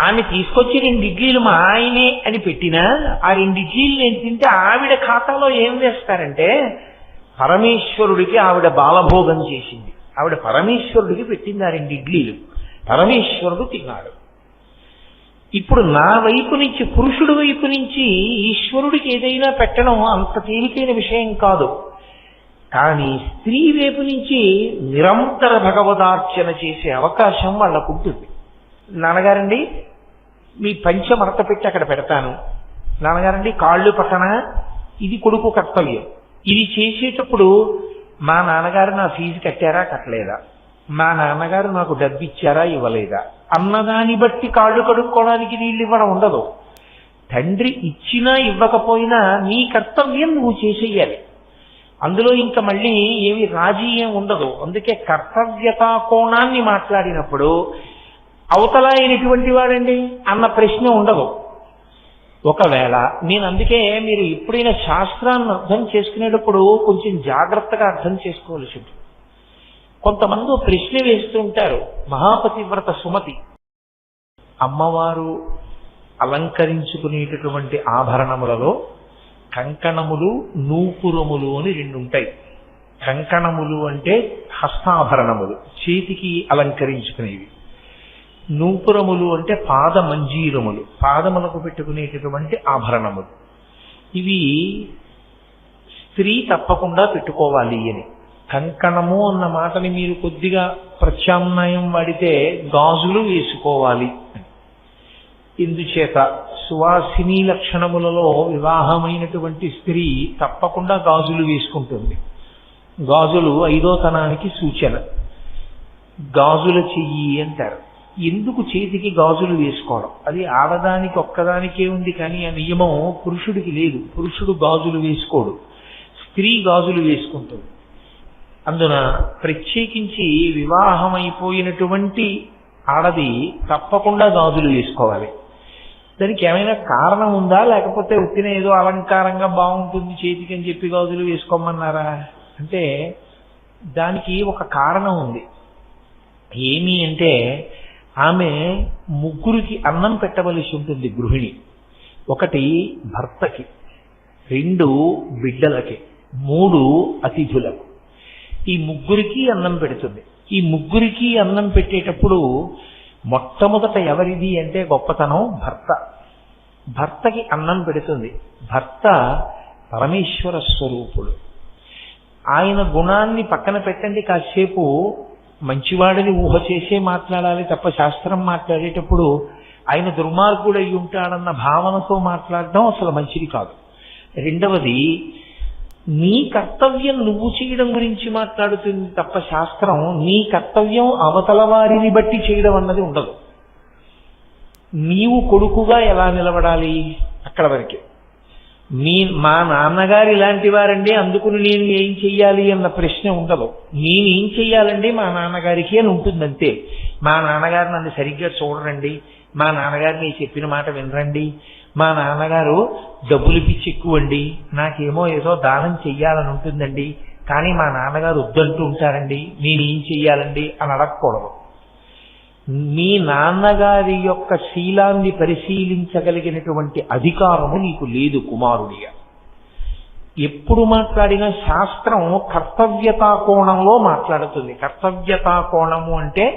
ఆమె తీసుకొచ్చి 2 ఇడ్లీలు మా ఆయనే అని పెట్టినా ఆ 2 ఇడ్లీలు నేను తింటే ఆవిడ ఖాతాలో ఏం వేస్తారంటే పరమేశ్వరుడికి ఆవిడ బాలభోగం చేసింది, ఆవిడ పరమేశ్వరుడికి పెట్టింది ఆ 2 ఇడ్లీలు, పరమేశ్వరుడు తిన్నాడు. ఇప్పుడు నా వైపు నుంచి, పురుషుడి వైపు నుంచి ఈశ్వరుడికి ఏదైనా పెట్టడం అంత తేలికైన విషయం కాదు. కానీ స్త్రీ వైపు నుంచి నిరంతర భగవదార్చన చేసే అవకాశం వాళ్ళకు ఉంటుంది. నాన్నగారండి మీ పంచ మడత పెట్టి అక్కడ పెడతాను, నాన్నగారండి కాళ్ళు పక్కన, ఇది కొడుకు కర్తవ్యం. ఇది చేసేటప్పుడు మా నాన్నగారు నా ఫీజు కట్టారా కట్టలేదా, మా నాన్నగారు నాకు డబ్బు ఇచ్చారా ఇవ్వలేదా అన్నదాన్ని బట్టి కాళ్ళు కడుక్కోవడానికి నీళ్ళు ఇవ్వడం ఉండదు. తండ్రి ఇచ్చినా ఇవ్వకపోయినా నీ కర్తవ్యం నువ్వు చేసేయాలి. అందులో ఇంకా మళ్ళీ ఏమి రాజీ ఏం ఉండదు. అందుకే కర్తవ్యతా కోణాన్ని మాట్లాడినప్పుడు అవతల ఆయన ఎటువంటి వాడండి అన్న ప్రశ్న ఉండదు. ఒకవేళ నేను అందుకే మీరు ఎప్పుడైనా శాస్త్రాన్ని అర్థం చేసుకునేటప్పుడు కొంచెం జాగ్రత్తగా అర్థం చేసుకోవాల్సి ఉంటుంది. కొంతమంది ప్రశ్న వేస్తుంటారు, మహాపతివ్రత సుమతి అమ్మవారు అలంకరించుకునేటటువంటి ఆభరణములలో కంకణములు నూపురములు అని 2 ఉంటాయి. కంకణములు అంటే హస్తాభరణములు, చేతికి అలంకరించుకునేవి. నూపురములు అంటే పాద మంజీరములు, పాదములకు పెట్టుకునేటటువంటి ఆభరణములు. ఇవి స్త్రీ తప్పకుండా పెట్టుకోవాలి అని. కంకణము అన్న మాటని మీరు కొద్దిగా ప్రత్యామ్నాయం వాడితే గాజులు వేసుకోవాలి. ఇందుచేత సువాసిని లక్షణములలో వివాహమైనటువంటి స్త్రీ తప్పకుండా గాజులు వేసుకుంటుంది. గాజులు 5వ తనానికి సూచన. గాజుల చెయ్యి అంటారు. ఎందుకు చేతికి గాజులు వేసుకోవడం? అది ఆడదానికి ఒక్కదానికే ఉంది, కానీ ఆ నియమం పురుషుడికి లేదు. పురుషుడు గాజులు వేసుకోడు, స్త్రీ గాజులు వేసుకుంటుంది. అందున ప్రత్యేకించి వివాహమైపోయినటువంటి ఆడది తప్పకుండా గాజులు వేసుకోవాలి. దానికి ఏమైనా కారణం ఉందా, లేకపోతే ఉత్తిన ఏదో అలంకారంగా బాగుంటుంది చేతికి అని చెప్పి గాజులు వేసుకోమన్నారా అంటే దానికి ఒక కారణం ఉంది. ఏమి అంటే ఆమె 3కి అన్నం పెట్టవలసి ఉంటుంది గృహిణి. 1 భర్తకి, 2 బిడ్డలకి, 3 అతిథులకు. ఈ 3కి అన్నం పెడుతుంది. ఈ 3కి అన్నం పెట్టేటప్పుడు మొట్టమొదట ఎవరిది అంటే గొప్పతనం భర్త. భర్తకి అన్నం పెడుతుంది. భర్త పరమేశ్వర స్వరూపుడు. ఆయన గుణాన్ని పక్కన పెట్టండి, కాసేపు మంచివాడిని ఊహ చేసే మాట్లాడాలి తప్ప శాస్త్రం మాట్లాడేటప్పుడు ఆయన దుర్మార్గుడు అయి ఉంటాడన్న భావనతో మాట్లాడడం అసలు మంచిది కాదు. రెండవది, నీ కర్తవ్యం నువ్వు చేయడం గురించి మాట్లాడుతుంది తప్ప శాస్త్రం నీ కర్తవ్యం అవతల వారిని బట్టి చేయడం అన్నది ఉండదు. నీవు కొడుకుగా ఎలా నిలబడాలి అక్కడ వరకే. మా నాన్నగారు ఇలాంటి వారండి అందుకుని నేను ఏం చెయ్యాలి అన్న ప్రశ్న ఉండదు. నేనేం చెయ్యాలండి మా నాన్నగారికి అని ఉంటుందంతే. మా నాన్నగారు నన్ను సరిగ్గా చూడరండి, మా నాన్నగారు నేను చెప్పిన మాట వినరండి, మా నాన్నగారు డబ్బులు పిచ్చి ఎక్కువండి, నాకేమో ఏదో దానం చెయ్యాలని ఉంటుందండి, కానీ మా నాన్నగారు వద్దంటూ ఉంటారండి, నేనేం చెయ్యాలండి అని అడగకూడదు. మీ నాన్నగారి యొక్క శీలాన్ని పరిశీలించగలిగినటువంటి అధికారము నీకు లేదు కుమారుడిగా. ఎప్పుడు మాట్లాడినా శాస్త్రం కర్తవ్యతా కోణంలో మాట్లాడుతుంది. కర్తవ్యతా కోణము అంటే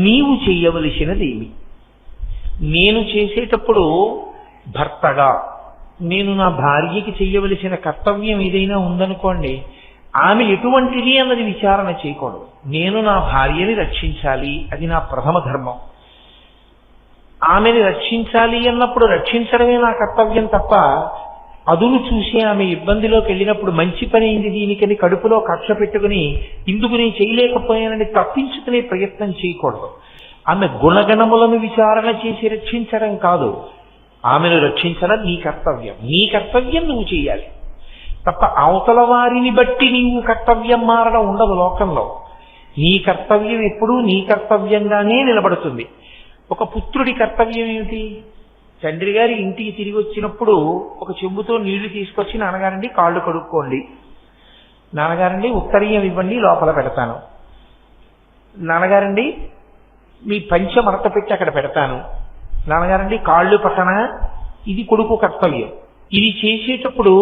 నీవు చెయ్యవలసినదేమి. నేను చేసేటప్పుడు భర్తగా నేను నా భార్యకి చెయ్యవలసిన కర్తవ్యం ఏదైనా ఉందనుకోండి, ఆమె ఎటువంటిది అన్నది విచారణ చేయకూడదు. నేను నా భార్యని రక్షించాలి, అది నా ప్రథమ ధర్మం. ఆమెని రక్షించాలి అన్నప్పుడు రక్షించడమే నా కర్తవ్యం తప్ప అదును చూసి ఆమె ఇబ్బందిలోకి వెళ్ళినప్పుడు మంచి పని అయింది దీనికని కడుపులో కక్ష పెట్టుకుని ఇందుకు నేను చేయలేకపోయానని తప్పించుకునే ప్రయత్నం చేయకూడదు. ఆమె గుణగణములను విచారణ చేసి రక్షించడం కాదు, ఆమెను రక్షించడం నీ కర్తవ్యం. నీ కర్తవ్యం నువ్వు చేయాలి తప్ప అవతల వారిని బట్టి నీవు కర్తవ్యం మారడం ఉండదు లోకంలో. నీ కర్తవ్యం ఎప్పుడూ నీ కర్తవ్యంగానే నిలబడుతుంది. ఒక పుత్రుడి కర్తవ్యం ఏమిటి? తండ్రి గారి ఇంటికి తిరిగి వచ్చినప్పుడు ఒక చెంబుతో నీళ్లు తీసుకొచ్చి నాన్నగారండి కాళ్ళు కడుక్కోండి, నాన్నగారండి ఉత్తరీయం ఇవ్వండి లోపల పెడతాను, నాన్నగారండి మీ పంచ మడత పెట్టి అక్కడ పెడతాను, నాన్నగారండి కాళ్ళు పట్టనా, ఇది కొడుకు కర్తవ్యం. ఇది చేసేటప్పుడు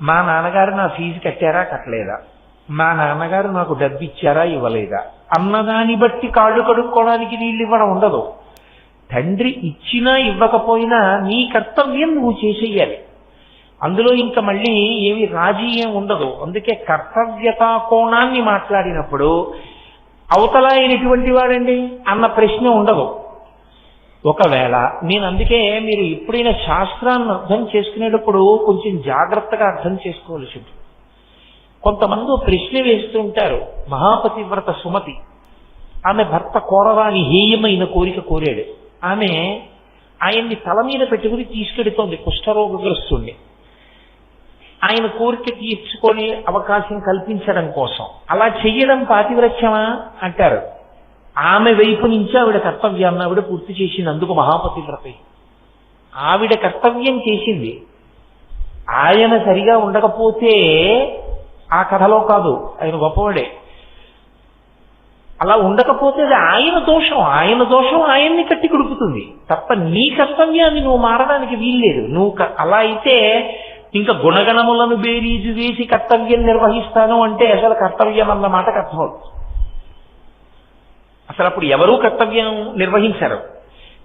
మా నాన్నగారు నా ఫీజు కట్టారా కట్టలేదా, మా నాన్నగారు నాకు డబ్బు ఇచ్చారా ఇవ్వలేదా అన్నదాన్ని బట్టి కాళ్ళు కడుక్కోవడానికి నీళ్ళు ఇవ్వడం ఉండదు. తండ్రి ఇచ్చినా ఇవ్వకపోయినా నీ కర్తవ్యం నువ్వు చేసేయాలి. అందులో ఇంకా మళ్ళీ ఏమి రాజీ ఏం ఉండదు. అందుకే కర్తవ్యతా కోణాన్ని మాట్లాడినప్పుడు అవతల ఆయన ఎటువంటి వాడండి అన్న ప్రశ్న ఉండదు. ఒకవేళ నేను అందుకే మీరు ఎప్పుడైనా శాస్త్రాన్ని అర్థం చేసుకునేటప్పుడు కొంచెం జాగ్రత్తగా అర్థం చేసుకోవాల్సి ఉంటుంది. కొంతమంది ప్రశ్న వేస్తుంటారు. మహాపతివ్రత సుమతి, ఆమె భర్త కోరరాని హేయమైన కోరిక కోరాడు. ఆమె ఆయన్ని తల మీద పెట్టుకుని తీసుకెడుతోంది కుష్ఠరోగగ్రస్తుణ్ణి, ఆయన కోరిక తీర్చుకొని అవకాశం కల్పించడం కోసం. అలా చెయ్యడం పాతివ్రత్యమా అంటారు. ఆమె వైపు నుంచి ఆవిడ కర్తవ్యాన్ని ఆవిడ పూర్తి చేసింది. అందుకు మహాపతివ్రత. ఆవిడ కర్తవ్యం చేసింది. ఆయన సరిగా ఉండకపోతే ఆ కథలో కాదు, ఆయన గొప్పవాడే. అలా ఉండకపోతే అది ఆయన దోషం. ఆయన దోషం ఆయన్ని కట్టి కుడుపుతుంది తప్ప నీ కర్తవ్యాన్ని నువ్వు మారడానికి వీల్లేదు. నువ్వు అలా అయితే ఇంకా గుణగణములను బేరీజు వేసి కర్తవ్యం నిర్వహిస్తాను అంటే అసలు కర్తవ్యం అన్న మాటకు అర్థమవుతుంది. అసలు అప్పుడు ఎవరూ కర్తవ్యం నిర్వహించరు.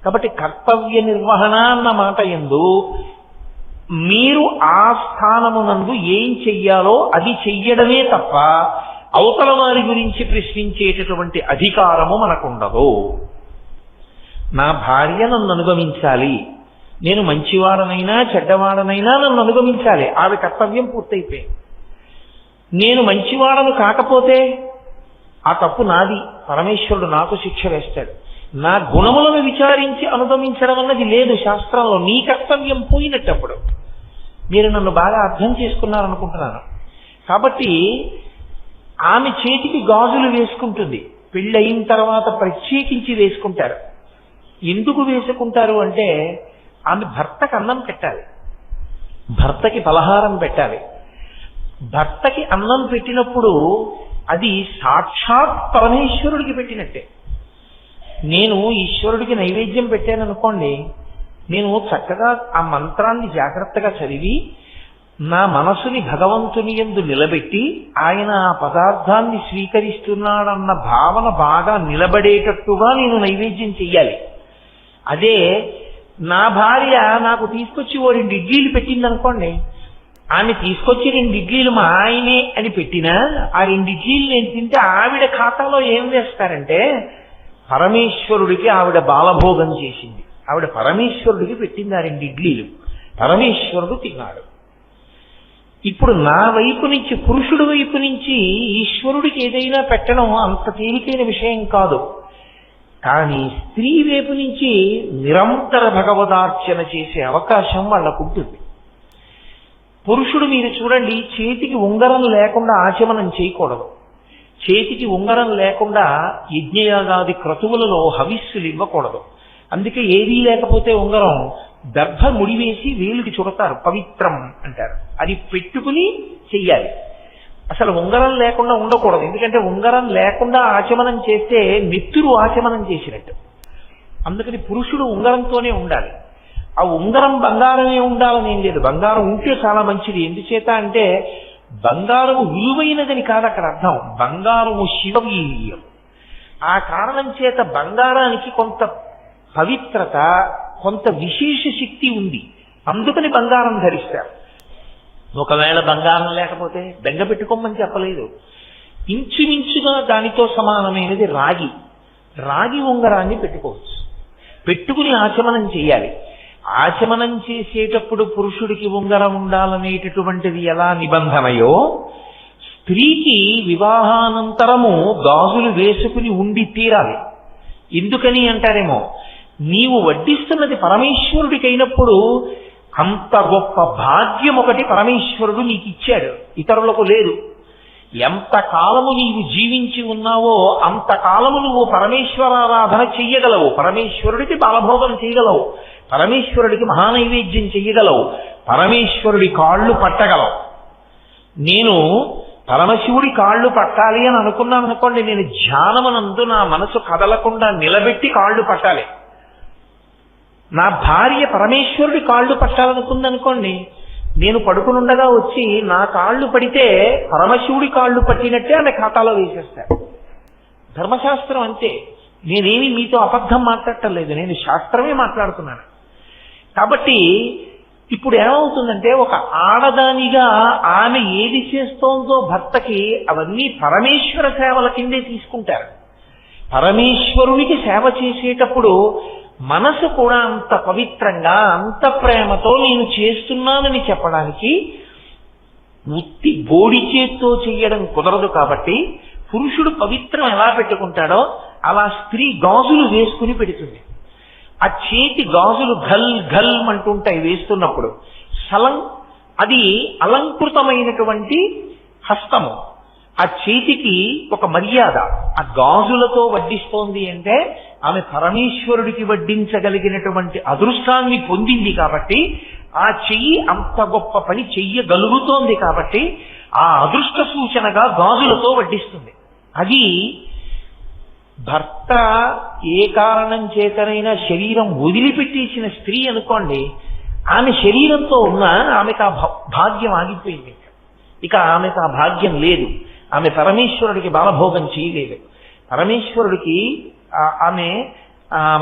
కాబట్టి కర్తవ్య నిర్వహణ అన్న మాట యందు మీరు ఆ స్థానమునందు ఏం చెయ్యాలో అది చెయ్యడమే తప్ప అవతల వారి గురించి ప్రశ్నించేటటువంటి అధికారము మనకుండదు. నా భార్య నన్ను అనుగమించాలి, నేను మంచివాడనైనా చెడ్డవాడనైనా నన్ను అనుగమించాలి, ఆవిడ కర్తవ్యం పూర్తయిపోయింది. నేను మంచివాడను కాకపోతే ఆ తప్పు నాది, పరమేశ్వరుడు నాకు శిక్ష వేస్తాడు. నా గుణములను విచారించి అనుగమించడం అన్నది లేదు శాస్త్రంలో. నీ కర్తవ్యం పోయినట్టప్పుడు. మీరు నన్ను బాగా అర్థం చేసుకున్నారనుకుంటున్నాను. కాబట్టి ఆమె చేతికి గాజులు వేసుకుంటుంది. పెళ్ళయిన తర్వాత ప్రత్యేకించి వేసుకుంటారు. ఎందుకు వేసుకుంటారు అంటే ఆమె భర్తకి అన్నం పెట్టాలి, భర్తకి పలహారం పెట్టాలి. భర్తకి అన్నం పెట్టినప్పుడు అది సాక్షాత్ పరమేశ్వరుడికి పెట్టినట్టే. నేను ఈశ్వరుడికి నైవేద్యం పెట్టాను అనుకోండి, నేను చక్కగా ఆ మంత్రాన్ని జాగ్రత్తగా చదివి నా మనసుని భగవంతుని యందు నిలబెట్టి ఆయన ఆ పదార్థాన్ని స్వీకరిస్తున్నాడన్న భావన బాగా నిలబడేటట్టుగా నేను నైవేద్యం చెయ్యాలి. అదే నా భార్య నాకు తీసుకొచ్చి ఓ 2 ఇడ్లీలు పెట్టిందనుకోండి, ఆమె తీసుకొచ్చి 2 ఇడ్లీలు మా ఆయనే అని పెట్టినా ఆ 2 ఇడ్లీలు నేను తింటే ఆవిడ ఖాతాలో ఏం వేస్తారంటే పరమేశ్వరుడికి ఆవిడ బాలభోగం చేసింది, ఆవిడ పరమేశ్వరుడికి పెట్టింది ఆ 2 ఇడ్లీలు, పరమేశ్వరుడు తిన్నాడు. ఇప్పుడు నా వైపు నుంచి, పురుషుడి వైపు నుంచి ఈశ్వరుడికి ఏదైనా పెట్టడం అంత తేలికైన విషయం కాదు. కానీ స్త్రీ వైపు నుంచి నిరంతర భగవదార్చన చేసే అవకాశం వాళ్ళకు ఉంటుంది. పురుషుడు మీరు చూడండి, చేతికి ఉంగరం లేకుండా ఆచమనం చేయకూడదు, చేతికి ఉంగరం లేకుండా యజ్ఞయాగాది క్రతువులలో హవిస్సులు ఇవ్వకూడదు. అందుకే ఏదీ లేకపోతే ఉంగరం దర్భ ముడివేసి వేలుకి చుడతారు, పవిత్రం అంటారు. అది పెట్టుకుని చెయ్యాలి. అసలు ఉంగరం లేకుండా ఉండకూడదు. ఎందుకంటే ఉంగరం లేకుండా ఆచమనం చేస్తే నెత్తురు ఆచమనం చేసినట్టు. అందుకని పురుషుడు ఉంగరంతోనే ఉండాలి. ఆ ఉంగరం బంగారమే ఉండాలని ఏం లేదు, బంగారం ఉంటే చాలా మంచిది. ఎందుచేత అంటే బంగారము విలువైనదని కాదు అక్కడ అర్థం, బంగారము శివవీర్యం. ఆ కారణం చేత బంగారానికి కొంత పవిత్రత, కొంత విశేష శక్తి ఉంది. అందుకని బంగారం ధరిస్తారు. ఒకవేళ బంగారం లేకపోతే బెంగ పెట్టుకోమని చెప్పలేదు. ఇంచుమించుగా దానితో సమానమైనది రాగి. రాగి ఉంగరాన్ని పెట్టుకోవచ్చు, పెట్టుకుని ఆచమనం చేయాలి. ఆచమనం చేసేటప్పుడు పురుషుడికి ఉంగరం ఉండాలనేటటువంటిది ఎలా నిబంధనయో, స్త్రీకి వివాహానంతరము గాజులు వేసుకుని ఉండి తీరాలి. ఎందుకని అంటారేమో, నీవు వడ్డిస్తున్నది పరమేశ్వరుడికైనప్పుడు అంత గొప్ప భాగ్యం ఒకటి పరమేశ్వరుడు నీకు ఇచ్చాడు, ఇతరులకు లేదు. ఎంతకాలము నీవు జీవించి ఉన్నావో అంతకాలము నువ్వు పరమేశ్వరారాధన చెయ్యగలవు, పరమేశ్వరుడికి బాలభోగం చేయగలవు, పరమేశ్వరుడికి మహానైవేద్యం చెయ్యగలవు, పరమేశ్వరుడి కాళ్ళు పట్టగలవు. నేను పరమశివుడి కాళ్ళు పట్టాలి అని అనుకున్నాను అనుకోండి, నేను ధ్యానమునందు నా మనసు కదలకుండా నిలబెట్టి కాళ్ళు పట్టాలి. నా భార్య పరమేశ్వరుడి కాళ్ళు పట్టాలనుకుందనుకోండి, నేను పడుకునుండగా వచ్చి నా కాళ్ళు పడితే పరమశివుడి కాళ్ళు పట్టినట్టే ఆమె ఖాతాలో వేసేస్తారు. ధర్మశాస్త్రం అంతే. నేనేమి మీతో అబద్ధం మాట్లాడటం లేదు, నేను శాస్త్రమే మాట్లాడుతున్నాను. కాబట్టి ఇప్పుడు ఏమవుతుందంటే, ఒక ఆడదానిగా ఆమె ఏది చేస్తోందో భర్తకి అవన్నీ పరమేశ్వర సేవల కిందే తీసుకుంటారు. పరమేశ్వరునికి సేవ చేసేటప్పుడు మనసు కూడా అంత పవిత్రంగా, అంత ప్రేమతో నేను చేస్తున్నానని చెప్పడానికి ఉత్తి బోడి చేత్తో చెయ్యడం కుదరదు. కాబట్టి పురుషుడు పవిత్రం ఎలా పెట్టుకుంటాడో అలా స్త్రీ గాజులు వేసుకుని పెడుతుంది. ఆ చేతి గాజులు ఘల్ ఘల్ అంటుంటాయి వేస్తున్నప్పుడు. అది అలంకృతమైనటువంటి హస్తము. ఆ చేతికి ఒక మర్యాద. ఆ గాజులతో వడ్డిస్తోంది అంటే ఆమె పరమేశ్వరుడికి వడ్డించగలిగినటువంటి అదృష్టాన్ని పొందింది. కాబట్టి ఆ చెయ్యి అంత గొప్ప పని చెయ్యగలుగుతోంది. కాబట్టి ఆ అదృష్ట సూచనగా గాజులతో వడ్డిస్తుంది. అది భర్త ఏ కారణం చేతనైనా శరీరం వదిలిపెట్టేసిన స్త్రీ అనుకోండి, ఆమె శరీరంతో ఉన్నా ఆమెకు ఆ భాగ్యం ఆగిపోయింది. ఇక ఆమెకు ఆ భాగ్యం లేదు. ఆమె పరమేశ్వరుడికి బాలభోగం చేయలేదు. పరమేశ్వరుడికి ఆమె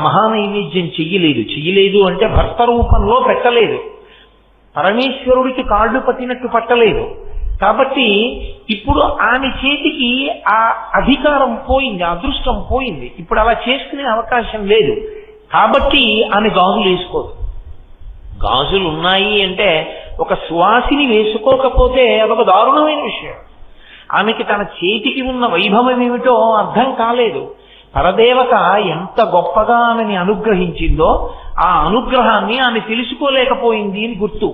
మహానైవేద్యం చెయ్యలేదు అంటే భర్త రూపంలో పెట్టలేదు, పరమేశ్వరుడికి కాళ్ళు పట్టినట్టు పట్టలేదు. కాబట్టి ఇప్పుడు ఆమె చేతికి ఆ అధికారం పోయింది, అదృష్టం పోయింది. ఇప్పుడు అలా చేసుకునే అవకాశం లేదు. కాబట్టి ఆమె గాజులు వేసుకోదు. గాజులు ఉన్నాయి అంటే ఒక సువాసిని వేసుకోకపోతే అదొక దారుణమైన విషయం. ఆమెకి తన చేతికి ఉన్న వైభవం ఏమిటో అర్థం కాలేదు. పరదేవత ఎంత గొప్పగా ఆమెని అనుగ్రహించిందో ఆ అనుగ్రహాన్ని ఆమె తెలుసుకోలేకపోయింది అని గుర్తు.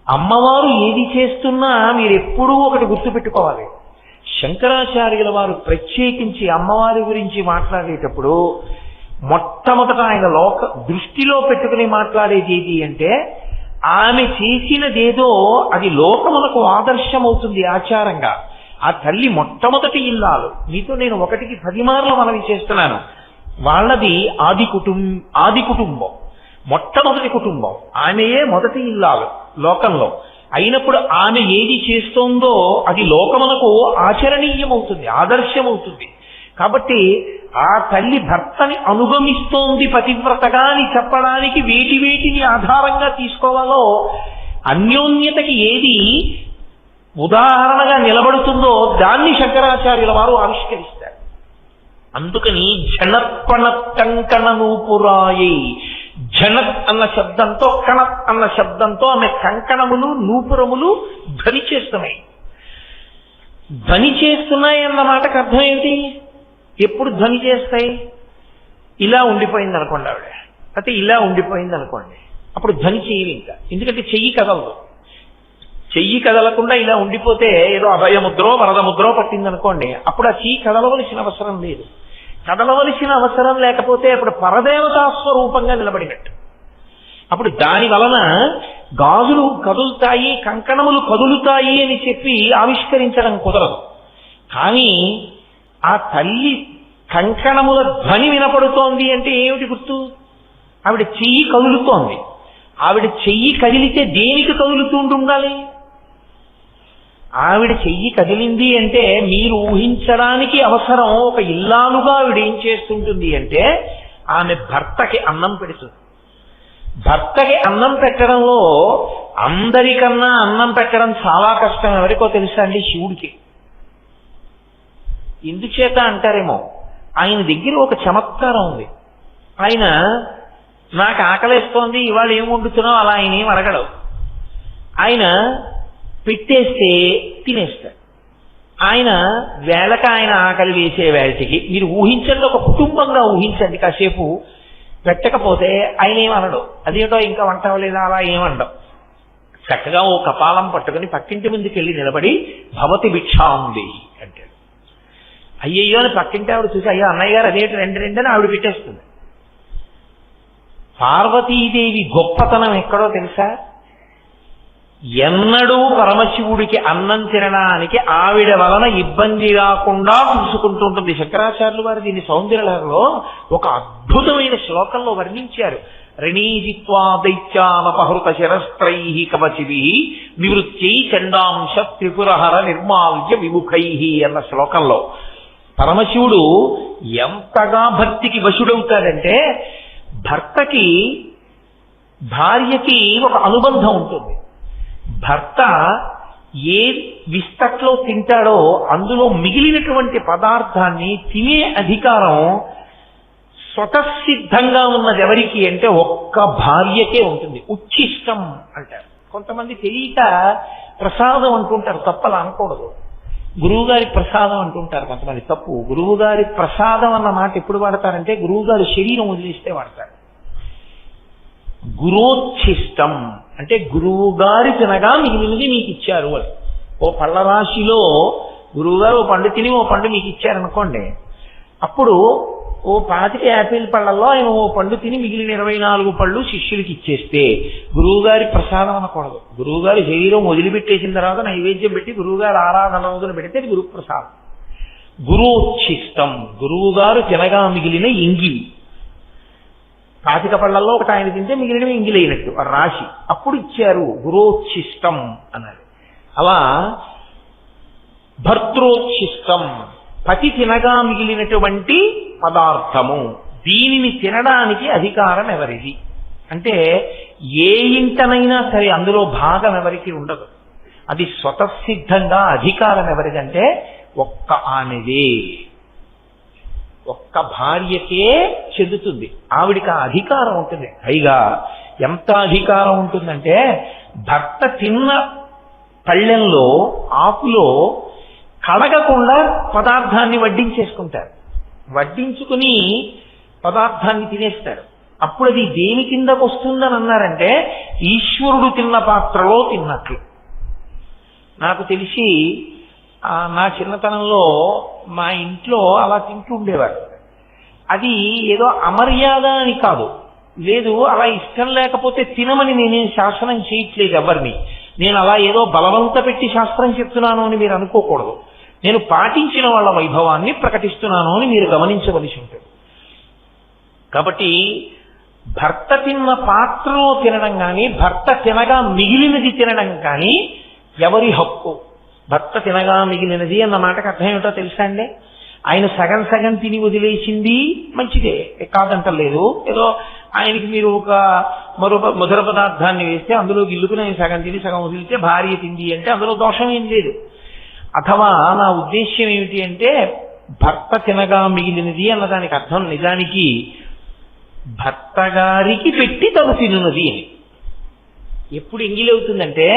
అమ్మవారు ఏది చేస్తున్నా మీరెప్పుడూ ఒకటి గుర్తుపెట్టుకోవాలి. శంకరాచార్యుల వారు ప్రత్యేకించి అమ్మవారి గురించి మాట్లాడేటప్పుడు మొట్టమొదట ఆయన దృష్టిలో పెట్టుకుని మాట్లాడేది ఏది అంటే, ఆమె చేసినదేదో అది లోకములకు ఆదర్శమవుతుంది ఆచారంగా. ఆ తల్లి మొట్టమొదటి ఇల్లాలు. మీతో నేను 1కి 10 మార్లు మనవి చేస్తున్నాను. వాళ్ళది ఆది కుటుంబం, మొట్టమొదటి కుటుంబం. ఆమెయే మొదటి ఇల్లాలు లోకంలో. అయినప్పుడు ఆమె ఏది చేస్తోందో అది లోకమునకు ఆచరణీయమవుతుంది, ఆదర్శమవుతుంది. కాబట్టి ఆ తల్లి భర్తని అనుగమిస్తోంది పతివ్రతగా అని చెప్పడానికి వేటిని ఆధారంగా తీసుకోవాలో, అన్యోన్యతకి ఏది ఉదాహరణగా నిలబడుతుందో దాన్ని శంకరాచార్యుల వారు ఆవిష్కరిస్తారు. అందుకని జనత్పణత్ కంకణ నూపురాయై, జనత్ అన్న శబ్దంతో కణత్ అన్న శబ్దంతో ఆమె కంకణములు నూపురములు ధ్వని చేస్తున్నాయి. ధ్వని చేస్తున్నాయి అన్న మాటకు అర్థం ఏమిటి? ఎప్పుడు ధ్వని చేస్తాయి? ఇలా ఉండిపోయింది అనుకోండి ఆవిడ, అయితే ఇలా ఉండిపోయింది అనుకోండి, అప్పుడు ధ్వని చేయదు ఇంకా. ఎందుకంటే చెయ్యి కదలదు. చెయ్యి కదలకుండా ఇలా ఉండిపోతే ఏదో అభయముద్రో వరదముద్రో పట్టింది అనుకోండి, అప్పుడు ఆ చెయ్యి కదలవలసిన అవసరం లేదు. కదలవలసిన అవసరం లేకపోతే అప్పుడు పరదేవతా స్వరూపంగా నిలబడినట్టు. అప్పుడు దాని వలన గాజులు కదులుతాయి, కంకణములు కదులుతాయి అని చెప్పి ఆవిష్కరించడం కుదరదు. కానీ ఆ తల్లి కంకణముల ధ్వని వినపడుతోంది అంటే ఏమిటి గుర్తు? ఆవిడ చెయ్యి కదులుతోంది. ఆవిడ చెయ్యి కదిలితే దేనికి కదులుతుండాలి? ఆవిడ చెయ్యి కదిలింది అంటే మీరు ఊహించడానికి అవసరం. ఒక ఇల్లాలుగా ఆవిడ ఏం చేస్తుంటుంది అంటే ఆమె భర్తకి అన్నం పెడుతుంది. భర్తకి అన్నం పెట్టడంలో అందరికన్నా అన్నం పెట్టడం చాలా కష్టం. ఎవరికో తెలుసా అండి? శివుడికి. ఎందుచేత అంటారేమో, ఆయన దగ్గర ఒక చమత్కారం ఉంది. ఆయన నాకు ఆకలేస్తోంది ఇవాళ ఏం వండుతున్నావు అలా ఆయన ఏం అడగడు. ఆయన పెట్టేస్తే తినేస్తాడు. ఆయన వేళక ఆయన ఆకలి వేసే వేళటికి మీరు ఊహించండి, ఒక కుటుంబంగా ఊహించండి. కాసేపు పెట్టకపోతే ఆయన ఏమనడు, అదేంటో ఇంకా వంట అవ్వలేదా అలా ఏమండవు. చక్కగా ఓ కపాలం పట్టుకుని పక్కింటి ముందుకు వెళ్ళి నిలబడి భవతి భిక్షాంది అంటాడు. అయ్యయ్యో అని పక్కింటి ఆవిడ చూసి, అయ్యో అన్నయ్య గారు అదేంటి రెండు అని ఆవిడ పెట్టేస్తుంది. పార్వతీదేవి గొప్పతనం ఎక్కడో తెలుసా? ఎన్నడూ పరమశివుడికి అన్నం తినడానికి ఆవిడ వలన ఇబ్బంది రాకుండా చూసుకుంటూ ఉంటుంది. శంకరాచార్యులు వారు దీన్ని సౌందర్యలహరిలో ఒక అద్భుతమైన శ్లోకంలో వర్ణించారు. రణీజిత్వా దైత్యానపహృత శరస్త్రై కవచిభి నివృత్యై చండాంశ త్రిపురహర నిర్మాల్య విముఖై అన్న శ్లోకంలో పరమశివుడు ఎంతగా భక్తికి వశుడవుతాడంటే, భర్తకి భార్యకి ఒక అనుబంధం ఉంటుంది. భర్త ఏ విస్తట్లో తింటాడో అందులో మిగిలినటువంటి పదార్థాన్ని తినే అధికారం స్వతసిద్ధంగా ఉన్నది ఎవరికి అంటే ఒక్క భార్యకే ఉంటుంది. ఉచ్ఛిష్టం అంటారు. కొంతమంది తెలియక ప్రసాదం అంటుంటారు, తప్పలా అనకూడదు. గురువుగారి ప్రసాదం అంటుంటారు కొంతమంది, తప్పు. గురువుగారి ప్రసాదం అన్న మాట ఎప్పుడు వాడతారంటే గురువుగారి శరీరం వదిలిస్తే వాడతారు. గురోచ్ఛిష్టం అంటే గురువు గారి తినగా మిగిలినది మీకు ఇచ్చారు అని. ఓ పళ్ళ రాశిలో గురువుగారు ఓ పండు తిని ఓ పండు మీకు ఇచ్చారనుకోండి, అప్పుడు ఓ 25 యాపిల్ పళ్ళల్లో ఆయన ఓ పండు తిని మిగిలిన 24 పళ్ళు శిష్యులకి ఇచ్చేస్తే గురువుగారి ప్రసాదం అనకూడదు. గురువుగారి శరీరం వదిలిపెట్టేసిన తర్వాత నైవేద్యం పెట్టి గురువుగారు ఆరాధన రోజున పెడితే అది గురు ప్రసాదం. గురోచ్ఛిష్టం గురువుగారు తినగా మిగిలిన ఎంగిలి. 25 పళ్ళల్లో ఒకటి ఆయన తింటే మిగిలినవి ఎంగిలైనట్టు ఆ రాశి, అప్పుడు ఇచ్చారు గురోచ్ఛిష్టం అన్నది. అలా భర్తృచ్ఛిష్టం పతి తినగా మిగిలినటువంటి పదార్థము, దీనిని తినడానికి అధికారం ఎవరిది అంటే ఏ ఇంటనైనా సరే అందులో భాగం ఎవరికి ఉండదు. అది స్వతసిద్ధంగా అధికారం ఎవరిదంటే ఒక్క ఆమెదే, ఒక్క భార్యకే చెందుతుంది. ఆవిడికి ఆ అధికారం ఉంటుంది. పైగా ఎంత అధికారం ఉంటుందంటే భర్త తిన్న పళ్ళెంలో ఆకులో కడగకుండా పదార్థాన్ని వడ్డించేసుకుంటారు. వడ్డించుకుని పదార్థాన్ని తినేస్తారు. అప్పుడు అది దేని కిందకు వస్తుందని అన్నారంటే ఈశ్వరుడు తిన్న పాత్రలో తిన్నట్లు. నాకు తెలిసి నా చిన్నతనంలో మా ఇంట్లో అలా తింటూ ఉండేవారు. అది ఏదో అమర్యాద అని కాదు, లేదు అలా ఇష్టం లేకపోతే తినమని నేనేం శాసనం చేయట్లేదు ఎవరిని. నేను అలా ఏదో బలవంత పెట్టి శాస్త్రం చెప్తున్నాను అని మీరు అనుకోకూడదు. నేను పాటించిన వాళ్ళ వైభవాన్ని ప్రకటిస్తున్నాను అని మీరు గమనించవలసి ఉంటుంది. కాబట్టి భర్త తిన్న పాత్రలో తినడం కానీ భర్త తినగా మిగిలినది తినడం కానీ ఎవరి హక్కు? భర్త తినగా మిగిలినది అన్న మాటకు అర్థం ఏమిటో తెలుసా అండి? ఆయన సగం సగం తిని వదిలేసింది మంచిదే, కాదంటలేదు. ఏదో ఆయనకి మీరు ఒక మధుర పదార్థాన్ని వేస్తే అందులో గిల్లుకుని ఆయన సగం తిని సగం వదిలితే భార్య తింది అంటే అందులో దోషం ఏం లేదు. అథవా నా ఉద్దేశ్యం ఏమిటి అంటే భర్త తినగా మిగిలినది అన్నదానికి అర్థం నిజానికి భర్త గారికి పెట్టి తను తినున్నది అని. ఎప్పుడు ఎంగిలవుతుందంటే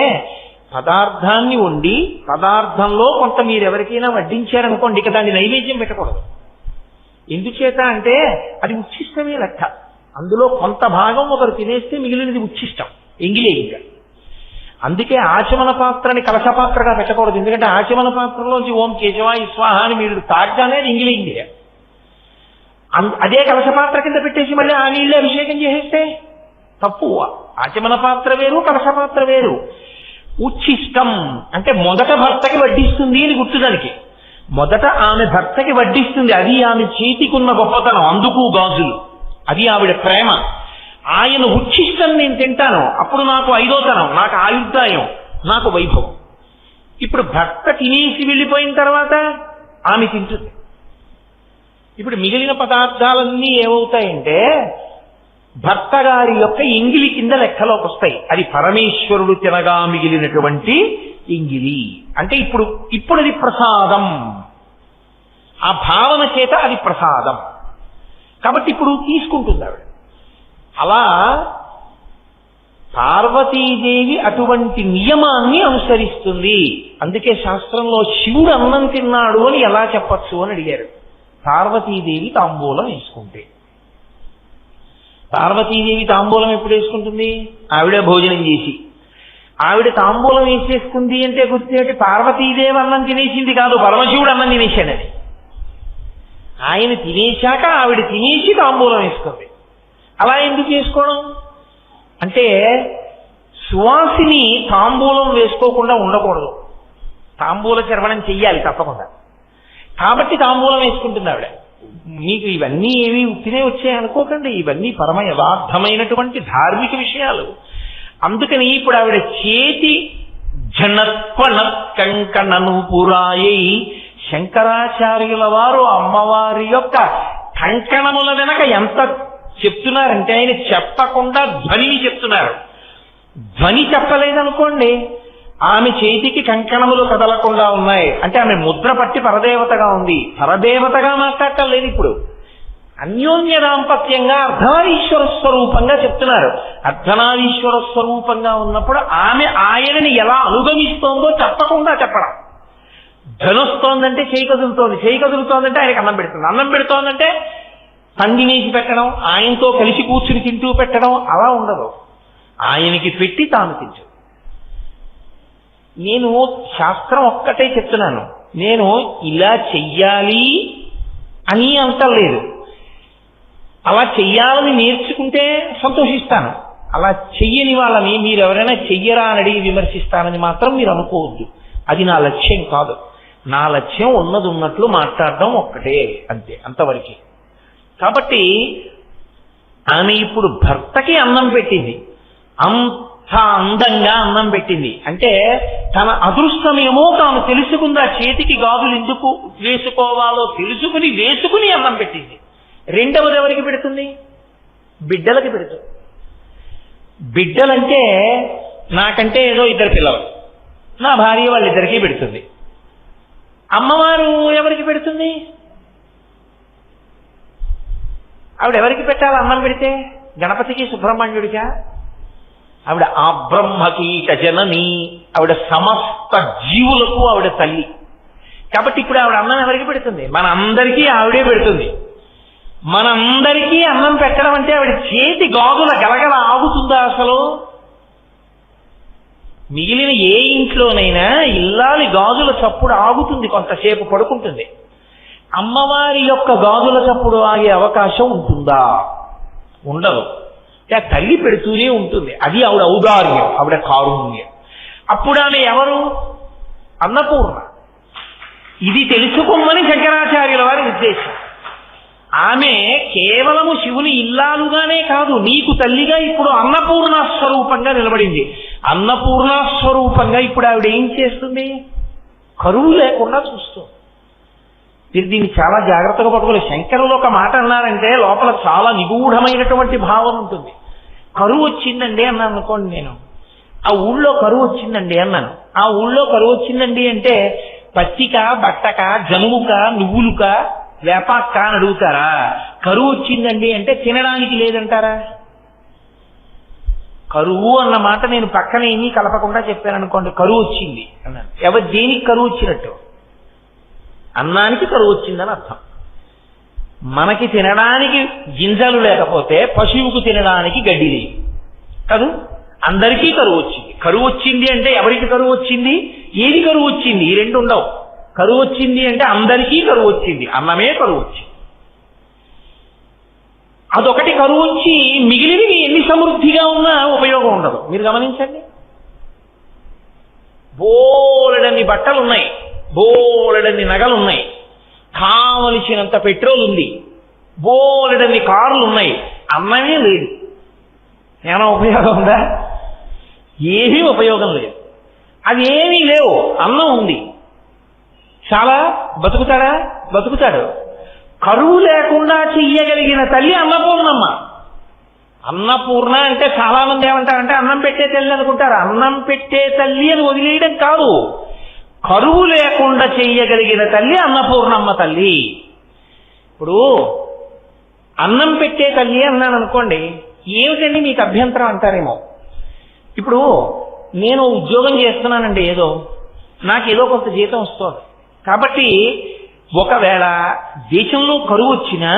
పదార్థాన్ని వండి పదార్థంలో కొంత మీరు ఎవరికైనా వడ్డించారనుకోండి, ఇక దాన్ని నైవేద్యం పెట్టకూడదు. ఎందుచేత అంటే అది ఉచ్ఛిష్టమే లెక్క. అందులో కొంత భాగం ఒకరు తినేస్తే మిగిలినది ఉచ్ఛిష్టం, ఎంగిలే. ఇంకా అందుకే ఆచమన పాత్రని కలశ పాత్రగా పెట్టకూడదు. ఎందుకంటే ఆచమన పాత్రలోంచి ఓం కేశవాయ స్వాహ అని మీరు తాగ్గానే ఎంగిలేంది. అదే కలశ పాత్ర కింద పెట్టేసి మళ్ళీ ఆ నీళ్ళే అభిషేకం చేసేస్తే తప్పు. ఆచమన పాత్ర వేరు, కలశ పాత్ర వేరు. ఉచ్ఛిష్టం అంటే మొదట భర్తకి వడ్డిస్తుంది అని గుర్తుదానికి. మొదట ఆమె భర్తకి వడ్డిస్తుంది, అది ఆమె చేతికున్న గొప్పతనం. అందుకు గాజులు, అది ఆవిడ ప్రేమ. ఆయన ఉచ్ఛిష్టం నేను తింటాను, అప్పుడు నాకు ఐదోతనం, నాకు ఆయుర్దాయం, నాకు వైభవం. ఇప్పుడు భర్త తినేసి వెళ్ళిపోయిన తర్వాత ఆమె తింటుంది. ఇప్పుడు మిగిలిన పదార్థాలన్నీ ఏమవుతాయంటే భర్త గారి యొక్క ఎంగిలి కింద లెక్కలోకి వస్తాయి. అది పరమేశ్వరుడు తినగా మిగిలినటువంటి ఎంగిలి అంటే ఇప్పుడు అది ప్రసాదం. ఆ భావన చేత అది ప్రసాదం కాబట్టి ఇప్పుడు తీసుకుంటుంది ఆవిడ. అలా పార్వతీదేవి అటువంటి నియమాన్ని అనుసరిస్తుంది. అందుకే శాస్త్రంలో శివుడు అన్నం తిన్నాడు అని ఎలా చెప్పచ్చు అని అడిగారు. పార్వతీదేవి తాంబూలం వేసుకుంటే. పార్వతీదేవి తాంబూలం ఎప్పుడు వేసుకుంటుంది? ఆవిడే భోజనం చేసి. ఆవిడ తాంబూలం వేసేసుకుంది అంటే గుర్తేంటి? పార్వతీదేవి అన్నం తినేసింది కాదు, పరమశివుడు అన్నం తినేశాడని. ఆయన తినేశాక ఆవిడ తినేసి తాంబూలం వేసుకుంది. అలా ఎందుకు చేసుకోవడం అంటే సువాసిని తాంబూలం వేసుకోకుండా ఉండకూడదు, తాంబూల చర్వణం చెయ్యాలి తప్పకుండా. కాబట్టి తాంబూలం వేసుకుంటుంది ఆవిడ. మీకు ఇవన్నీ ఏవి ఉత్తినే వచ్చాయి అనుకోకండి, ఇవన్నీ పరమ యథార్థమైనటువంటి ధార్మిక విషయాలు. అందుకని ఇప్పుడు ఆవిడ చేతి జనత్వన కంకణను పురాయై, శంకరాచార్యుల వారు అమ్మవారి యొక్క కంకణముల వెనక ఎంత చెప్తున్నారంటే ఆయన చెప్పకుండా ధ్వనిని చెప్తున్నారు. ధ్వని చెప్పలేదనుకోండి, ఆమె చేతికి కంకణములు కదలకుండా ఉన్నాయి అంటే ఆమె ముద్ర పట్టి పరదేవతగా ఉంది. పరదేవతగా మాట్లాడటం లేదు, ఇప్పుడు అన్యోన్య దాంపత్యంగా అర్ధనారీశ్వర స్వరూపంగా చెప్తున్నారు. అర్ధనారీశ్వర స్వరూపంగా ఉన్నప్పుడు ఆమె ఆయనని ఎలా అనుగమిస్తోందో చెప్పకుండా చెప్పడం. ధనొస్తోందంటే చేయి కదులుతోంది, చేయి కదులుతోందంటే ఆయనకి అన్నం పెడుతుంది, అన్నం పెడుతోందంటే పందినేసి పెట్టడం, ఆయనతో కలిసి కూర్చుని తింటూ పెట్టడం అలా ఉండదు. ఆయనకి పెట్టి తాను తించు. నేను శాస్త్రం ఒక్కటే చెప్తున్నాను, నేను ఇలా చెయ్యాలి అని అంటలేదు. అలా చెయ్యాలని నేర్చుకుంటే సంతోషిస్తాను. అలా చెయ్యని వాళ్ళని మీరు ఎవరైనా చెయ్యరా అని అడిగి విమర్శిస్తానని మాత్రం మీరు అనుకోవద్దు. అది నా లక్ష్యం కాదు. నా లక్ష్యం ఉన్నది ఉన్నట్లు మాట్లాడడం ఒక్కటే, అంతే, అంతవరకే. కాబట్టి ఆమె ఇప్పుడు భర్తకి అన్నం పెట్టింది, అంత అందంగా అన్నం పెట్టింది అంటే తన అదృష్టమేమో తాను తెలుసుకుంది. ఆ చేతికి గాజులు ఎందుకు వేసుకోవాలో వేసుకుని అన్నం పెట్టింది. రెండవది ఎవరికి పెడుతుంది? బిడ్డలకి పెడుతుంది. బిడ్డలంటే నాకంటే ఏదో ఇద్దరు పిల్లలు, నా భార్య వాళ్ళిద్దరికీ పెడుతుంది. అమ్మవారు ఎవరికి పెడుతుంది? ఆవిడ ఎవరికి పెట్టాలి అన్నం పెడితే? గణపతికి సుబ్రహ్మణ్యుడికా? ఆవిడ ఆ బ్రహ్మకీట జనని, ఆవిడ సమస్త జీవులకు ఆవిడ తల్లి. కాబట్టి ఇప్పుడు ఆవిడ అన్నం ఎవరికి పెడుతుంది? మన అందరికీ ఆవిడే పెడుతుంది. మనందరికీ అన్నం పెట్టడం అంటే ఆవిడ చేతి గాజుల గలగల ఆగుతుందా అసలు? మిగిలిన ఏ ఇంట్లోనైనా ఇల్లాలి గాజుల చప్పుడు ఆగుతుంది, కొంతసేపు పడుకుంటుంది. అమ్మవారి యొక్క గాజుల చప్పుడు ఆగే అవకాశం ఉంటుందా? ఉండదు. తల్లి పెడుతూనే ఉంటుంది. అది ఆవిడ ఔదార్యం, ఆవిడ కారుణ్యం. అప్పుడు ఆమె ఎవరు? అన్నపూర్ణ. ఇది తెలుసుకోమని శంకరాచార్యుల వారి ఉద్దేశం. ఆమె కేవలము శివుని ఇల్లాలుగానే కాదు, నీకు తల్లిగా ఇప్పుడు అన్నపూర్ణ స్వరూపంగా నిలబడింది. అన్నపూర్ణ స్వరూపంగా ఇప్పుడు ఆవిడ ఏం చేస్తుంది? కరువు లేకుండా చూస్తుంది. మీరు దీన్ని చాలా జాగ్రత్తగా పట్టుకోలేదు. శంకరులు ఒక మాట అన్నారంటే లోపల చాలా నిగూఢమైనటువంటి భావం ఉంటుంది. కరువు వచ్చిందండి అన్నాను అనుకోండి, నేను ఆ ఊళ్ళో కరువు వచ్చిందండి అన్నాను. ఆ ఊళ్ళో కరువు వచ్చిందండి అంటే పత్తిక, బట్టక, జనుముక, నువ్వులుక, వేపాక్క అని అడుగుతారా? కరువు వచ్చిందండి అంటే తినడానికి లేదంటారా? కరువు అన్న మాట నేను పక్కన ఏమీ కలపకుండా చెప్పాను అనుకోండి, కరువు వచ్చింది అన్నాను. ఎవరు దేనికి కరువు వచ్చినట్టు? అన్నానికి కరువు వచ్చిందని అర్థం. మనకి తినడానికి గింజలు లేకపోతే పశువుకు తినడానికి గడ్డి లేదు కాదు, అందరికీ కరువు వచ్చింది. కరువు వచ్చింది అంటే ఎవరికి కరువు వచ్చింది? ఏది కరువు వచ్చింది? ఈ రెండు ఉండవు. కరువు వచ్చింది అంటే అందరికీ కరువు వచ్చింది, అన్నమే కరువు వచ్చింది. అదొకటి కరువు వచ్చి మిగిలినవి ఎన్ని సమృద్ధిగా ఉన్నా ఉపయోగం ఉండదు. మీరు గమనించండి, బోలెడన్ని బట్టలు ఉన్నాయి, బోలెడన్ని నగలున్నాయి, కావలసినంత పెట్రోల్ ఉంది, బోలెడన్ని కార్లు ఉన్నాయి, అన్నమే లేదు. ఏమైనా ఉపయోగం ఉందా? ఏమీ ఉపయోగం లేదు. అవి ఏమీ లేవు, అన్నం ఉంది. చాలా బతుకుతాడా? బతుకుతాడు. కరువు లేకుండా చెయ్యగలిగిన తల్లి అన్నపూర్ణమ్మ. అన్నపూర్ణ అంటే చాలా మంది ఏమంటారంటే అన్నం పెట్టే తల్లి అనుకుంటారు. అన్నం పెట్టే తల్లి అని వదిలేయడం కాదు, కరువు లేకుండా చెయ్యగలిగిన తల్లి అన్నపూర్ణమ్మ తల్లి. ఇప్పుడు అన్నం పెట్టే తల్లి అన్నాను అనుకోండి, ఏమిటండి మీకు అభ్యంతరం అంటారేమో. ఇప్పుడు నేను ఉద్యోగం చేస్తున్నానండి, నాకు ఏదో కొంత జీతం వస్తుంది. కాబట్టి ఒకవేళ దేశంలో కరువు వచ్చినా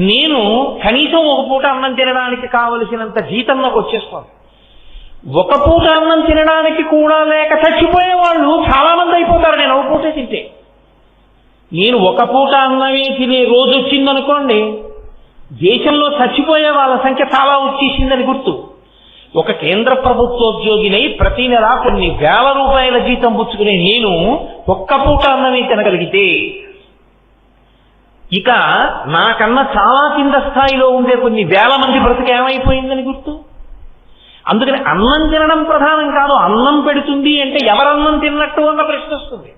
నేను కనీసం ఒక పూట అన్నం తినడానికి కావలసినంత జీతం నాకు వచ్చేస్తుంది. ఒక పూట అన్నం తినడానికి కూడా లేక చచ్చిపోయే వాళ్ళు చాలా మంది అయిపోతారు నేను ఒక పూటే తింటే. నేను ఒక పూట అన్నమే తినే రోజు వచ్చిందనుకోండి, దేశంలో చచ్చిపోయే వాళ్ళ సంఖ్య చాలా వచ్చేసిందని గుర్తు. ఒక కేంద్ర ప్రభుత్వోద్యోగినై ప్రతి నెల కొన్ని వేల రూపాయల జీతం పుచ్చుకునే నేను ఒక్క పూట అన్నమే తినగలిగితే ఇక నాకన్నా చాలా కింద స్థాయిలో ఉండే కొన్ని వేల మంది బ్రతుకు ఏమైపోయిందని గుర్తు. అందుకని అన్నం తినడం ప్రధానం కాదు. అన్నం పెడుతుంది అంటే ఎవరన్నం తిన్నట్టు అన్న ప్రశ్న వస్తుంది.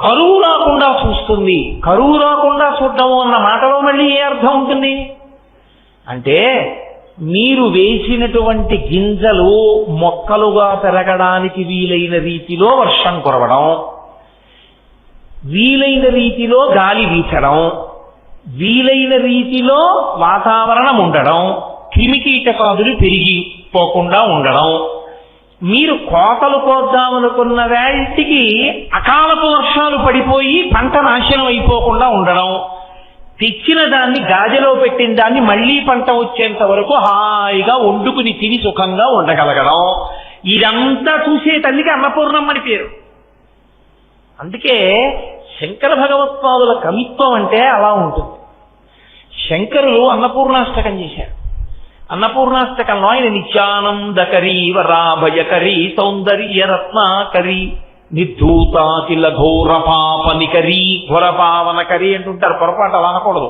కరువు రాకుండా చూస్తుంది. కరువు రాకుండా చూడటము అన్న మాటలో మళ్ళీ ఏ అర్థం ఉంటుంది అంటే, మీరు వేసినటువంటి గింజలు మొక్కలుగా పెరగడానికి వీలైన రీతిలో వర్షం కురవడం, వీలైన రీతిలో గాలి వీచడం, వీలైన రీతిలో వాతావరణం ఉండడం, క్రిమికీటకాదులు పెరిగిపోకుండా ఉండడం, మీరు కోతలు కోద్దామనుకున్న వేటికి అకాలపు వర్షాలు పడిపోయి పంట నాశనం అయిపోకుండా ఉండడం, తెచ్చిన దాన్ని గాజలో పెట్టిన దాన్ని మళ్లీ పంట వచ్చేంత వరకు హాయిగా వండుకుని తిని సుఖంగా ఉండగలగడం, ఇదంతా చూసే తల్లికి అన్నపూర్ణమ్మని పేరు. అందుకే శంకర భగవత్పాదుల కవిత్వం అంటే అలా ఉంటుంది. శంకరులు అన్నపూర్ణాష్టకం చేశారు. అన్నపూర్ణాష్టకంలో ఆయన నిత్యానందకరీ వరాభయకరీ సౌందర్య రత్నాకరీ నిర్ధూతాకిల ఘోర పాపనికరీ, ఘోర పావనకరీ అంటుంటారు, పొరపాటు అలా అనకూడదు.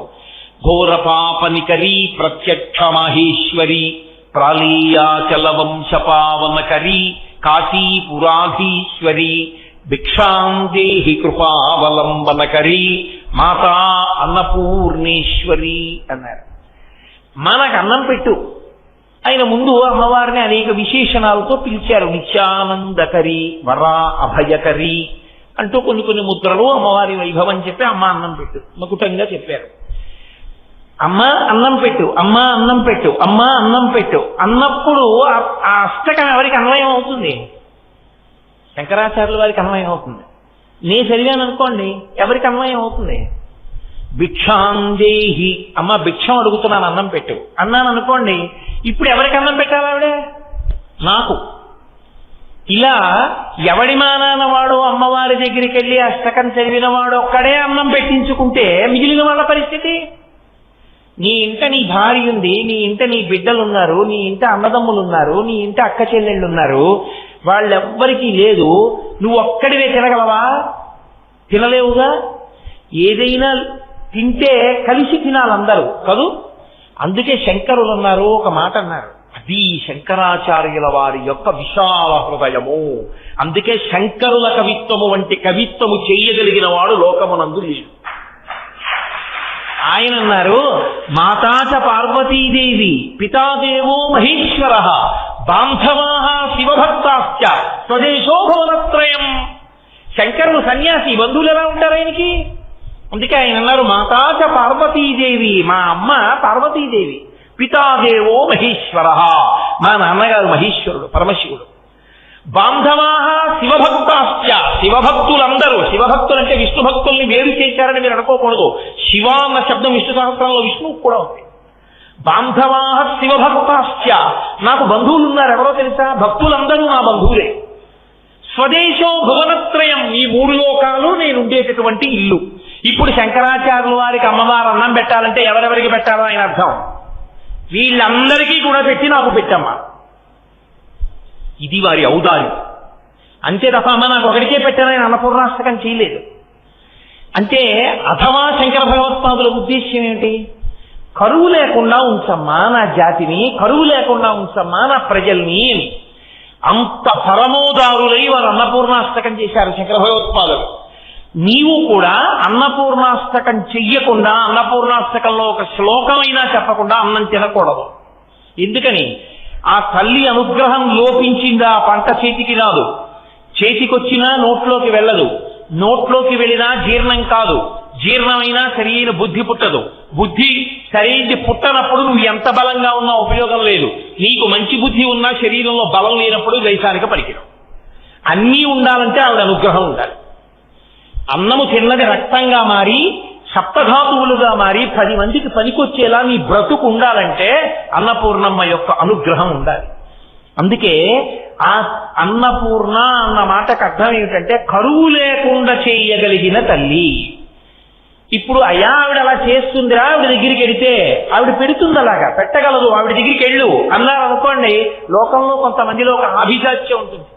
ఘోర పాపనికరీ ప్రత్యక్ష మహేశ్వరి ప్రాళీయాచల వంశ పావనకరీ కాశీపురాధీశ్వరి భిక్షాం దేహి కృపావలంబనకరీ మాతా అన్నపూర్ణేశ్వరి అన్నారు. మనకు అన్నం పెట్టు. ఆయన ముందు అమ్మవారిని అనేక విశేషణాలతో పిలిచారు. నిత్యానందకరి, వరా అభయకరి అంటూ కొన్ని కొన్ని ముద్రలు అమ్మవారి వైభవం చెప్పి అమ్మ అన్నం పెట్టు మకుటంగా చెప్పారు. అమ్మ అన్నం పెట్టు, అమ్మ అన్నం పెట్టు, అమ్మ అన్నం పెట్టు అన్నప్పుడు ఆ అష్టకం ఎవరికి అన్వయం అవుతుంది? శంకరాచార్యుల వారికి అన్వయం అవుతుంది. నేను చదివాను అనుకోండి, ఎవరికి అన్వయం అవుతుంది? భిక్షాందేహి, అమ్మ భిక్షం అడుగుతున్నాను అన్నం పెట్టు అన్నాను అనుకోండి, ఇప్పుడు ఎవరికి అన్నం పెట్టాలి? ఆవిడే నాకు. ఇలా ఎవడి మానాన వాడు అమ్మవారి దగ్గరికి వెళ్ళి అష్టకం చదివిన వాడు ఒక్కడే అన్నం పెట్టించుకుంటే మిగిలిన వాళ్ళ పరిస్థితి? నీ ఇంట నీ భార్య ఉంది, నీ ఇంట నీ బిడ్డలున్నారు, నీ ఇంట అన్నదమ్ములున్నారు, నీ ఇంట అక్క చెల్లెళ్ళున్నారు, వాళ్ళెవ్వరికీ లేదు, నువ్వు ఒక్కడివే తినగలవా? తినలేవుగా. ఏదైనా తింటే కలిసి తినాలందరూ కదూ. అందుకే శంకరులు అన్నారు, ఒక మాట అన్నారు, అది శంకరాచార్యుల వారి యొక్క విశాల హృదయము. అందుకే శంకరుల కవిత్వము వంటి కవిత్వము చేయగలిగిన వాడు లోకమునందు లేడు. ఆయన అన్నారు, మాతాచ పార్వతీదేవి పితాదేవో మహేశ్వర బాంధవాః శివభక్తాశ్చ స్వదేశో భువనత్రయం. శంకరులు సన్యాసి, బంధువులు ఎలా ఉంటారు ఆయనకి? అందుకే ఆయన అన్నారు, మాతాచ పార్వతీదేవి, మా అమ్మ పార్వతీదేవి, పితాదేవో మహేశ్వర, మా నాన్నగారు మహేశ్వరుడు పరమశివుడు, బాంధవాః శివభక్తాశ్చ, శివభక్తులందరూ, శివభక్తులు అంటే విష్ణు భక్తుల్ని వేరు చేశారని మీరు అనుకోకూడదు. శివ అన్న శబ్దం విష్ణు సహస్రంలో విష్ణువు కూడా ఉంది. బాంధవాః శివభక్తాశ్చ, నాకు బంధువులు ఉన్నారు, ఎవరో తెలుసా? భక్తులందరూ నా బంధువులే. స్వదేశో భువనత్రయం, ఈ మూడు లోకాలు నేను ఉండేటటువంటి ఇల్లు. ఇప్పుడు శంకరాచార్యుల వారికి అమ్మవారు అన్నం పెట్టాలంటే ఎవరెవరికి పెట్టాలో ఆయన అర్థం, వీళ్ళందరికీ కూడా పెట్టి నాకు పెట్టమ్మా, ఇది వారి ఔదార్యం. అంతే తప్ప అమ్మ నాకు ఒకరికే పెట్టానని ఆయన అన్నపూర్ణాష్టకం చేయలేదు. అంటే అథవా శంకర భగవత్పాదుల ఉద్దేశ్యం ఏమిటి? కరువు లేకుండా ఉంచమ్మా నా జాతిని, కరువు లేకుండా ఉంచమ్మా నా ప్రజల్ని. అంత పరమోదారులై వారు అన్నపూర్ణాష్టకం చేశారు శంకర భగవత్పాదులు. నీవు కూడా అన్నపూర్ణాష్టకం చెయ్యకుండా, అన్నపూర్ణాష్టకంలో ఒక శ్లోకమైనా చెప్పకుండా అన్నం తినకూడదు. ఎందుకని? ఆ తల్లి అనుగ్రహం లోపించిందా పంట చేతికి రాదు, చేతికొచ్చినా నోట్లోకి వెళ్ళదు, నోట్లోకి వెళ్ళినా జీర్ణం కాదు, జీర్ణమైనా సరైన బుద్ధి పుట్టదు, బుద్ధి సరైనది పుట్టనప్పుడు నువ్వు ఎంత బలంగా ఉన్నా ఉపయోగం లేదు. నీకు మంచి బుద్ధి ఉన్నా శరీరంలో బలం లేనప్పుడు వైశానిక పనికిరావు. అన్నీ ఉండాలంటే ఆవిడ అనుగ్రహం ఉండాలి. అన్నము తిన్నది రక్తంగా మారి సప్తధాతువులుగా మారి 10 మందికి పనికొచ్చేలా నీ బ్రతుకు ఉండాలంటే అన్నపూర్ణమ్మ యొక్క అనుగ్రహం ఉండాలి. అందుకే ఆ అన్నపూర్ణ అన్న మాటకు అర్థం ఏమిటంటే కరువు లేకుండా చేయగలిగిన తల్లి. ఇప్పుడు అయ్యా ఆవిడ అలా చేస్తుందిరా, ఆవిడ దగ్గరికి వెడితే ఆవిడ పెడుతుంది, అలాగా పెట్టగలదు, ఆవిడ దగ్గరికి వెళ్ళు అన్నారు అనుకోండి. లోకంలో కొంతమందిలో ఒక ఆభిజాత్యం ఉంటుంది,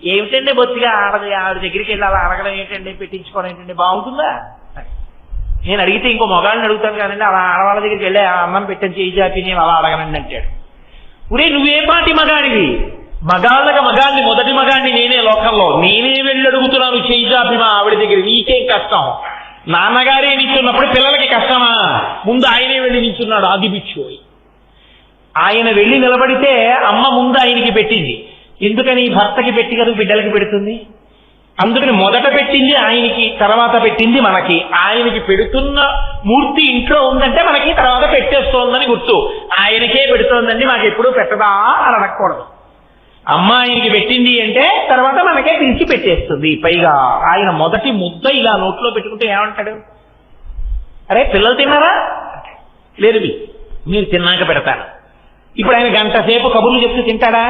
ఏమిటండి బొత్తిగా ఆడది, ఆవిడ దగ్గరికి వెళ్ళి అలా అడగడం ఏంటండి, పెట్టించుకోవడం ఏంటండి, బాగుంటుందా? నేను అడిగితే ఇంకో మగాళ్ళని అడుగుతాను కాదండి, అలా ఆడవాళ్ళ దగ్గరికి వెళ్ళి అన్నం పెట్టని చేయి చాపి నేను అలా అడగనండి అంటాడు. ఒరే నువ్వే పాటి మగాడివి, మగాళ్ళని మొదటి మగాడిని నేనే లోకంలో, నేనే వెళ్ళి అడుగుతున్నాను చేయి చాపి మా ఆవిడ దగ్గర, నీకేం కష్టం? నాన్నగారే నిల్చున్నప్పుడు పిల్లలకి కష్టమా? ముందు ఆయనే వెళ్ళి నిల్చున్నాడు ఆది బిచ్చోయి. ఆయన వెళ్ళి నిలబడితే అమ్మ ముందు ఆయనకి పెట్టింది. ఎందుకని? భర్తకి పెట్టి కదా బిడ్డలకి పెడుతుంది. అందుకని మొదట పెట్టింది ఆయనకి, తర్వాత పెట్టింది మనకి. ఆయనకి పెడుతున్న మూర్తి ఇంట్లో ఉందంటే మనకి తర్వాత పెట్టేస్తోందని గుర్తు. ఆయనకే పెడుతోందండి మాకు ఎప్పుడూ పెట్టదా అని అడగకూడదు. అమ్మ ఆయనకి పెట్టింది అంటే తర్వాత మనకే పిలిచి పెట్టేస్తుంది. పైగా ఆయన మొదటి ముద్ద ఇలా నోట్లో పెట్టుకుంటే ఏమంటాడు? అరే పిల్లలు తిన్నారా? లేదు, మీరు తిన్నాక పెడతాను. ఇప్పుడు ఆయన గంట సేపు కబుర్లు చెప్తూ తింటాడా?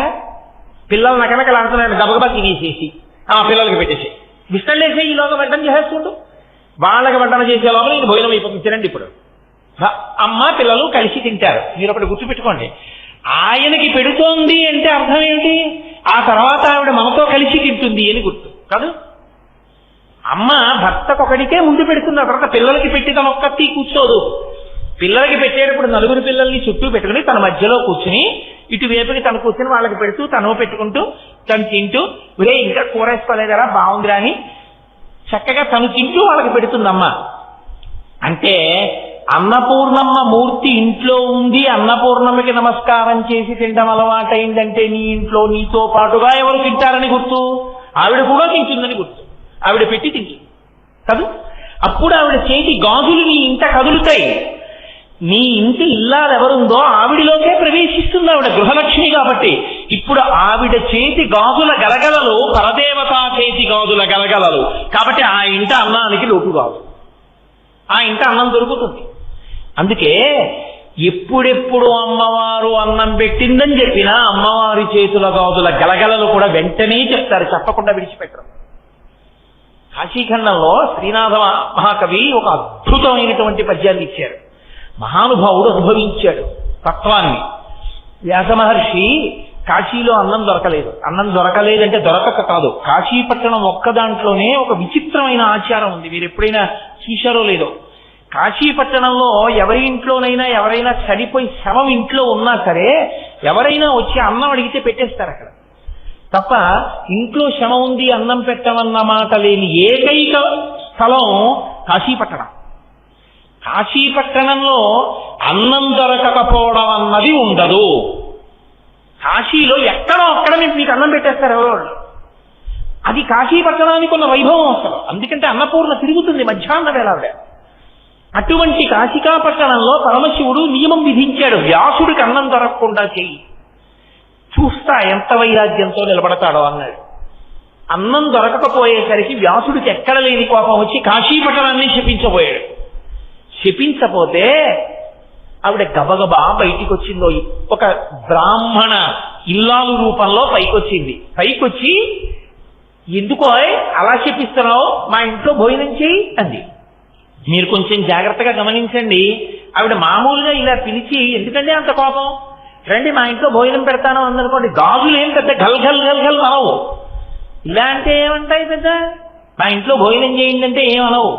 పిల్లలు నకనకలు అంటున్నాడు, గబగబా తినేసేసి పిల్లలకి పెట్టేసి విస్తళ్ళేసే ఈలోగా వడ్డం చేసేస్తుంటూ వాళ్ళకి వడ్డన చేసే లోపల నేను భోజనం అయిపోతుంది, తినండి. ఇప్పుడు అమ్మ పిల్లలు కలిసి తింటారు. మీరు ఒకటి గుర్తుపెట్టుకోండి, ఆయనకి పెడుతోంది అంటే అర్థం ఏమిటి? ఆ తర్వాత ఆవిడ మనతో కలిసి తింటుంది అని గుర్తు కాదు. అమ్మ భర్తకొకడికే ముందు పెడుతుంది, ఆ తర్వాత పిల్లలకి పెట్టి తన ఒక్కటి కూర్చోదు. పిల్లలకి పెట్టేటప్పుడు నలుగురు పిల్లల్ని చుట్టూ పెట్టుకుని తన మధ్యలో కూర్చుని ఇటువైపుకి తను కూర్చుని వాళ్ళకి పెడుతూ తను పెట్టుకుంటూ తను తింటూ, ఒరే ఇంకా కూర వేసుకోలేదరా బాగుందిరా అని చక్కగా తను తింటూ వాళ్ళకి పెడుతుందమ్మ. అంటే అన్నపూర్ణమ్మ మూర్తి ఇంట్లో ఉంది, అన్నపూర్ణమ్మకి నమస్కారం చేసి తినడం అలవాటైందంటే నీ ఇంట్లో నీతో పాటుగా ఎవరు తింటారని గుర్తు. ఆవిడ కూడా తింటుందని గుర్తు. ఆవిడ పెట్టి తింటుంది కాదు. అప్పుడు ఆవిడ చేతి గాజులు నీ ఇంట కదులుతాయి. నీ ఇంటి ఇల్లాలు ఎవరుందో ఆవిడిలోకే ప్రవేశిస్తుంది ఆవిడ, గృహలక్ష్మి కాబట్టి. ఇప్పుడు ఆవిడ చేతి గాజుల గలగలలు పరదేవతా చేతి గాజుల గలగలలు కాబట్టి ఆ ఇంట అన్నానికి లోటు కాదు, ఆ ఇంట అన్నం దొరుకుతుంది. అందుకే ఎప్పుడెప్పుడు అమ్మవారు అన్నం పెట్టిందని చెప్పినా అమ్మవారి చేతుల గాజుల గలగలలు కూడా వెంటనే చెప్తారు, చెప్పకుండా విడిచిపెట్టరు. కాశీఖండంలో శ్రీనాథ మహాకవి ఒక అద్భుతమైనటువంటి పద్యాన్ని ఇచ్చారు. మహానుభావుడు అనుభవించాడు తత్వాన్ని. వ్యాస మహర్షి కాశీలో అన్నం దొరకలేదంటే దొరకక కాదు, కాశీపట్టణం ఒక్క దాంట్లోనే ఒక విచిత్రమైన ఆచారం ఉంది. మీరు ఎప్పుడైనా చూశారో లేదో, కాశీపట్టణంలో ఎవరి ఇంట్లోనైనా ఎవరైనా చనిపోయి శవం ఇంట్లో ఉన్నా సరే ఎవరైనా వచ్చి అన్నం అడిగితే పెట్టేస్తారు అక్కడ. తప్ప ఇంట్లో శవం ఉంది అన్నం పెట్టమన్న మాట లేని ఏకైక స్థలం కాశీపట్టణం. కాశీపట్టణంలో అన్నం దొరకకపోవడం అన్నది ఉండదు. కాశీలో ఎక్కడో అక్కడ మీకు అన్నం పెట్టేస్తారు ఎవరో. అది కాశీపట్టణానికి ఉన్న వైభవం అసలు. అందుకంటే అన్నపూర్ణ తిరుగుతుంది మధ్యాహ్న వేళ ఆవిడ. అటువంటి కాశికాపట్టణంలో పరమశివుడు నియమం విధించాడు, వ్యాసుడికి అన్నం దొరకకుండా చెయ్యి, చూస్తా ఎంత వైరాగ్యంతో నిలబడతాడో అన్నాడు. అన్నం దొరకకపోయేసరికి వ్యాసుడికి ఎక్కడ లేని కోపం వచ్చి కాశీపట్టణాన్ని శపించబోయాడు. శపించపోతే ఆవిడ గబగబా బయటికి వచ్చిందో, ఒక బ్రాహ్మణ ఇల్లాలు రూపంలో పైకొచ్చి ఎందుకో అలా శపిస్తున్నావు, మా ఇంట్లో భోజనం చేయి అంది. మీరు కొంచెం జాగ్రత్తగా గమనించండి, ఆవిడ మామూలుగా ఇలా పిలిచి ఎందుకంటే అంత కోపం, రండి మా ఇంట్లో భోజనం పెడతాను అందనుకోండి, గాజులు ఏం పెద్ద గల్ గల్ గల్ గల్ అనవు. ఇలా అంటే ఏమంటాయి పెద్ద, మా ఇంట్లో భోజనం చేయండి అంటే ఏమనవు.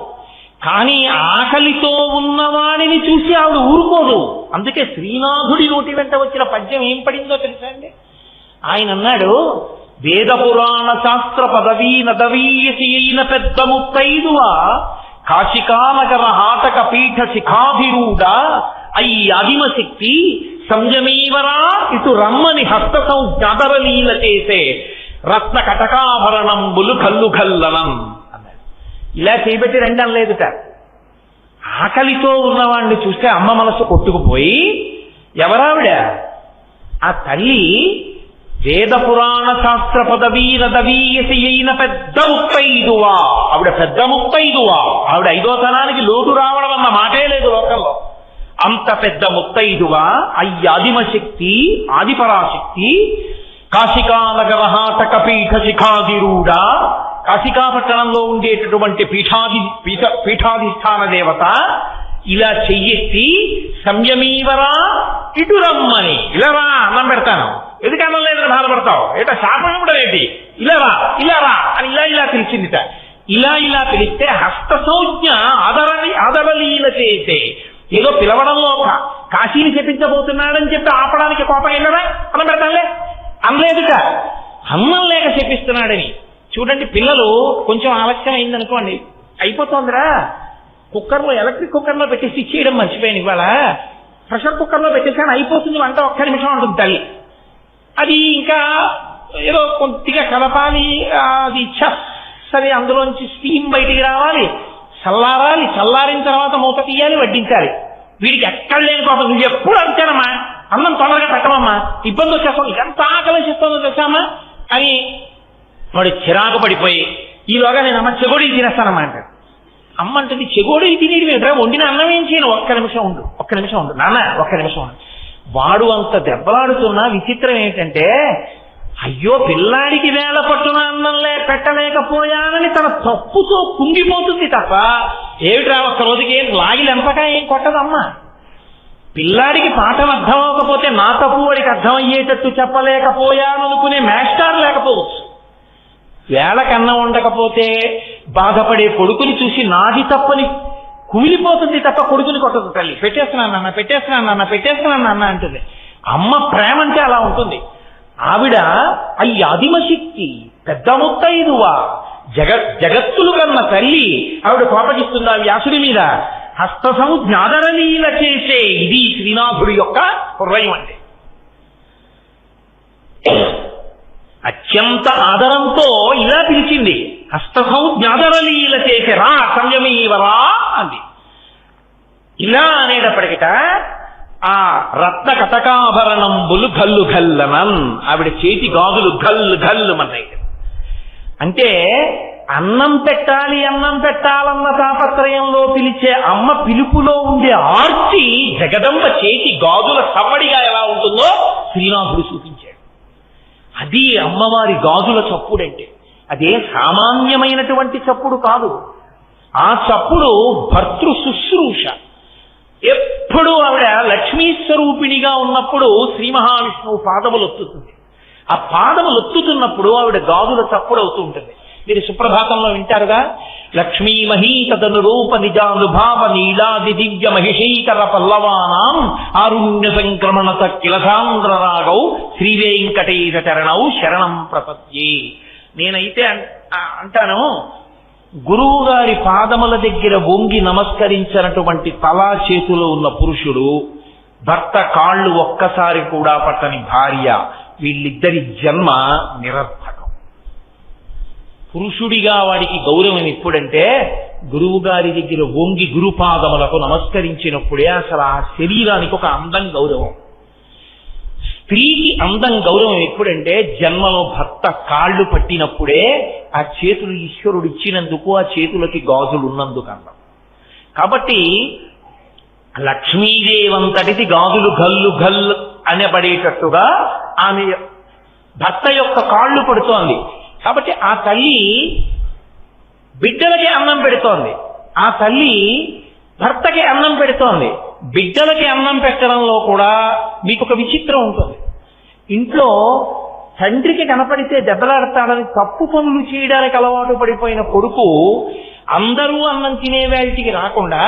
కానీ ఆకలితో ఉన్నవాడిని చూసి ఆవిడ ఊరుకోదు. అందుకే శ్రీనాథుడి నోటి వెంట వచ్చిన పద్యం ఏం పడిందో తెలుసా అండి? ఆయన అన్నాడు, వేద పురాణ శాస్త్ర పదవీ నదవీయసి అయిన పెద్ద ముత్తైదువా, కాశికానగర హాటక పీఠ శిఖాధిరూఢ అయి ఆదిమశక్తి సంయమీవరా ఇటు రమ్మని హస్త సంజ్ఞాదరలీల చేసే రత్న కటకాభరణంబులు కల్లు కల్లనం అన్నాడు. ఇలా చేయబెట్టి రండి అనలేదుట. ఆకలితో ఉన్నవాడిని చూస్తే అమ్మ మనసు కొట్టుకుపోయి, ఎవరావిడ? ఆ తల్లి వేద పురాణ శాస్త్ర పదవీ నదవీయసి అయిన పెద్ద ముత్తైదువా. ఆవిడ పెద్ద ముత్తైదువా. ఆవిడ 5వ తనానికి లోటు రావడం అన్న మాటే లేదు లోకంలో. అంత పెద్ద ముత్తైదువా, అయ్యాదిమశక్తి, ఆదిపరాశక్తి, కాశికానగర హాటక పీఠ శిఖాధిరూఢ, కాశికాపట్టణంలో ఉండేటటువంటి పీఠాధిష్టాన దేవత ఇలా చెయ్యెత్తి సంయమీవరా ఇటు రమ్మని, ఇలా రా అన్నం పెడతాను, ఎందుకు అన్నం లేదని బాధపడతావు, ఏటా శాపం కూడా ఏంటి, ఇలా రా అని ఇలా పిలిచిందిట. ఇలా ఇలా పిలిస్తే హస్త సంజ్ఞ ఆదరలీల చేసే. ఏదో పిలవడంలో కాశీని చెప్పించబోతున్నాడని చెప్పి ఆపడానికి కోపం వెళ్ళదా? అన్నం పెడతానులే అనలేదుట, అన్నం లేక చెప్పిస్తున్నాడని. చూడండి, పిల్లలు కొంచెం ఆలస్యం అయిందనుకోండి, అయిపోతుందిరా కుక్కర్లో, ఎలక్ట్రిక్ కుక్కర్లో పెట్టేసి ఇచ్చేయడం మర్చిపోయాను, ఇవాళ ప్రెషర్ కుక్కర్లో పెట్టేసాను అయిపోతుంది వంట, ఒక్క నిమిషం ఉంటుంది తల్లి. అది ఇంకా ఏదో కొద్దిగా కలపాలి, అది సరే అందులోంచి స్టీమ్ బయటికి రావాలి, చల్లారాలి, చల్లారిన తర్వాత మూత తీయాలి, వడ్డించాలి. వీడికి ఎక్కడ లేని కోపం, నువ్వు ఎప్పుడు అంతేనమ్మా, అన్నం తొందరగా పెట్టమమ్మా, ఇబ్బంది వచ్చేస్తాం, ఎంత ఆకలిస్తుందో తెలుసామా అని వాడు చిరాకు పడిపోయి, ఈలోగా నేను అమ్మ చెగోడీలు తినేస్తానమ్మా అంటాడు. అమ్మ అంటుంది, చెగోడీలు తినేది వేరే, వండిన అన్నం ఏం చేయను, ఒక్క నిమిషం ఉండు నాన్న, ఒక్క నిమిషం ఉండు. వాడు అంత దెబ్బలాడుతున్నా విచిత్రం ఏంటంటే, అయ్యో పిల్లాడికి వేళ పట్టున అన్నం పెట్టలేకపోయానని తన తప్పుతో కుంగిపోతుంది తప్ప, ఏమిట్రా ఒక్క రోజుకి లాగి లెంపగా ఏం కొట్టదమ్మా. పిల్లాడికి పాఠం అర్థం అవ్వకపోతే నా తప్పు వాడికి అర్థమయ్యేటట్టు చెప్పలేకపోయాననుకునే మాస్టర్ లేకపోవచ్చు. వేళకన్నం ఉండకపోతే బాధపడే కొడుకుని చూసి నాది తప్పని కుమిలిపోతుంది తప్ప కొడుకుని కొట్టదు తల్లి. పెట్టేస్తున్నాను నాన్న అంటుంది. అమ్మ ప్రేమ అంటే అలా ఉంటుంది. ఆవిడ ఆదిమశక్తి, పెద్ద ముత్తైదువా, జగత్తులు కన్న తల్లి. ఆవిడ కోపగిస్తుంది ఆ వ్యాసుడి మీద. హస్తసము జ్ఞాదరలీల చేసే, ఇది శ్రీనాథుడి యొక్క హృదయం అంటే. అత్యంత ఆదరంతో ఇలా పిలిచింది, హస్తసము జ్ఞాదరలీల చేసే, రా సంయమీవరా అంది. ఇలా అనేటప్పటికిట ఆ రత్న కటకాభరణంబులు గల్లు గల్లనన్, ఆవిడ చేతి గాజులు గల్లు గల్లు మన్నాయి. అంటే అన్నం పెట్టాలన్న తాపత్రయంలో పిలిచే అమ్మ పిలుపులో ఉండే ఆర్తి జగదంబ చేతి గాజుల సవ్వడిగా ఎలా ఉంటుందో శ్రీనాథుడు చూపించాడు. అది అమ్మవారి గాజుల చప్పుడంటే. అదే సామాన్యమైనటువంటి చప్పుడు కాదు. ఆ చప్పుడు భర్తృ శుశ్రూష. ఎప్పుడు ఆవిడ లక్ష్మీ స్వరూపిణిగా ఉన్నప్పుడు శ్రీ మహావిష్ణువు పాదములు ఒత్తుతుంది. ఆ పాదములు ఒత్తుతున్నప్పుడు ఆవిడ గాజుల చప్పుడు అవుతూ ఉంటుంది. మీరు సుప్రభాతంలో వింటారుగా, లక్ష్మీ మహీతను రూప నిజానుభావ నీలాది దివ్య మహిషీకర పల్లవానాం ఆరుణ్య సంక్రమణ కిలసాంధ్ర రాగౌ శ్రీ వెంకటేశ చరణౌ శరణం ప్రపద్యే. నేనైతే అంటాను, గురువు గారి పాదముల దగ్గర వంగి నమస్కరించినటువంటి తలా చేతిలో ఉన్న పురుషుడు, భర్త కాళ్ళు ఒక్కసారి కూడా పట్టని భార్య, వీళ్ళిద్దరి జన్మ నిరర్థకం. పురుషుడిగా వాడికి గౌరవం ఎప్పుడంటే, గురువు గారి దగ్గర వంగి గురుపాదములకు నమస్కరించినప్పుడే అసలు ఆ శరీరానికి ఒక అందం, గౌరవం. స్త్రీకి అందం, గౌరవం ఎప్పుడంటే జన్మలో భర్త కాళ్ళు పట్టినప్పుడే. ఆ చేతులు ఈశ్వరుడు ఇచ్చినందుకు, ఆ చేతులకి గాజులు ఉన్నందుకు అందం. కాబట్టి లక్ష్మీదేవంతటిది గాజులు గల్లు గల్లు అనబడేటట్టుగా ఆమె భర్త యొక్క కాళ్ళు పడుతోంది. కాబట్టి ఆ తల్లి బిడ్డలకి అన్నం పెడుతోంది, ఆ తల్లి భర్తకి అన్నం పెడుతోంది. బిడ్డలకి అన్నం పెట్టడంలో కూడా మీకు ఒక విచిత్రం ఉంటుంది. ఇంట్లో తండ్రికి కనపడితే దెబ్బలాడతాడని తప్పు పనులు చేయడానికి అలవాటు పడిపోయిన కొడుకు అందరూ అన్నం తినే వేళటికి రాకుండా,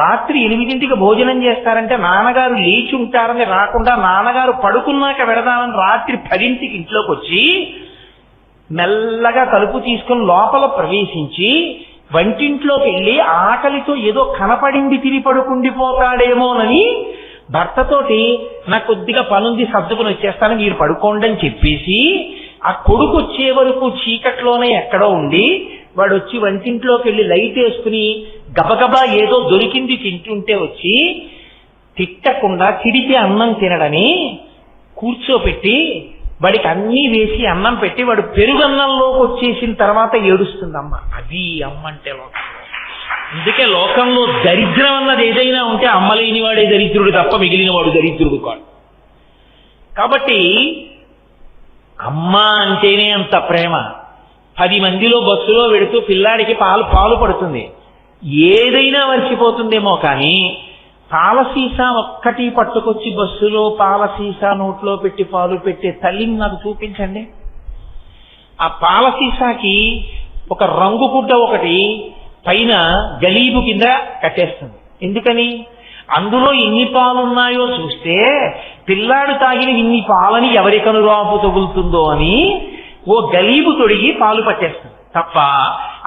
రాత్రి 8ంటికి భోజనం చేస్తారంటే నాన్నగారు లేచి ఉంటారని రాకుండా, నాన్నగారు పడుకున్నాక వెడదామని రాత్రి 10ంటికి ఇంట్లోకి వచ్చి మెల్లగా తలుపు తీసుకుని లోపల ప్రవేశించి వంటింట్లోకి వెళ్ళి ఆకలితో ఏదో కనపడింది తిని పడుకుండిపోతాడేమోనని భర్తతోటి నాకు కొద్దిగా పనుంది సర్దుకుని వచ్చేస్తాను మీరు పడుకోండి అని చెప్పేసి, ఆ కొడుకు వచ్చే వరకు చీకట్లోనే ఎక్కడో ఉండి వాడు వచ్చి వంటింట్లోకి వెళ్ళి లైట్ వేసుకుని గబగబా ఏదో దొరికింది తింటుంటే వచ్చి తిట్టకుండా తిడితే అన్నం తినడని కూర్చోపెట్టి వాడికి అన్నీ వేసి అన్నం పెట్టి వాడు పెరుగన్నంలోకి వచ్చేసిన తర్వాత ఏడుస్తుందమ్మ. అది అమ్మ అంటే లోకంలో. అందుకే లోకంలో దరిద్రం అన్నది ఏదైనా ఉంటే అమ్మ లేనివాడే దరిద్రుడు తప్ప మిగిలిన వాడు దరిద్రుడు కాదు. కాబట్టి అమ్మ అంటేనే అంత ప్రేమ. 10 మందిలో బస్సులో వెడుతూ పిల్లాడికి పాలు పడుతుంది, ఏదైనా మర్చిపోతుందేమో కానీ పాల సీసా ఒక్కటి పట్టుకొచ్చి బస్సులో పాల సీసా నోట్లో పెట్టి పాలు పెట్టే తల్లిని నాకు చూపించండి. ఆ పాల సీసాకి ఒక రంగు గుడ్డ ఒకటి పైన గలీబు కింద కట్టేస్తుంది. ఎందుకని? అందులో ఎన్ని పాలున్నాయో చూస్తే పిల్లాడు తాగిన ఇన్ని పాలని ఎవరి కనురాపు తగులుతుందో అని ఓ గలీబు తొడిగి పాలు పట్టేస్తుంది తప్ప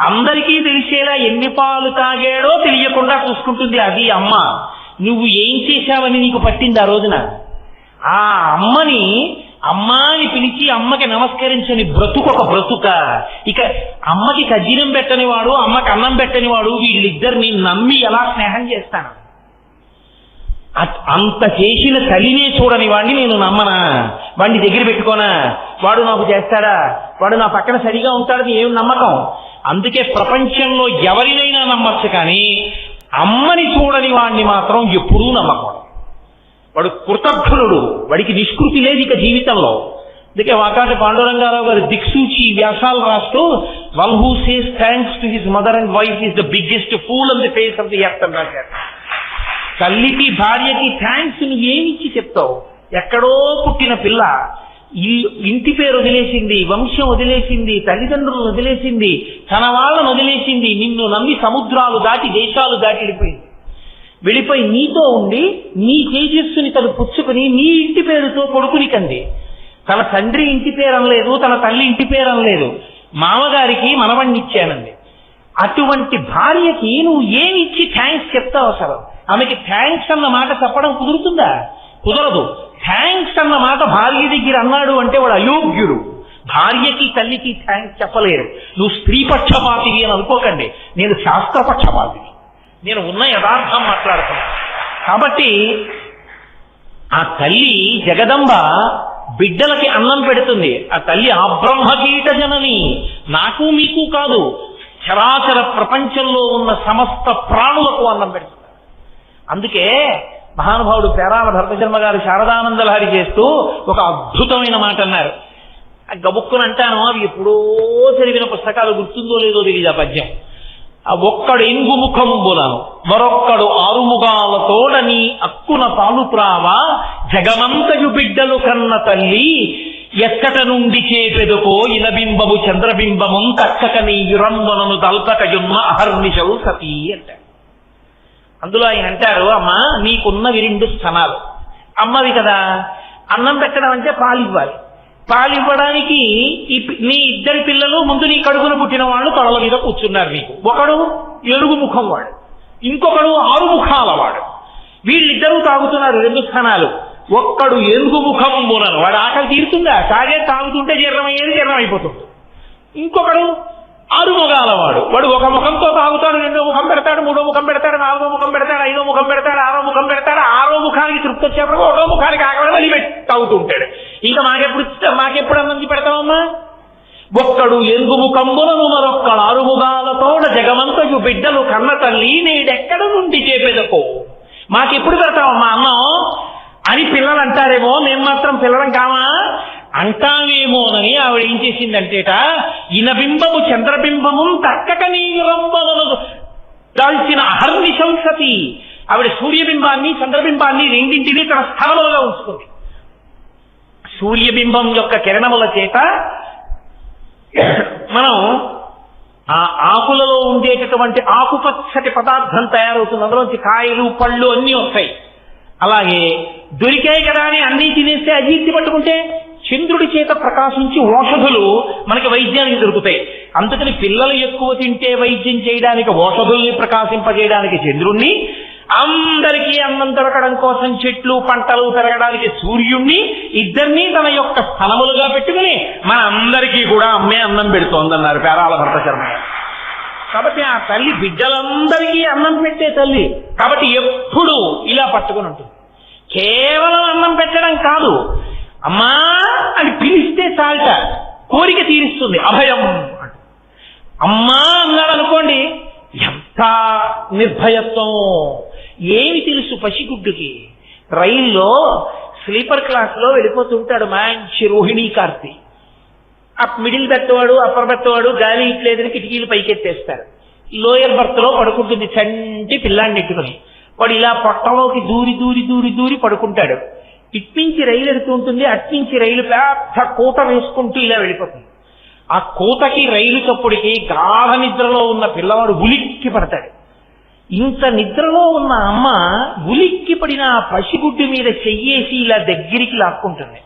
అందరికీ తెలిసేలా ఎన్ని పాలు తాగాడో తెలియకుండా చూసుకుంటుంది అది అమ్మ. నువ్వు ఏం చేశావని నీకు పట్టింది ఆ రోజున? ఆ అమ్మని అమ్మాని పిలిచి అమ్మకి నమస్కరించని బ్రతుకు ఒక బ్రతుక. ఇక అమ్మకి కజ్జినం పెట్టని వాడు, అమ్మకి అన్నం పెట్టని వాడు, వీళ్ళిద్దరిని నమ్మి ఎలా స్నేహం చేస్తాను? అంత చేసిన తల్లినే చూడని వాడిని నేను నమ్మనా? వాడిని దగ్గర పెట్టుకోనా? వాడు నాకు చేస్తాడా? వాడు నా పక్కన సరిగా ఉంటాడని ఏం నమ్మకం? అందుకే ప్రపంచంలో ఎవరినైనా నమ్మచ్చు, కానీ అమ్మని చూడని వాడిని మాత్రం ఎప్పుడూ నమ్మకూడదు. వాడు కృతజ్ఞుడు, వాడికి నిష్కృతి లేదు ఇక జీవితంలో. అందుకే వాకాటి పాండురంగారావు గారు దిక్సూచి వ్యాసాలు రాస్తూ one who says thanks to his mother and wife is the biggest pool on the face of the earth అని రాశారు. తల్లికి భార్యకి థ్యాంక్స్ నువ్వేమిచ్చి చెప్తావు? ఎక్కడో పుట్టిన పిల్ల ఇంటి పేరు వదిలేసింది, వంశం వదిలేసింది, తల్లిదండ్రులను వదిలేసింది, తన వాళ్ళను వదిలేసింది, నిన్ను నమ్మి సముద్రాలు దాటి దేశాలు దాటి వెళ్ళిపోయి నీతో ఉండి నీ తేజస్సుని తను పుచ్చుకుని నీ ఇంటి పేరుతో కొడుకుని కంది. తన తండ్రి ఇంటి పేరు అనలేదు, తన తల్లి ఇంటి పేరు అనలేదు, మామగారికి మనవణ్ణి ఇచ్చానంది. అటువంటి భార్యకి నువ్వు ఏమి ఇచ్చి థ్యాంక్స్ చెప్తావు? అసలు ఆమెకి థ్యాంక్స్ అన్న మాట చెప్పడం కుదురుతుందా? కుదరదు. థ్యాంక్స్ అన్న మాట భార్య దగ్గర అన్నాడు అంటే వాడు అయోగ్యుడు. భార్యకి తల్లికి థ్యాంక్స్ చెప్పలేరు. నువ్వు స్త్రీ పక్షపాతివి అని అనుకోకండి, నేను శాస్త్రపక్షపాతిని, నేను ఉన్న యథార్థం మాట్లాడుతున్నాను. కాబట్టి ఆ తల్లి జగదంబ బిడ్డలకి అన్నం పెడుతుంది. ఆ తల్లి ఆబ్రహ్మకీట జనని, నాకు మీకు కాదు, చరాచర ప్రపంచంలో ఉన్న సమస్త ప్రాణులకు అన్నం పెడుతుంది. అందుకే మహానుభావుడు పేరాల భరతశర్మ గారు శారదానంద లహరి చేస్తూ ఒక అద్భుతమైన మాట అన్నారు. గబుక్కుని అంటాను, అవి ఎప్పుడో చదివిన పుస్తకాలు గుర్తుందో లేదో తెలియదు ఆ పద్యం. ఒక్కడు ఇంగుముఖంబులను మరొక్కడు ఆరుముగాలతోడని అక్కున పాలుత్రావా జగమంతయు బిడ్డలు కన్న తల్లి ఎక్కట నుండి చేపెదుకో ఇనబింబము చంద్రబింబము తక్కక నీ యురంబనను తల్పకయున్న అహర్నిశవు సతీ అంటారు. అందులో ఆయన అంటారు, అమ్మ నీకున్నవి 2 స్థనాలు, అమ్మవి కదా. అన్నం పెట్టడం అంటే పాలివ్వాలి. పాలివ్వడానికి నీ 2 పిల్లలు ముందు నీ కడుపున పుట్టిన వాళ్ళు తొడల మీద కూర్చున్నారు నీకు. ఒకడు 7 ముఖం వాడు, ఇంకొకడు 6 ముఖాల వాడు. వీళ్ళిద్దరూ తాగుతున్నారు 2 స్థానాలు. ఒక్కడు 7 ముఖం మూలను, వాడు ఆకలి తీరుతుందా? తాగుతుంటే జీర్ణమయ్యేది జీర్ణమైపోతుంది. ఇంకొకడు 6 ముఖాల వాడు, వాడు ఒక ముఖంతో తాగుతాడు, 2వ ముఖం పెడతాడు, 3వ ముఖం పెడతాడు, 4వ ముఖం పెడతాడు, 5వ ముఖం పెడతాడు, 6వ ముఖం పెడతాడు. 6వ ముఖానికి తృప్తి వచ్చేప్పుడు 1వ ముఖానికి ఆకలి మళ్ళీ తాగుతుంటాడు. ఇంకా మాకెప్పుడు అన్నం పెడతామమ్మా? ఒక్కడు 7 ముఖంబులను మరొక్కడు 6 ముఖాలతోడ జగమంతయు బిడ్డలు కన్న తల్లి నేడెక్కడ నుండి చేపెదకో, మాకెప్పుడు పెడతామమ్మా అన్నం అని పిల్లలు అంటారేమో. మేము మాత్రం పిల్లలం కామా అంటామేమోనని ఆవిడ ఏం చేసిందంటేట, ఇనబింబము చంద్రబింబము తక్కక నీ రంబమును దాల్చిన అహర్నిశం సతి. ఆవిడ సూర్యబింబాన్ని చంద్రబింబాన్ని రెండింటినీ తన స్థానములుగా ఉంచుకుంది. సూర్యబింబం యొక్క కిరణముల చేత మనం ఆ ఆకులలో ఉండేటటువంటి ఆకుపచ్చటి పదార్థం తయారవుతుంది. అందులోంచి కాయలు పళ్ళు అన్నీ వస్తాయి. అలాగే దొరికాయి కదా అని అన్నీ తినేస్తే అజీర్తి పట్టుకుంటే చంద్రుడి చేత ప్రకాశించి ఔషధులు మనకి వైద్యానికి దొరుకుతాయి. అందుకని పిల్లలు ఎక్కువ తింటే వైద్యం చేయడానికి ఔషధుల్ని ప్రకాశింపజేయడానికి చంద్రుణ్ణి, అందరికీ అన్నం దొరకడం కోసం చెట్లు పంటలు పెరగడానికి సూర్యుణ్ణి, ఇద్దరినీ తన యొక్క స్థనములుగా పెట్టుకుని మన అందరికీ కూడా అమ్మే అన్నం పెడుతోందన్నారు పేరాల భరతశర్మ గారు. కాబట్టి ఆ తల్లి బిడ్డలందరికీ అన్నం పెట్టే తల్లి. కాబట్టి ఎప్పుడు ఇలా పట్టుకుని ఉంటుంది. కేవలం అన్నం పెట్టడం కాదు, అమ్మా అని పిలిస్తే చాలట, కోరిక తీరుస్తుంది. అభయం అమ్మా అన్నాడు అనుకోండి, ఎంత నిర్భయత్వం. ఏమి తెలుసు పసిగుడ్డుకి? రైల్లో స్లీపర్ క్లాస్ లో వెళ్ళిపోతుంటాడు మంచి రోహిణీ కార్తీ. ఆ మిడిల్ బెత్తవాడు అప్పర్ బెత్తవాడు గాలి ఇట్లేదని కిటికీలు పైకెత్తేస్తారు. లోయర్ బర్త్ లో పడుకుంటుంది చంటి పిల్లాన్ని ఎట్టుకుని. వాడు ఇలా పొట్టలోకి దూరి దూరి దూరి దూరి పడుకుంటాడు. ఇట్నుంచి రైలు ఎడుతూ ఉంటుంది, అట్నుంచి రైలు పెద్ద కూట వేసుకుంటూ ఇలా వెళ్ళిపోతుంది. ఆ కోతకి రైలు చప్పుడికి గాఢ నిద్రలో ఉన్న పిల్లవాడు ఉలిక్కి పడతాడు. ఇంత నిద్రలో ఉన్న అమ్మ ఉలిక్కి పడిన ఆ పసిగుడ్డు మీద చెయ్యేసి ఇలా దగ్గరికి లాక్కుంటుంది.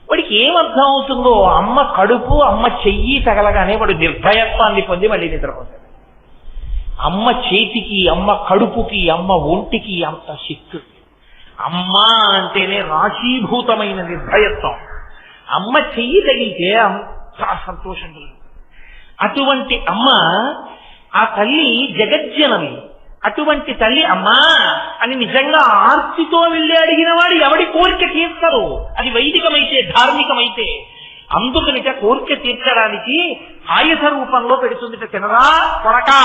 వాడికి ఏమర్థం అవుతుందో, అమ్మ కడుపు అమ్మ చెయ్యి తగలగానే వాడు నిర్భయత్వాన్ని పొంది మళ్ళీ నిద్రపోతాడు. అమ్మ చేతికి, అమ్మ కడుపుకి, అమ్మ ఒంటికి అంత శక్తి. అమ్మ అంటేనే రాశీభూతమైన నిర్భయత్వం. అమ్మ చెయ్యి తగిలితే అంత సంతోషం కలుగుతుంది. అటువంటి అమ్మ, ఆ తల్లి జగజ్జనని. అటువంటి తల్లి అమ్మా అని నిజంగా ఆర్తితో వెళ్ళి అడిగిన వాడు ఎవడి కోరిక తీర్చరు, అది వైదికమైతే ధార్మికమైతే. అందుకనిట కోరిక తీర్చడానికి ఆయుధ రూపంలో పెడుతుందిట. తినరా కొడకా,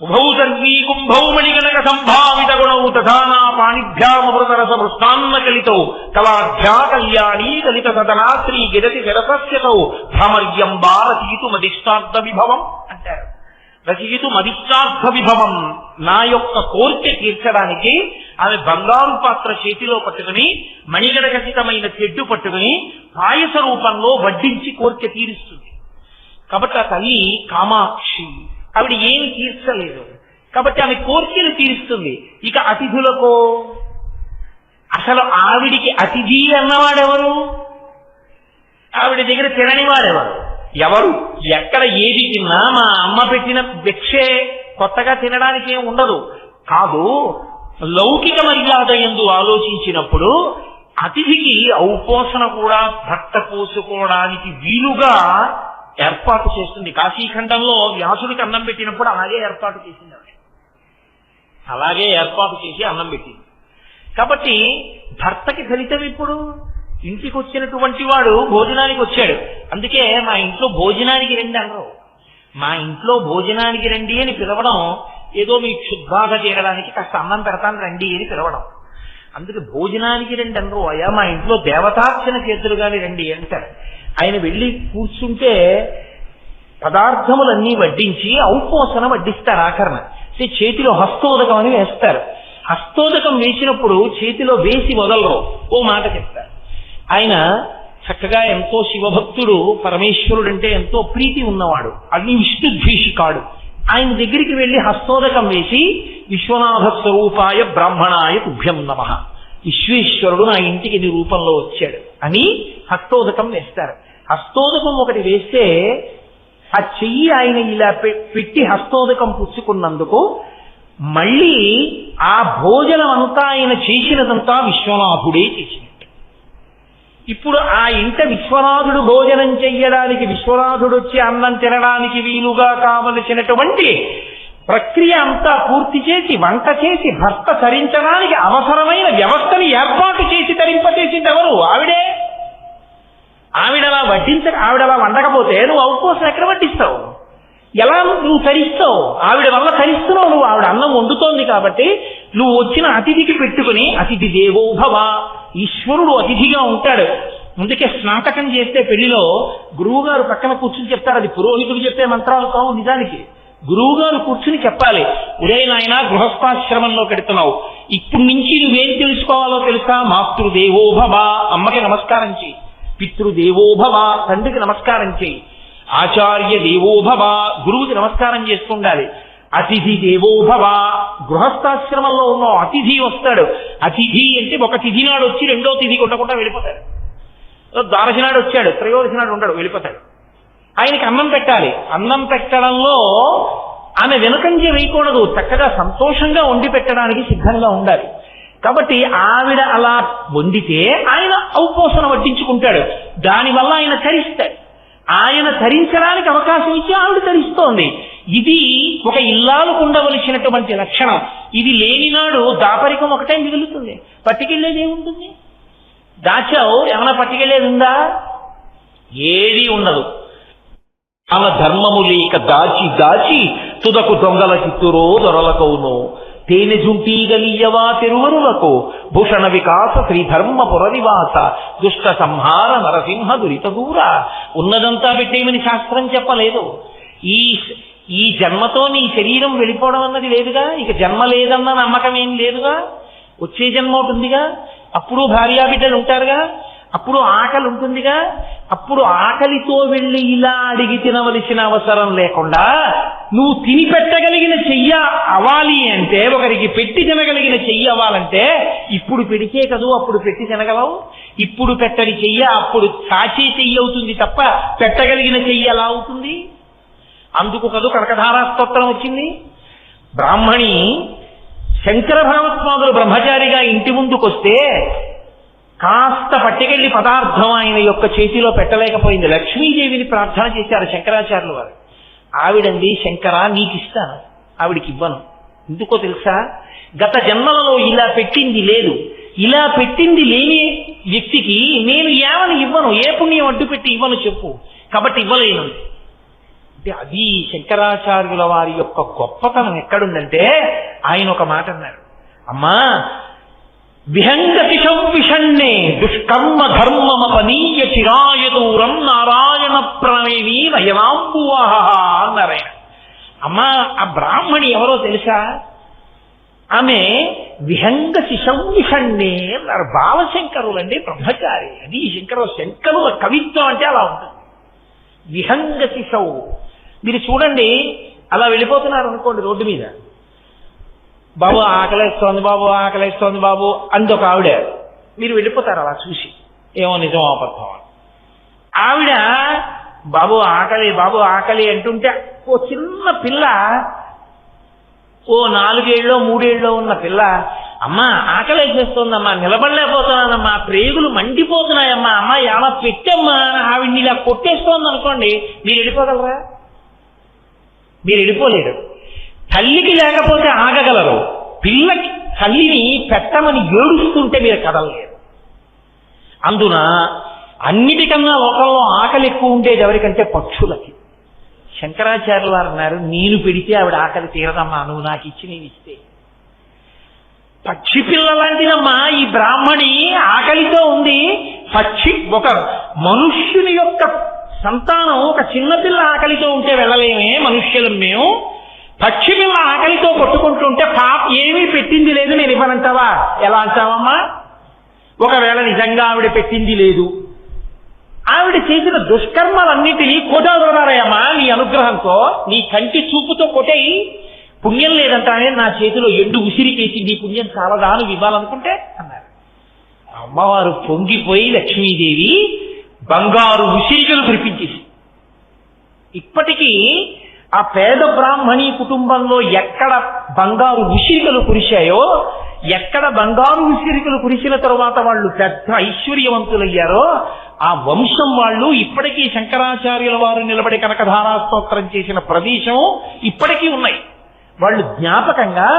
ఉభౌ సర్వీ కుంభౌ మణిగణక సంభావిత గుణౌ తథానా పాణిభ్యామృతరస మృష్టాన్న కలితౌ కళాఢ్యా కళ్యాణీ కలిత సదనాత్రీ గిరతి శరసస్యతౌ భ్రమర్యం బారతీతు మదిష్టార్థ విభవం అంటారు. రచయితు మదిష్టార్థ విభవం, నా యొక్క కోరిక తీర్చడానికి ఆమె బంగారు పాత్ర చేతిలో పట్టుకుని మణిగణకసితమైన తెడ్డు పట్టుకుని పాయస రూపంలో వడ్డించి కోరిక తీరుస్తుంది. కాబట్టి ఆ తల్లి కామాక్షి. ఆవిడ ఏమి తీర్చలేదు కాబట్టి ఆమె కోరికలు తీరుస్తుంది. ఇక అతిథులకు, అసలు ఆవిడికి అతిథి అన్నవాడెవరు? ఆవిడ దగ్గర తినని వాడెవరు? ఎవరు? ఎక్కడ ఏది తిన్నా మా అమ్మ పెట్టిన భిక్షే, కొత్తగా తినడానికి ఏం ఉండదు. కాదు, లౌకిక మర్యాద యందు ఆలోచించినప్పుడు అతిథికి ఔపోసన కూడా భర్త పోసుకోవడానికి వీలుగా ఏర్పాటు చేస్తుంది. కాశీఖండంలో వ్యాసుడికి అన్నం పెట్టినప్పుడు అలాగే ఏర్పాటు చేసింది. అలాగే ఏర్పాటు చేసి అన్నం పెట్టింది. కాబట్టి భర్తకి ఫలితం ఇప్పుడు ఇంటికి వచ్చినటువంటి వాడు భోజనానికి వచ్చాడు, అందుకే మా ఇంట్లో భోజనానికి రండి అనరు. మా ఇంట్లో భోజనానికి రండి అని పిలవడం ఏదో మీ క్షుద్బాధ తీరడానికి కాస్త అన్నం పెడతాను రండి అని పిలవడం. అందుకే భోజనానికి రండి అనరు. అయ్యా మా ఇంట్లో దేవతార్చన చేతులు గాని రండి అంటారు. ఆయన వెళ్ళి కూర్చుంటే పదార్థములన్నీ వడ్డించి ఔపోసన వడ్డిస్తారు. ఆఖరణ చేతిలో హస్తోదకం అని వేస్తారు. హస్తోదకం వేసినప్పుడు చేతిలో వేసి వదలరు, ఓ మాట చెప్తారు. ఆయన చక్కగా ఎంతో శివభక్తుడు, పరమేశ్వరుడు అంటే ఎంతో ప్రీతి ఉన్నవాడు, అగ్ని విష్ణుద్వేషికాడు. ఆయన దగ్గరికి వెళ్ళి హస్తోదకం వేసి విశ్వనాథ స్వరూపాయ బ్రాహ్మణాయ తుభ్యం నమః, విశ్వేశ్వరుడు నా ఇంటికి నీ రూపంలో వచ్చాడు అని హస్తోదకం వేస్తారు. హస్తోదకం ఒకటి వేస్తే ఆ చెయ్యి ఆయన ఇలా పెట్టి హస్తోదకం పుచ్చుకున్నందుకు మళ్ళీ ఆ భోజనం అంతా ఆయన చేసినదంతా విశ్వనాథుడే చేసినట్టు. ఇప్పుడు ఆ ఇంట విశ్వనాథుడు భోజనం చెయ్యడానికి, విశ్వనాథుడు వచ్చి అన్నం తినడానికి వీలుగా కావలసినటువంటి ప్రక్రియ అంతా పూర్తి చేసి వంట చేసి భర్త తరించడానికి అవసరమైన వ్యవస్థని ఏర్పాటు చేసి తరింపచేసింది ఎవరు? ఆవిడే. ఆవిడలా ఆవిడలా వండకపోతే నువ్వు ఔపోసన ఎక్కడ వడ్డిస్తావు? ఎలా నువ్వు తరిస్తావు? ఆవిడ వల్ల తరిస్తున్నావు నువ్వు. ఆవిడ అన్నం వండుతోంది కాబట్టి నువ్వు వచ్చిన అతిథికి పెట్టుకుని, అతిథి దేవో భవ, ఈశ్వరుడు అతిథిగా ఉంటాడు. అందుకే స్నాతకం చేస్తే పెళ్లిలో గురువు గారు పక్కన కూర్చుని చెప్తారు. అది పురోహితుడు చెప్పే మంత్రాలు కావు, నిజానికి గురువు గారు కూర్చుని చెప్పాలి. ఒరే నాయనా, గృహస్థాశ్రమంలో పెడుతున్నావు, ఇప్పుడు నుంచి నువ్వేం తెలుసుకోవాలో తెలుసా? మాతృదేవో భవ, అమ్మకి నమస్కారం చేయి. పితృదేవో భవ, తండ్రికి నమస్కారం చేయి. ఆచార్య దేవో భవ, గురువుకి నమస్కారం చేస్తుండాలి. అతిథి దేవో భవ, గృహస్థాశ్రమంలో ఉన్న అతిథి వస్తాడు. అతిథి అంటే ఒక తిథి నాడు వచ్చి రెండో తిథి కొట్టకుండా వెళ్ళిపోతాడు. ద్వాదశి నాడు వచ్చాడు, త్రయోదశి నాడు ఉండడు, వెళ్ళిపోతాడు. ఆయనకి అన్నం పెట్టాలి. అన్నం పెట్టడంలో ఆమె వెనుకంజ వేయకూడదు, చక్కగా సంతోషంగా వండి పెట్టడానికి సిద్ధంగా ఉండాలి. కాబట్టి ఆవిడ అలా వండితే ఆయన ఔపోసన వడ్డించుకుంటాడు. దానివల్ల ఆయన తరిస్తాడు. ఆయన తరించడానికి అవకాశం ఇచ్చి ఆవిడ తరిస్తోంది. ఇది ఒక ఇల్లాలకు ఉండవలసినటువంటి లక్షణం. ఇది లేనినాడు దాపరికం ఒకటే మిగులుతుంది, పట్టుకెళ్ళేది ఏముంటుంది? దాచావు, ఏమైనా పట్టుకెళ్ళేది ఉందా? ఏది ఉండదు. ఆమె ధర్మము లేక దాచి దాచి తుదకు దొంగల చిత్తురో దొరలకవును, తేనె జుంటీగలియవా తిరువరులకు, భూషణ వికాస శ్రీధర్మ పురనివాస, దుష్ట సంహార నరసింహ దురిత దూర. ఉన్నదంతా పెట్టేమని శాస్త్రం చెప్పలేదు. ఈ జన్మతో నీ శరీరం వెళ్ళిపోవడం అన్నది లేదుగా, ఇక జన్మ లేదన్న నమ్మకం ఏం లేదుగా, వచ్చే జన్మ ఉంటుందిగా, అప్పుడు భార్యాబిడ్డలు ఉంటారుగా. అప్పుడు ఆకలి ఉంటుందిగా, అప్పుడు ఆకలితో వెళ్ళి ఇలా అడిగి తినవలసిన అవసరం లేకుండా నువ్వు తిని పెట్టగలిగిన చెయ్య అవ్వాలి అంటే, ఒకరికి పెట్టి తినగలిగిన చెయ్యి అవ్వాలంటే ఇప్పుడు పెడితే కదూ అప్పుడు పెట్టి తినగలవు. ఇప్పుడు పెట్టని చెయ్య అప్పుడు కాచే చెయ్యి అవుతుంది తప్ప పెట్టగలిగిన చెయ్యి ఎలా అవుతుంది? అందుకు కదూ కనకధారా స్తోత్రం వచ్చింది. బ్రాహ్మణి శంకర భగవత్పాదులు బ్రహ్మచారిగా ఇంటి ముందుకొస్తే కాస్త పట్టుకెళ్లి పదార్థం ఆయన యొక్క చేతిలో పెట్టలేకపోయింది. లక్ష్మీదేవిని ప్రార్థన చేశారు శంకరాచార్యులు వారు. ఆవిడంది, శంకర నీకు ఇస్తాను, ఆవిడికి ఇవ్వను. ఎందుకో తెలుసా? గత జన్మలలో ఇలా పెట్టింది లేదు. ఇలా పెట్టింది లేని వ్యక్తికి నేను ఏమని ఇవ్వను, ఏ పుణ్యం అడ్డు పెట్టి ఇవ్వను చెప్పు, కాబట్టి ఇవ్వలేను. అంటే అది శంకరాచార్యుల వారి యొక్క గొప్పతనం ఎక్కడుందంటే, ఆయన ఒక మాట అన్నారు, అమ్మా విహంగతి విషణ్ణే దుష్కర్మ ధర్మమపనీయ చిరాయ దూరం నారాయణ ప్రణేవి నయనాంబువాహ అన్నారు ఆయన. అమ్మా ఆ బ్రాహ్మణి ఎవరో తెలుసా? ఆమె విహంగ శిశౌషణ్ణే అన్నారు. బాలశంకరులండి, బ్రహ్మచారి. అది శంకరుల కవిత్వం అంటే అలా ఉంటుంది. విహంగ శిశౌ. మీరు చూడండి, అలా వెళ్ళిపోతున్నారు అనుకోండి రోడ్డు మీద, బాబు ఆకలేస్తోంది బాబు, ఆకలేస్తోంది బాబు అంది ఒక ఆవిడ. మీరు వెళ్ళిపోతారు అలా చూసి, ఏమో నిజం అబద్ధం. ఆవిడ బాబు ఆకలి బాబు ఆకలి అంటుంటే ఓ చిన్న పిల్ల, ఓ 4 ఏళ్ళో 3 ఏళ్ళో ఉన్న పిల్ల, అమ్మా ఆకలి చేస్తోందమ్మా, నిలబడలేకపోతున్నానమ్మా, ప్రేగులు మండిపోతున్నాయమ్మా, అమ్మ ఎలా పెట్టమ్మా, ఆవిడ్ని ఇలా కొట్టేస్తోంది అనుకోండి, మీరు వెళ్ళిపోగలరా? మీరు వెళ్ళిపోలేరు. తల్లికి లేకపోతే ఆగగలరు, పిల్లకి తల్లిని పెట్టమని ఏడుస్తుంటే మీరు కదలలేరు. అందున అన్నిటికన్నా లోకంలో ఆకలి ఎక్కువ ఉండేది ఎవరికంటే పక్షులకి. శంకరాచార్యులు వారు అన్నారు, నేను పెడితే ఆవిడ ఆకలి తీరదమ్మా, నువ్వు నాకు ఇచ్చి నేను ఇస్తే. పక్షి పిల్ల లాంటిదమ్మా ఈ బ్రాహ్మణి, ఆకలితో ఉంది. పక్షి ఒక మనుష్యుని యొక్క సంతానం, ఒక చిన్నపిల్ల ఆకలితో ఉంటే వెళ్ళలేమే మనుష్యులం మేము. పక్షి పిల్ల ఆకలితో కొట్టుకుంటుంటే పాప ఏమీ పెట్టింది లేదు నేను ఇవ్వనంటావా? ఎలా అంటావమ్మా? ఒకవేళ నిజంగా ఆవిడ పెట్టింది లేదు, ఆవిడ చేసిన దుష్కర్మలన్నిటినీ కొట్టగలరాయమ్మా నీ అనుగ్రహంతో, నీ కంటి చూపుతో కొట్టేయి. పుణ్యం లేదంటానే నా చేతిలో ఎండు ఉసిరికేసి నీ పుణ్యం చాలదా నువ్వు ఇవ్వాలనుకుంటే అన్నారు. అమ్మవారు పొంగిపోయి లక్ష్మీదేవి బంగారు ఉసిరికలు కురిపించేసి, ఇప్పటికీ ఆ పేద బ్రాహ్మణి కుటుంబంలో ఎక్కడ బంగారు ఉసిరికలు కురిశాయో, ఎక్కడ బంగారు ఉసిరికలు కురిసిన తరువాత వాళ్ళు పెద్ద ఐశ్వర్యవంతులయ్యారో, ఆ వంశం వాళ్ళు ఇప్పటికీ శంకరాచార్యుల వారు నిలబడి కనకధారా స్తోత్రం చేసిన ప్రదేశం ఇప్పటికీ ఉన్నాయి. వాళ్ళు జ్ఞాపకంగా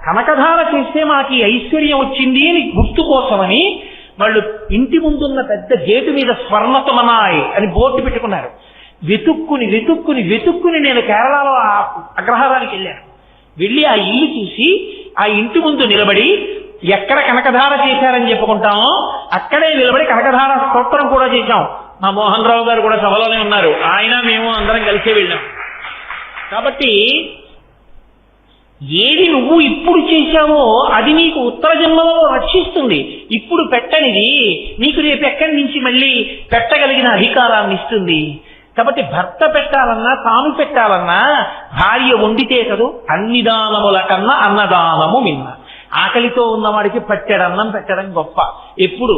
కనకధార చేస్తే మాకు ఈ ఐశ్వర్యం వచ్చింది అని గుర్తు కోసమని వాళ్ళు ఇంటి ముందున్న పెద్ద గేటు మీద స్వర్ణతమనాయ్ అని బోర్డు పెట్టుకున్నారు. వెతుక్కుని వెతుక్కుని వెతుక్కుని నేను కేరళలో ఆ అగ్రహారానికి వెళ్ళాను. వెళ్ళి ఆ ఇల్లు చూసి ఆ ఇంటి ముందు నిలబడి ఎక్కడ కనకధార చేశారని చెప్పుకుంటామో అక్కడే నిలబడి కనకధార స్తోత్రం కూడా చేశాం. మా మోహన్ రావు గారు కూడా సభలోనే ఉన్నారు, ఆయన మేము అందరం కలిసే వెళ్ళాం. కాబట్టి ఏది నువ్వు ఇప్పుడు చేశావో అది నీకు ఉత్తర జన్మలో రక్షిస్తుంది. ఇప్పుడు పెట్టనిది నీకు రేపు ఎక్కడి నుంచి మళ్ళీ పెట్టగలిగిన అధికారాన్ని ఇస్తుంది. కాబట్టి భర్త పెట్టాలన్నా తాను పెట్టాలన్నా భార్య వండితే కదూ. అన్ని దానముల కన్నా అన్నదానము మిన్న. ఆకలితో ఉన్నవాడికి పట్టెడన్నం పెట్టడం గొప్ప. ఎప్పుడు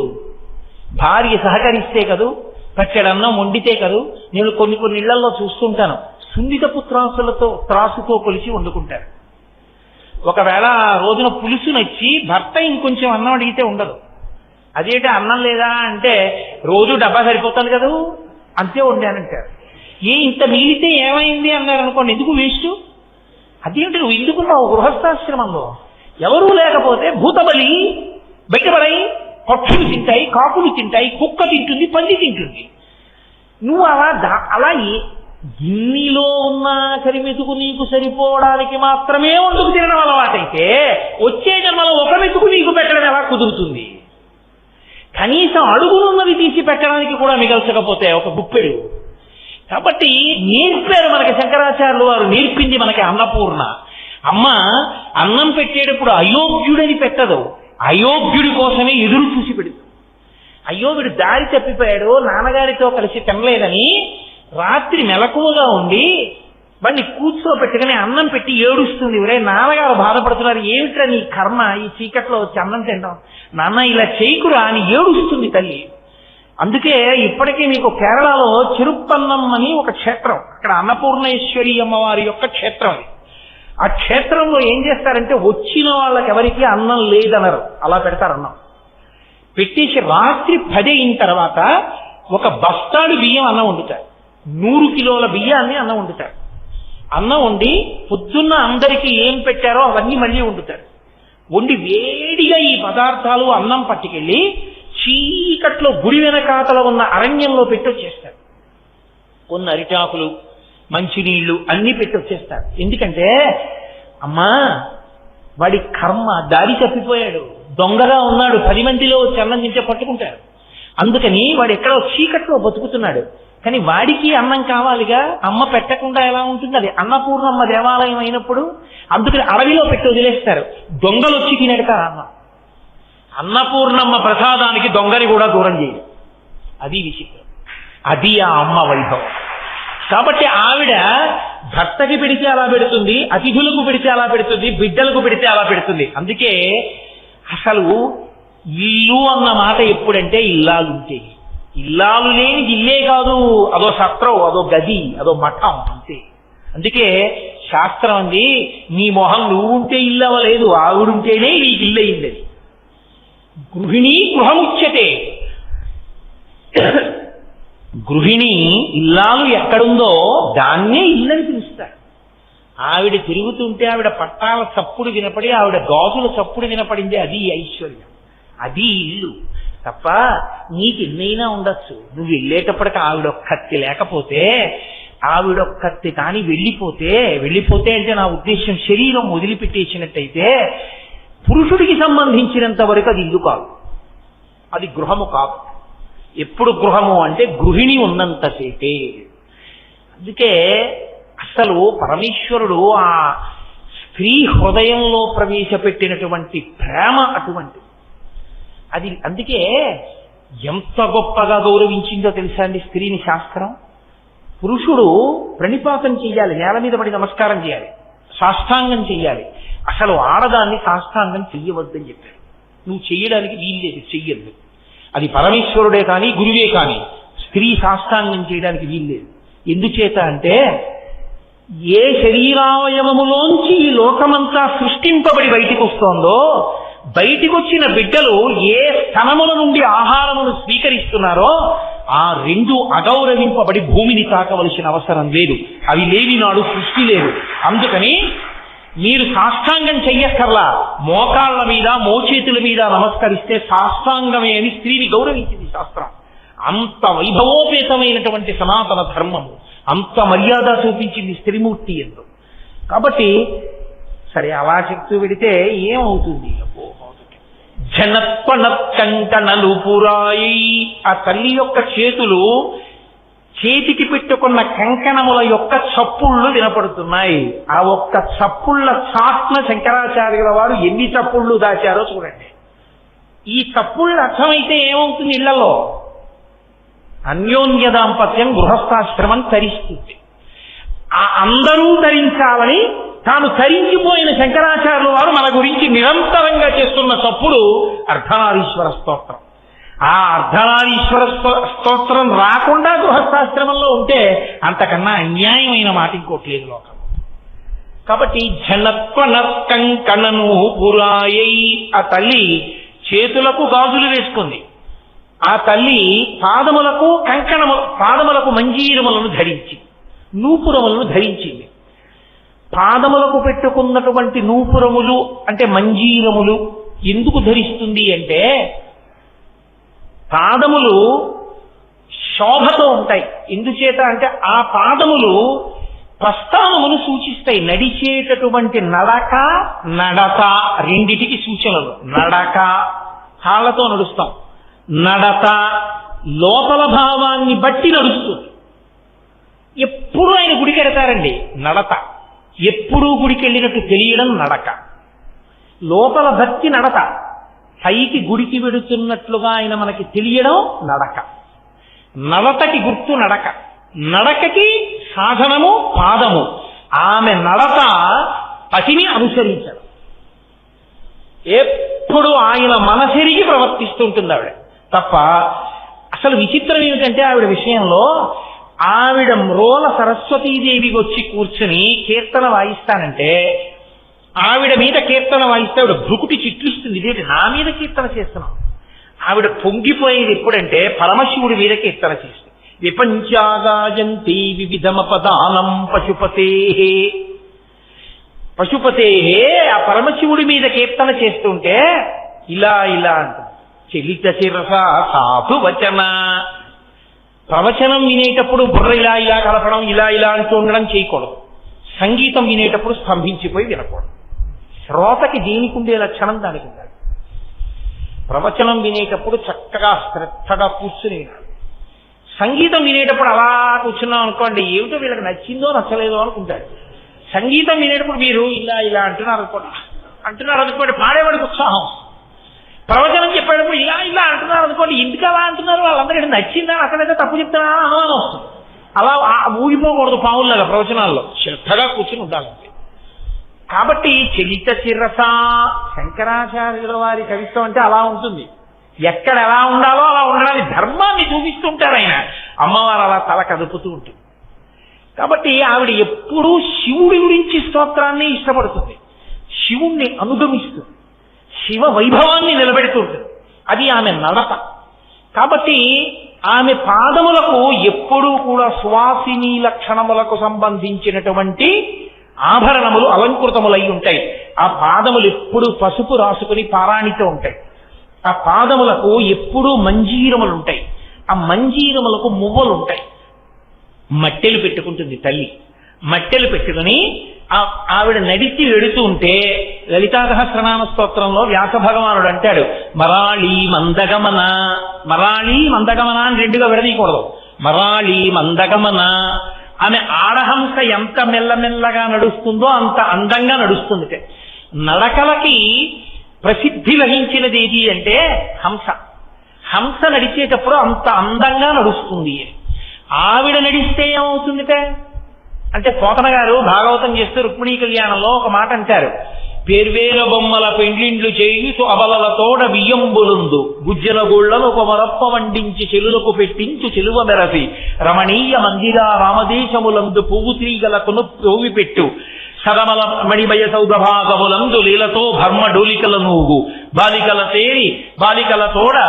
భార్య సహకరిస్తే కదూ, పట్టెడన్నం వండితే కదూ. నేను కొన్ని ఇళ్లలో చూస్తుంటాను, సున్నితపు త్రాసుతో కొలిచి వండుకుంటారు. ఒకవేళ రోజున పులుసు నచ్చి భర్త ఇంకొంచెం అన్నం అడిగితే ఉండదు. అదేంటి అన్నం లేదా అంటే, రోజు డబ్బా సరిపోతుంది కదా అంతే వండానంటారు. ఇంత మిగిలితే ఏమైంది అన్నారు అనుకోండి, ఎందుకు వేస్ట్? అదేంటి నువ్వు ఎందుకున్నావు గృహస్థాశ్రమంలో? ఎవరూ లేకపోతే భూతబలి బయటపడాయి, పక్షులు తింటాయి, కాకులు తింటాయి, కుక్క తింటుంది, పంది తింటుంది. నువ్వు అలా గిన్నెలో ఉన్న కరిమెతుకు నీకు సరిపోవడానికి మాత్రమే వండుకు తినడం అలవాటైతే వచ్చే జన్మలో ఒక మెతుకు నీకు పెట్టడం ఎలా కుదురుతుంది? కనీసం అడుగునున్నది తీసి పెట్టడానికి కూడా మిగల్చకపోతే ఒక గుప్పెడు. కాబట్టి నేర్పారు మనకి శంకరాచార్యులు వారు, నేర్పింది మనకి అన్నపూర్ణ. అమ్మ అన్నం పెట్టేటప్పుడు అయోగ్యుడని పెట్టదు, అయోగ్యుడి కోసమే ఎదురు చూసి పెడుతుంది. అయ్యో వీడు దారి తప్పిపోయాడు, నాన్నగారితో కలిసి తినలేదని రాత్రి మెలకువగా ఉండి వాడిని కూర్చోబెట్టుకుని అన్నం పెట్టి ఏడుస్తుంది. ఒరే నాన్నగారు బాధపడుతున్నారు, ఏమిట్రా నీ కర్మ, ఈ చీకట్లో వచ్చి అన్నం తింటాం, నాన్న ఇలా చేయకురా అని ఏడుస్తుంది తల్లి. అందుకే ఇప్పటికీ మీకు కేరళలో చెరుప్పన్నం అని ఒక క్షేత్రం, అక్కడ అన్నపూర్ణేశ్వరి అమ్మవారి యొక్క క్షేత్రం. ఆ క్షేత్రంలో ఏం చేస్తారంటే వచ్చిన వాళ్ళకి ఎవరికి అన్నం లేదనరు, అలా పెడతారు అన్నం. పెట్టేసి రాత్రి 10 అయిన తర్వాత ఒక బస్తాడు బియ్యం అన్నం వండుతారు, 100 కిలోల బియ్యాన్ని అన్నం వండుతారు. అన్నం వండి పొద్దున్న అందరికీ ఏం పెట్టారో అవన్నీ మళ్ళీ వండుతారు. వండి వేడిగా ఈ పదార్థాలు అన్నం పట్టుకెళ్ళి చీకట్లో గుడి వెనకాతల ఉన్న అరణ్యంలో పెట్టి వచ్చేస్తారు. కొన్ని అరిటాకులు, మంచినీళ్లు అన్ని పెట్టి వచ్చేస్తారు. ఎందుకంటే అమ్మా వాడి కర్మ, దారి తప్పిపోయాడు, దొంగగా ఉన్నాడు, 10 మందిలో వచ్చి అన్నం తింటే పట్టుకుంటారు. అందుకని వాడు ఎక్కడో చీకట్లో బతుకుతున్నాడు, కానీ వాడికి అన్నం కావాలిగా, అమ్మ పెట్టకుండా ఎలా ఉంటుంది? అది అన్నపూర్ణమ్మ దేవాలయం అయినప్పుడు అందుకని అడవిలో పెట్టి వదిలేస్తారు, దొంగలు వచ్చి తినేడతారు అన్నం. అన్నపూర్ణమ్మ ప్రసాదానికి దొంగని కూడా దూరం చేయదు, అది విచిత్రం. అది ఆ అమ్మ వైభవం. కాబట్టి ఆవిడ భర్తకి పెడితే అలా పెడుతుంది, అతిథులకు పెడితే అలా పెడుతుంది, బిడ్డలకు పెడితే అలా పెడుతుంది. అందుకే అసలు ఇల్లు అన్న మాట ఎప్పుడంటే ఇల్లాలుంటే, ఇల్లాలు లేని ఇల్లే కాదు, అదో సత్రం, అదో గది, అదో మఠం అంతే. అందుకే శాస్త్రం అంది, నీ మొహం నువ్వు ఉంటే ఇల్లు అవ్వలేదు, ఆవిడుంటేనే నీకు ఇల్లు అయింది. గృహిణి గృహముచ్యతే. గృహిణి ఇల్లాలు ఎక్కడుందో దాన్నే ఇల్లని పిలుస్తారు. ఆవిడ తిరుగుతుంటే ఆవిడ పట్టాల చప్పుడు వినపడి, ఆవిడ గాజుల చప్పుడు వినపడింది, అది ఐశ్వర్యం, అది ఇల్లు. తప్ప నీకు ఎన్నైనా ఉండొచ్చు, నువ్వు వెళ్ళేటప్పటికి ఆవిడొక్కత్తి లేకపోతే, ఆవిడొక్కత్తి కానీ వెళ్ళిపోతే అంటే నా ఉద్దేశం శరీరం వదిలిపెట్టేసినట్టయితే పురుషుడికి సంబంధించినంత వరకు అది ఇల్లు కాదు, అది గృహము కాదు. ఎప్పుడు గృహము అంటే గృహిణి ఉన్నంతసేపే. అందుకే అసలు పరమేశ్వరుడు ఆ స్త్రీ హృదయంలో ప్రవేశపెట్టినటువంటి ప్రేమ అటువంటి అది. అందుకే ఎంత గొప్పగా గౌరవించిందో తెలుసా అండి స్త్రీని శాస్త్రం. పురుషుడు ప్రణిపాతం చెయ్యాలి, నేల మీద పడి నమస్కారం చేయాలి, సాష్టాంగం చెయ్యాలి. అసలు ఆడదాన్ని సాష్టాంగం చెయ్యవద్దని చెప్పారు. నువ్వు చెయ్యడానికి వీల్లేదు, చెయ్యద్దు. అది పరమేశ్వరుడే కానీ గురువే కానీ స్త్రీ సాష్టాంగం చేయడానికి వీల్లేదు. ఎందుచేత అంటే ఏ శరీరావయవములోంచి ఈ లోకమంతా సృష్టింపబడి బయటికి వస్తోందో, బయటికి వచ్చిన బిడ్డలు ఏ స్థనముల నుండి ఆహారమును స్వీకరిస్తున్నారో ఆ 2 అగౌరవింపబడి భూమిని తాకవలసిన అవసరం లేదు. అవి లేని నాడు సృష్టి లేదు. అందుకని మీరు సాష్టాంగం చెయ్యక్కర్లా, మోకాళ్ళ మీద మోచేతుల మీద నమస్కరిస్తే సాష్టాంగమే అని స్త్రీని గౌరవించింది శాస్త్రం. అంత వైభవోపేతమైనటువంటి సనాతన ధర్మము, అంత మర్యాద చూపించింది స్త్రీమూర్తి ఎందు. కాబట్టి సరే అలా చెప్తూ పెడితే ఏమవుతుంది? జనత్పనత్కంకణలు పురాయి, ఆ తల్లి యొక్క చేతులు చేతికి పెట్టుకున్న కంకణముల యొక్క చప్పుళ్ళు వినపడుతున్నాయి. ఆ ఒక్క చప్పుళ్ళ చాట్న శంకరాచార్యుల వారు ఎన్ని చప్పుళ్ళు దాచారో చూడండి. ఈ చప్పుళ్ళు అర్థమైతే ఏమవుతుంది? ఇళ్లలో అన్యోన్య దాంపత్యం గృహస్థాశ్రమం తరిస్తుంది. ఆ అందరూ తరించాలని తాను తరించిపోయిన శంకరాచార్యుల వారు మన గురించి నిరంతరంగా చేస్తున్న చప్పుడు అర్ధనారీశ్వర స్తోత్రం. ఆ అర్ధనారీశ్వర స్తోత్రం రాకుండా గృహస్థాశ్రమంలో ఉంటే అంతకన్నా అన్యాయమైన మాట ఇంకోటి లేదు లోకం. కాబట్టి జనత్వనర్కంకణను పురాయై, ఆ తల్లి చేతులకు గాజులు వేసుకుంది. ఆ తల్లి పాదములకు పాదములకు మంజీరములను ధరించి, నూపురములను ధరించింది. పాదములకు పెట్టుకున్నటువంటి నూపురములు అంటే మంజీరములు ఎందుకు ధరిస్తుంది అంటే, పాదములు శోభతో ఉంటాయి. ఎందుచేత అంటే ఆ పాదములు ప్రస్థానమును సూచిస్తాయి. నడిచేటటువంటి నడక, నడత రెండిటికి సూచనలు. నడక కాళ్ళతో నడుస్తాం, నడత లోపల భావాన్ని బట్టి నడుస్తుంది. ఎప్పుడూ ఆయన గుడికి వెడతారండి, నడత ఎప్పుడూ గుడికి వెళ్ళినట్టు తెలియడం నడక. లోపల భక్తి నడత. పైకి గుడికి వెడుతున్నట్లుగా ఆయన మనకి తెలియడం నడక. నడతకి గుర్తు నడక, నడకకి సాధనము పాదము. ఆమె నడత పతిని అనుసరించడం. ఎప్పుడు ఆయన మనసెరిగి ప్రవర్తిస్తుంటుంది ఆవిడ తప్ప. అసలు విచిత్రం ఏమిటంటే ఆవిడ విషయంలో, ఆవిడ మ్రోల సరస్వతీదేవి వచ్చి కూర్చుని కీర్తన వాయిస్తానంటే, ఆవిడ మీద కీర్తన వాయిస్తే ఆవిడ భృకుటి చిట్లిస్తుంది. ఇదేంటి నా మీద కీర్తన చేస్తున్నాం. ఆవిడ పొంగిపోయేది ఎప్పుడంటే పరమశివుడి మీద కీర్తన చేస్తుంది. విపంచాగాయంతి వివిధమపదానం పశుపతే, పశుపతే ఆ పరమశివుడి మీద కీర్తన చేస్తుంటే ఇలా ఇలా అంటుంది. చలిత శిరస సాధు వచన. ప్రవచనం వినేటప్పుడు బుర్ర ఇలా ఇలా కలపడం, ఇలా ఇలా అంటూ ఉండడం చేయకూడదు. సంగీతం వినేటప్పుడు స్తంభించిపోయి వినకూడదు. శ్రోతకి దేనికి ఉండే లక్షణం దానికి ఉండాలి. ప్రవచనం వినేటప్పుడు చక్కగా శ్రద్ధగా కూర్చుని వినాలి. సంగీతం వినేటప్పుడు అలా కూర్చున్నాం అనుకోండి, ఏమిటో వీళ్ళకి నచ్చిందో నచ్చలేదో అనుకుంటాడు. సంగీతం వినేటప్పుడు మీరు ఇలా ఇలా అంటున్నారు అనుకోండి పాడేవాడికి ఉత్సాహం. ప్రవచనం చెప్పేటప్పుడు ఇలా ఇలా అంటున్నారు అనుకోండి, ఎందుకు అలా అంటున్నారు, వాళ్ళందరికీ నచ్చిందా అక్కడైతే తప్పు చెప్తారా అనుమానం వస్తుంది. అలా ఊగిపోకూడదు పావుల్లాగా ప్రవచనాల్లో, శ్రద్ధగా కూర్చుని ఉండాలంటే. కాబట్టి చలిత శిరస, శంకరాచార్యుల వారి కవిత్వం అంటే అలా ఉంటుంది. ఎక్కడ ఎలా ఉండాలో అలా ఉండడానికి ధర్మాన్ని చూపిస్తుంటారు ఆయన. అమ్మవారు అలా తల కదుపుతూ ఉంటుంది. కాబట్టి ఆవిడ ఎప్పుడూ శివుడి గురించి స్తోత్రాన్ని ఇష్టపడుతుంది, శివుణ్ణి అనుగమిస్తుంది, శివ వైభవాన్ని నిలబెడుతుంటుంది. అది ఆమె నడత. కాబట్టి ఆమె పాదములకు ఎప్పుడూ కూడా సువాసిని లక్షణములకు సంబంధించినటువంటి ఆభరణములు అలంకృతములై ఉంటాయి. ఆ పాదములు ఎప్పుడూ పసుపు రాసుకుని పారాణితో ఉంటాయి. ఆ పాదములకు ఎప్పుడూ మంజీరములు ఉంటాయి. ఆ మంజీరములకు మువ్వలు ఉంటాయి. మట్టెలు పెట్టుకుంటుంది తల్లి. మట్టెలు పెట్టుకుని ఆవిడ నడిచి వెడుతూ ఉంటే లలితా సహస్రనామ స్తోత్రంలో వ్యాస భగవానుడు అంటాడు, మరాళీ మందగమన. మరాళీ మందగమన అని రెండుగా విడదీయకూడదు. మరాళీ మందగమన. ఆమె ఆడహంస ఎంత మెల్లమెల్లగా నడుస్తుందో అంత అందంగా నడుస్తుంది. నడకలకి ప్రసిద్ధి వహించినది ఏది అంటే హంస. హంస నడిచేటప్పుడు అంత అందంగా నడుస్తుంది. ఆవిడ నడిస్తే ఏమవుతుందిట అంటే, పోతన గారు భాగవతం చేస్తూ రుక్మిణీ కళ్యాణంలో ఒక మాట అంటారు, పేర్వేల బొమ్మల పెండ్లిండ్లు చేయుచు అబలలతోడ బియ్యంబులుందు గుజ్జల గోళ్లను ఒక మరప్ప వండించి చెలులకు పెట్టించు చెలువ మెరసి రమణీయ మందిరా రామదేశములందు పువ్వు తీగలకును ప్రోవి పెట్టు సదమల మణిమయ సౌదభాగములందు లీలతో భర్మ డోలికల నూగు బాలికల తేరి బాలికల తోడ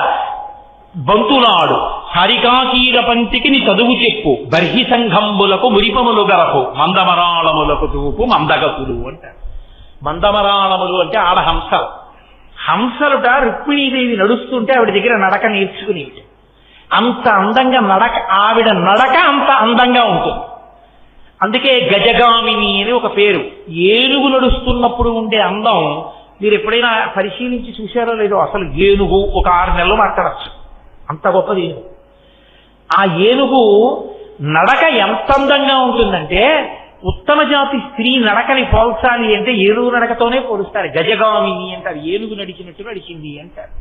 బంతులాడు హరికాకీర పంతికి చదువు చెప్పు బర్హి సంఘంబులకు మురిపములు గరపు మందమరాళములకు చూపు మందగతులు అంటారు. మందమరాళములు అంటే ఆడహంసలు. హంసలుట రుక్మిణీదేవి నడుస్తుంటే ఆవిడ దగ్గర నడక నేర్చుకుని అంత అందంగా నడక, ఆవిడ నడక అంత అందంగా ఉంటుంది. అందుకే గజగామిని అని ఒక పేరు. ఏనుగు నడుస్తున్నప్పుడు ఉండే అందం మీరు ఎప్పుడైనా పరిశీలించి చూశారో లేదో. అసలు ఏనుగు ఒక 6 నెలలు మాట్లాడచ్చు, అంత గొప్పది ఏనుగు. ఆ ఏనుగు నడక ఎంత అందంగా ఉంటుందంటే, ఉత్తమ జాతి స్త్రీ నడకని పోల్చాలి అంటే ఏనుగు నడకతోనే పోలుస్తారు. గజగామిని అంటారు, ఏనుగు నడిచినట్టు నడిచింది అంటారు.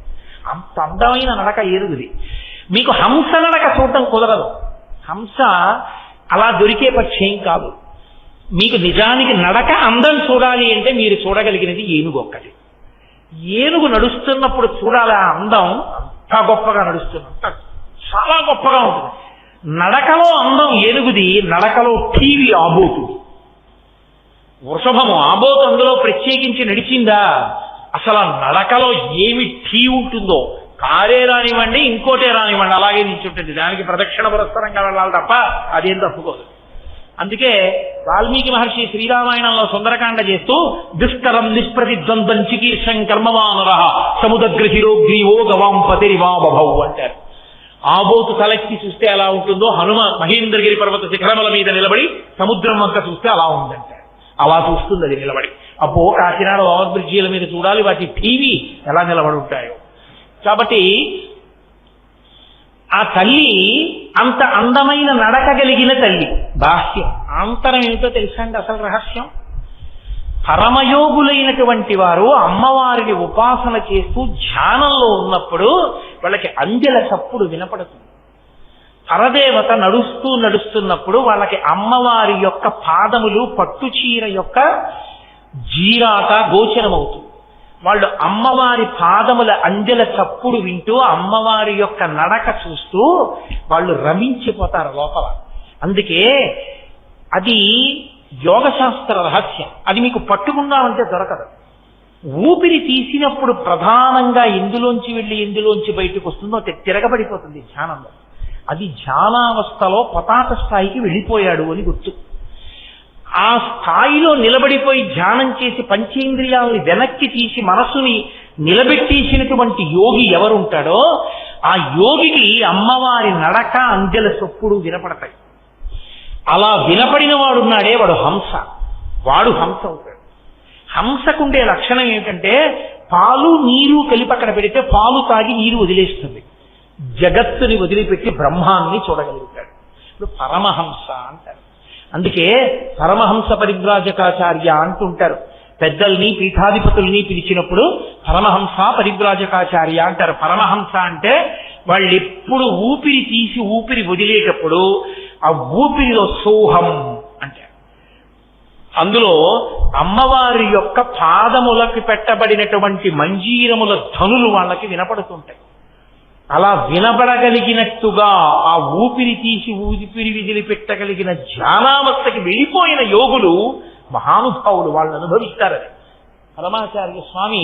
అంత అందమైన నడక ఏనుగుది. మీకు హంస నడక చూడటం కుదరదు. హంస అలా దొరికే పక్షేం కాదు. మీకు నిజానికి నడక అందం చూడాలి అంటే మీరు చూడగలిగినది ఏనుగు ఒక్కటి. ఏనుగు నడుస్తున్నప్పుడు చూడాలి ఆ అందం. అంత గొప్పగా నడుస్తున్నంత చాలా గొప్పగా ఉంటుంది. నడకలో అందం ఏనుగుది, నడకలో టీవీ ఆబోతు. వృషభము ఆబోతు అందులో ప్రత్యేకించి నడిచిందా? అసలు ఆ నడకలో ఏమి టీ ఉంటుందో, కారే రానివ్వండి ఇంకోటే రానివ్వండి అలాగే నిల్చుంటుంది. దానికి ప్రదక్షిణ పురస్కరంగా వెళ్ళాలి తప్ప అదేం తప్పుకోదు. అందుకే వాల్మీకి మహర్షి శ్రీరామాయణంలో సుందరకాండ చేస్తూ దుష్కరం నిష్ప్రతిద్వంద్వం చికీర్షం కర్మవానర సముద్రగ్రహిరోగ్రీవో గవాం పతిరివాబభౌ అంటారు. ఆబోతు తలెత్తి చూస్తే ఎలా ఉంటుందో హనుమ మహేంద్రగిరి పర్వత శిఖరముల మీద నిలబడి సముద్రం వంక చూస్తే అలా ఉందంటారు. అలా చూస్తుంది అది నిలబడి. అబ్బో కాకినాడ ఓవర్ బ్రిడ్జీల మీద చూడాలి, వాటి టీవీ ఎలా నిలబడి ఉంటాయో. కాబట్టి ఆ తల్లి అంత అందమైన నడక కలిగిన తల్లి. బాహ్యం, ఆంతరం ఏమిటో తెలుసా అండి అసలు రహస్యం? పరమయోగులైనటువంటి వారు అమ్మవారిని ఉపాసన చేస్తూ ధ్యానంలో ఉన్నప్పుడు వాళ్ళకి అంజల చప్పుడు వినపడుతుంది. పరదేవత నడుస్తున్నప్పుడు వాళ్ళకి అమ్మవారి యొక్క పాదములు పట్టుచీర యొక్క జీరాక గోచరమవుతుంది. వాళ్ళు అమ్మవారి పాదముల అంజల చప్పుడు వింటూ అమ్మవారి యొక్క నడక చూస్తూ వాళ్ళు రమించిపోతారు లోపల. అందుకే అది యోగశాస్త్ర రహస్యం. అది మీకు పట్టుకుందామంటే దొరకదు. ఊపిరి తీసినప్పుడు ప్రధానంగా ఎందులోంచి వెళ్ళి ఎందులోంచి బయటకు వస్తుందో తిరగబడిపోతుంది ధ్యానంలో. అది ధ్యానావస్థలో పతాక స్థాయికి వెళ్ళిపోయాడు అని గుర్తు. ఆ స్థాయిలో నిలబడిపోయి ధ్యానం చేసి పంచేంద్రియాలని వెనక్కి తీసి మనస్సుని నిలబెట్టేసినటువంటి యోగి ఎవరుంటాడో ఆ యోగికి అమ్మవారి నడక అంజల చప్పుడు వినపడతాయి. అలా వినపడిన వాడున్నాడే వాడు హంస. వాడు హంస అవుతాడు. హంసకుండే లక్షణం ఏమిటంటే పాలు నీరు కలిపి అక్కడ పెడితే పాలు తాగి నీరు వదిలేస్తుంది. జగత్తుని వదిలిపెట్టి బ్రహ్మాన్ని చూడగలుగుతాడు. ఇప్పుడు పరమహంస అంటారు. అందుకే పరమహంస పరివ్రాజకాచార్య అంటుంటారు. పెద్దల్ని పీఠాధిపతుల్ని పిలిచినప్పుడు పరమహంస పరివ్రాజకాచార్య అంటారు. పరమహంస అంటే వాళ్ళు ఎప్పుడు ఊపిరి తీసి ఊపిరి వదిలేటప్పుడు ఆ ఊపిరిలో సోహం అంటారు. అందులో అమ్మవారి యొక్క పాదములకు పెట్టబడినటువంటి మంజీరముల ధనులు వాళ్ళకి వినపడుతుంటాయి. అలా వినబడగలిగినట్టుగా ఆ ఊపిరి తీసి ఊపిరి విదిలి పెట్టగలిగిన ధ్యానావస్థకి వెళ్ళిపోయిన యోగులు మహానుభావులు, వాళ్ళు అనుభవిస్తారని. పరమాచార్య స్వామి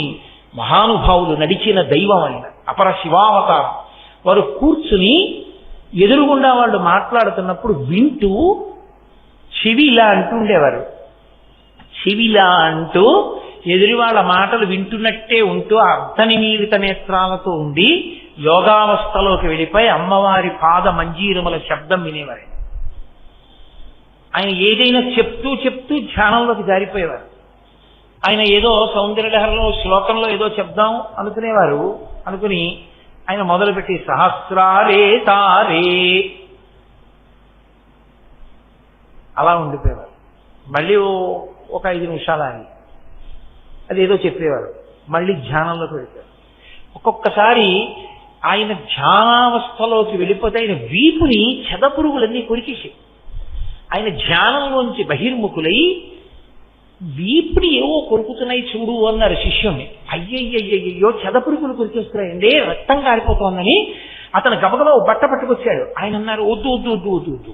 మహానుభావులు నడిచిన దైవం ఆయన, అపర శివావతారం. వారు కూర్చుని ఎదురుగుండా వాళ్ళు మాట్లాడుతున్నప్పుడు వింటూ చెవిలా అంటుండేవారు. చెవిలా అంటూ ఎదురు వాళ్ళ మాటలు వింటున్నట్టే ఉంటూ అర్ధనిమీలిత నేత్రాలతో ఉండి యోగావస్థలోకి వెళ్ళిపోయి అమ్మవారి పాద మంజీరముల శబ్దం వినేవారు. ఆయన ఏదైనా చెప్తూ చెప్తూ ధ్యానంలోకి జారిపోయేవారు. ఆయన ఏదో సౌందర్యలహరిలో శ్లోకంలో ఏదో చెప్దాం అనుకునేవారు. అనుకుని ఆయన మొదలుపెట్టి సహస్రారే తారే అలా ఉండిపోయేవారు. మళ్ళీ ఒక 5 నిమిషాలు అని అదేదో చెప్పేవారు. మళ్ళీ ధ్యానంలోకి వెళ్ళిపోయారు. ఒక్కొక్కసారి ఆయన ధ్యానావస్థలోకి వెళ్ళిపోతే ఆయన వీపుని చెదపురుగులన్నీ కొరికేసి ఆయన ధ్యానంలోంచి బహిర్ముఖులై వీపుని ఏవో కొరుకుతున్నాయి చూడు అన్నారు శిష్యుణ్ణి. అయ్యయ్యో చెదపురుగులు కొరికేస్తున్నాయండి, రక్తం కారిపోతోందని అతను గబగబా బట్ట పట్టుకొచ్చాడు. ఆయన అన్నారు, వద్దు వద్దు వద్దు వద్దు వద్దు,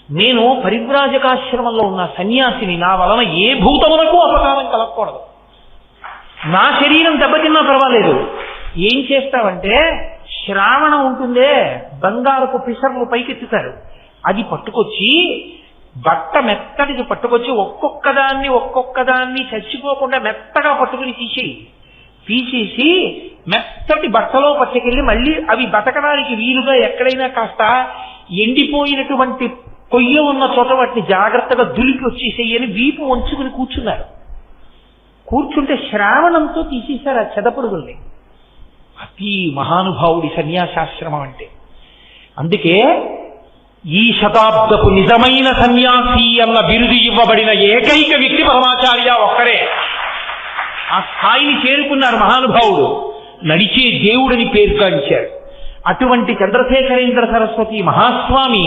నేను పరివ్రాజకాశ్రమంలో ఉన్న సన్యాసిని, నా వలన ఏ భూతమునకు అపకారం కలగకూడదు, నా శరీరం దెబ్బతిన్నా పర్వాలేదు. ఏం చేస్తావంటే శ్రావణం ఉంటుందే, బంగారపు పిసర్లు పైకెత్తుతారు, అది పట్టుకొచ్చి బట్ట మెత్తడికి పట్టుకొచ్చి ఒక్కొక్కదాన్ని చచ్చిపోకుండా మెత్తగా పట్టుకుని తీసేసి మెత్తటి బట్టలో పట్టుకెళ్ళి మళ్ళీ అవి బతకడానికి వీలుగా ఎక్కడైనా కాస్త ఎండిపోయినటువంటి కొయ్య ఉన్న చోట వాటిని జాగ్రత్తగా దులిపి వచ్చేసేయని వీపు వంచుకుని కూర్చున్నారు. కూర్చుంటే శ్రావణంతో తీసేశారు ఆ చెదపురుగుల్ని. అతి మహానుభావుడి సన్యాసాశ్రమం అంటే. అందుకే ఈ శతాబ్దపు నిజమైన సన్యాసి అన్న బిరుదు ఇవ్వబడిన ఏకైక వ్యక్తి పరమాచార్య ఒక్కరే. ఆ స్థాయిని చేరుకున్నారు మహానుభావుడు. నడిచే దేవుడని పేర్కొంచారు. అటువంటి చంద్రశేఖరేంద్ర సరస్వతి మహాస్వామి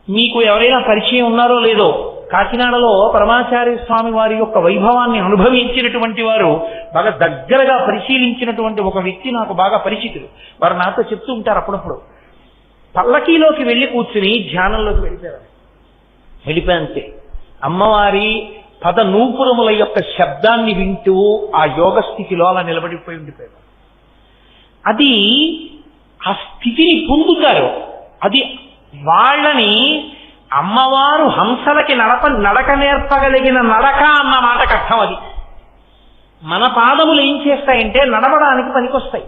మీకు ఎవరైనా పరిచయం ఉన్నారో లేదో, కాకినాడలో పరమాచార్య స్వామి వారి యొక్క వైభవాన్ని అనుభవించినటువంటి వారు, బాగా దగ్గరగా పరిశీలించినటువంటి ఒక వ్యక్తి నాకు బాగా పరిచితులు. వారు నాతో చెప్తూ ఉంటారు అప్పుడప్పుడు. పల్లకీలోకి వెళ్ళి కూర్చుని ధ్యానంలోకి వెళ్ళిపోయాంతే అమ్మవారి పద నూపురముల యొక్క శబ్దాన్ని వింటూ ఆ యోగ స్థితిలో అలా నిలబడిపోయి ఉండిపోయారు. అది ఆ స్థితిని పొందుతారు. అది వాళ్ళని అమ్మవారు హంసలకి నడక నేర్పగలిగిన నడక అన్న మాటకు అర్థం. అది మన పాదములు ఏం చేస్తాయంటే నడవడానికి పనికొస్తాయి.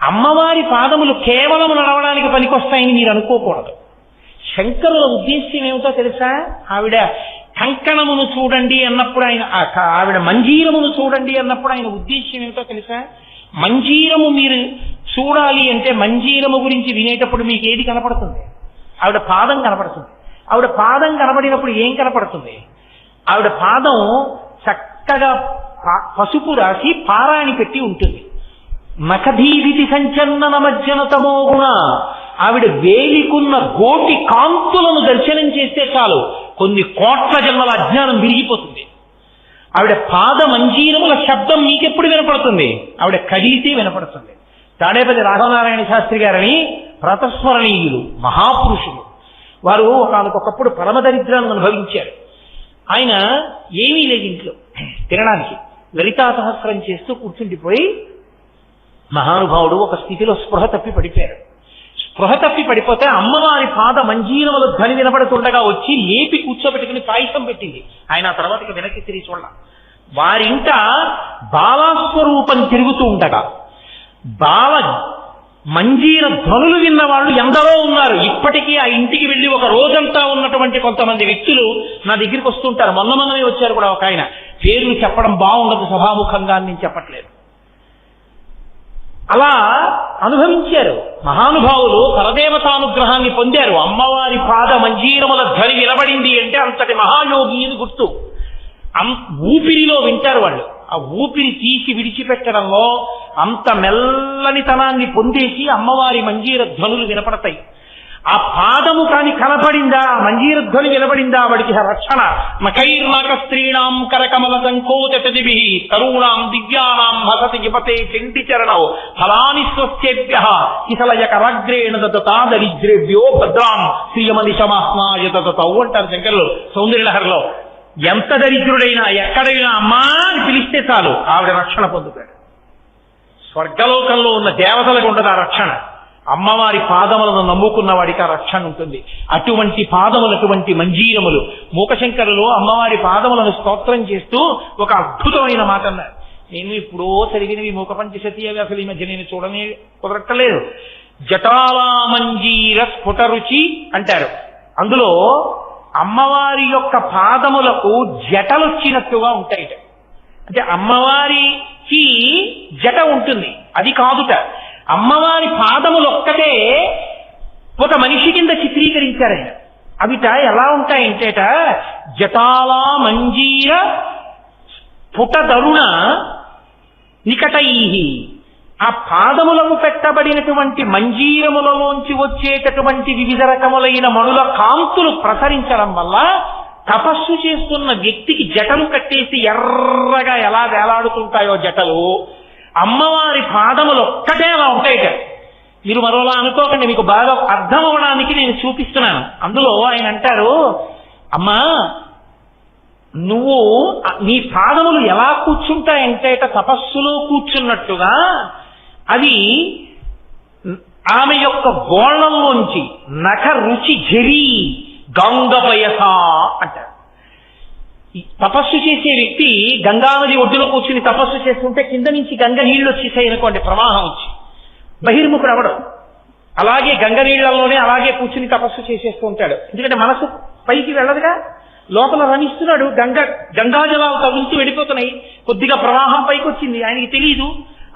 అమ్మవారి పాదములు కేవలం నడవడానికి పనికొస్తాయని మీరు అనుకోకూడదు. శంకరుల ఉద్దేశ్యం ఏమిటో తెలుసా? ఆవిడ కంకణమును చూడండి అన్నప్పుడు ఆవిడ మంజీరమును చూడండి అన్నప్పుడు ఆయన ఉద్దేశ్యం ఏమిటో తెలుసా? మంజీరము మీరు చూడాలి అంటే మంజీరము గురించి వినేటప్పుడు మీకు ఏది కనపడుతుంది? ఆవిడ పాదం కనపడుతుంది. ఆవిడ పాదం కనబడినప్పుడు ఏం కనపడుతుంది? ఆవిడ పాదం చక్కగా పసుపు రాసి పారాణి పెట్టి ఉంటుంది. నఖధీవితి సంచలన మజ్జన తమోగుణ, ఆవిడ వేలికున్న గోటి కాంతులను దర్శనం చేస్తే చాలు కొన్ని కోట్ల జన్మల అజ్ఞానం విరిగిపోతుంది. ఆవిడ పాద మంజీరముల శబ్దం మీకెప్పుడు వినపడుతుంది? ఆవిడ కడిగితే వినపడుతుంది. తాడేపల్లి రాఘవనారాయణ శాస్త్రి గారని ప్రతస్మరణీయులు, మహాపురుషులు. వారు ఒకనకొకప్పుడు పరమదరిద్రాన్ని అనుభవించారు. ఆయన ఏమీ లేదు ఇంట్లో తినడానికి, లలితా సహస్రం చేస్తూ కూర్చుండిపోయి మహానుభావుడు ఒక స్థితిలో స్పృహ తప్పి పడిపోయారు. స్పృహ తప్పి పడిపోతే అమ్మవారి పాద మంజీరముల ధ్వని వినపడుతుండగా వచ్చి లేపి కూర్చోబెట్టుకుని పాయసం పెట్టింది. ఆయన ఆ తర్వాత వెనక్కి తిరిగి చూడాల. వారింట బాలాస్వరూపం తిరుగుతూ ఉండగా బాల మంజీర ధ్వనులు విన్న వాళ్ళు ఎందరో ఉన్నారు. ఇప్పటికీ ఆ ఇంటికి వెళ్ళి ఒక రోజంతా ఉన్నటువంటి కొంతమంది వ్యక్తులు నా దగ్గరికి వస్తుంటారు. మొన్ననే వచ్చారు కూడా ఒక ఆయన. పేర్లు చెప్పడం బాగుండదు సభాముఖంగా అని నేను చెప్పట్లేదు. అలా అనుభవించారు మహానుభావులు, పరదేవతానుగ్రహాన్ని పొందారు. అమ్మవారి పాద మంజీరముల ధ్వని వినబడింది అంటే అంతటి మహాయోగి అని గుర్తు. ఊపిరిలో వింటారు వాళ్ళు. ఆ ఊపిరి తీసి విడిచిపెట్టడంలో అంత మెల్లనితనాన్ని పొందేసి అమ్మవారి మంజీర ధ్వనులు వినపడతాయి. ఆ పాదము కాని కనపడిందా, మంజీర ధ్వని వినబడిందా, వాడికి రక్షణ. మకైర్నాక స్త్రీణాం కరకమల సంకోచతిభి తరుణాం దివ్యానాం హసతి గిపతే చెంటి చరణౌ ఫలాని స్వస్యేభ్యః కిసలయకరగ్రేణ దదతా దరిద్రేభ్యో భద్రాం శ్రీయమనిశమాస్నాయ దదతౌ అంటారు శంకరులు సౌందర్యలహరిలో. ఎంత దరిద్రుడైనా ఎక్కడైనా అమ్మా అని పిలిస్తే చాలు ఆవిడ రక్షణ పొందుతాడు. స్వర్గలోకంలో ఉన్న దేవతలకు ఉండదు ఆ రక్షణ. అమ్మవారి పాదములను నమ్ముకున్న వాడికి ఆ రక్షణ ఉంటుంది. అటువంటి పాదములు, అటువంటి మంజీరములు. మూకశంకరులు అమ్మవారి పాదములను స్తోత్రం చేస్తూ ఒక అద్భుతమైన మాట అన్నారు. నేను ఇప్పుడో చదివినవి మూక పంచశతి అవి అసలు ఈ మధ్య నేను చూడనే కుదరట్టలేదు. జటాలా మంజీర స్ఫుటరుచి అంటారు. అందులో అమ్మవారి యొక్క పాదములకు జటలొచ్చినట్టుగా ఉంటాయి. అంటే అమ్మవారికి జట ఉంటుంది, అది కాదుట. అమ్మవారి పాదములు ఒక్కటే ఒక మనిషి కింద చిత్రీకరించారు ఆయన. అవిట ఎలా ఉంటాయంటేట జటాలా మంజీర స్ఫుటదరుణ నికటై. ఆ పాదములకు పెట్టబడినటువంటి మంజీరములలోంచి వచ్చేటటువంటి వివిధ రకములైన మణుల కాంతులు ప్రసరించడం వల్ల తపస్సు చేస్తున్న వ్యక్తికి జటలు కట్టేసి ఎర్రగా ఎలా వేలాడుతుంటాయో జటలు, అమ్మవారి పాదములు ఒక్కటే అలా ఉంటాయిట. మీరు మరోలా అనుకోకండి, మీకు బాగా అర్థం అవడానికి నేను చూపిస్తున్నాను. అందులో ఆయన అంటారు, అమ్మా నువ్వు నీ పాదములు ఎలా కూర్చుంటాయంటేట తపస్సులో కూర్చున్నట్టుగా అవి ఆమె యొక్క గోళంలోంచి నఖ రుచి జరి గంగపయస అంటారు. తపస్సు చేసే వ్యక్తి గంగానది ఒడ్డున కూర్చుని తపస్సు చేస్తుంటే కింద నుంచి గంగ నీళ్లు వచ్చేసాయి అనుకోండి, ప్రవాహం వచ్చి బహిర్ముఖుడు అవడం. అలాగే గంగ నీళ్లలోనే అలాగే కూర్చుని తపస్సు చేసేస్తూ ఉంటాడు. ఎందుకంటే మనసు పైకి వెళ్ళదుగా, లోపల రమిస్తున్నాడు. గంగాజలాలు తగులుతూ వెళ్ళిపోతున్నాయి. కొద్దిగా ప్రవాహం పైకి వచ్చింది, ఆయనకి తెలియదు.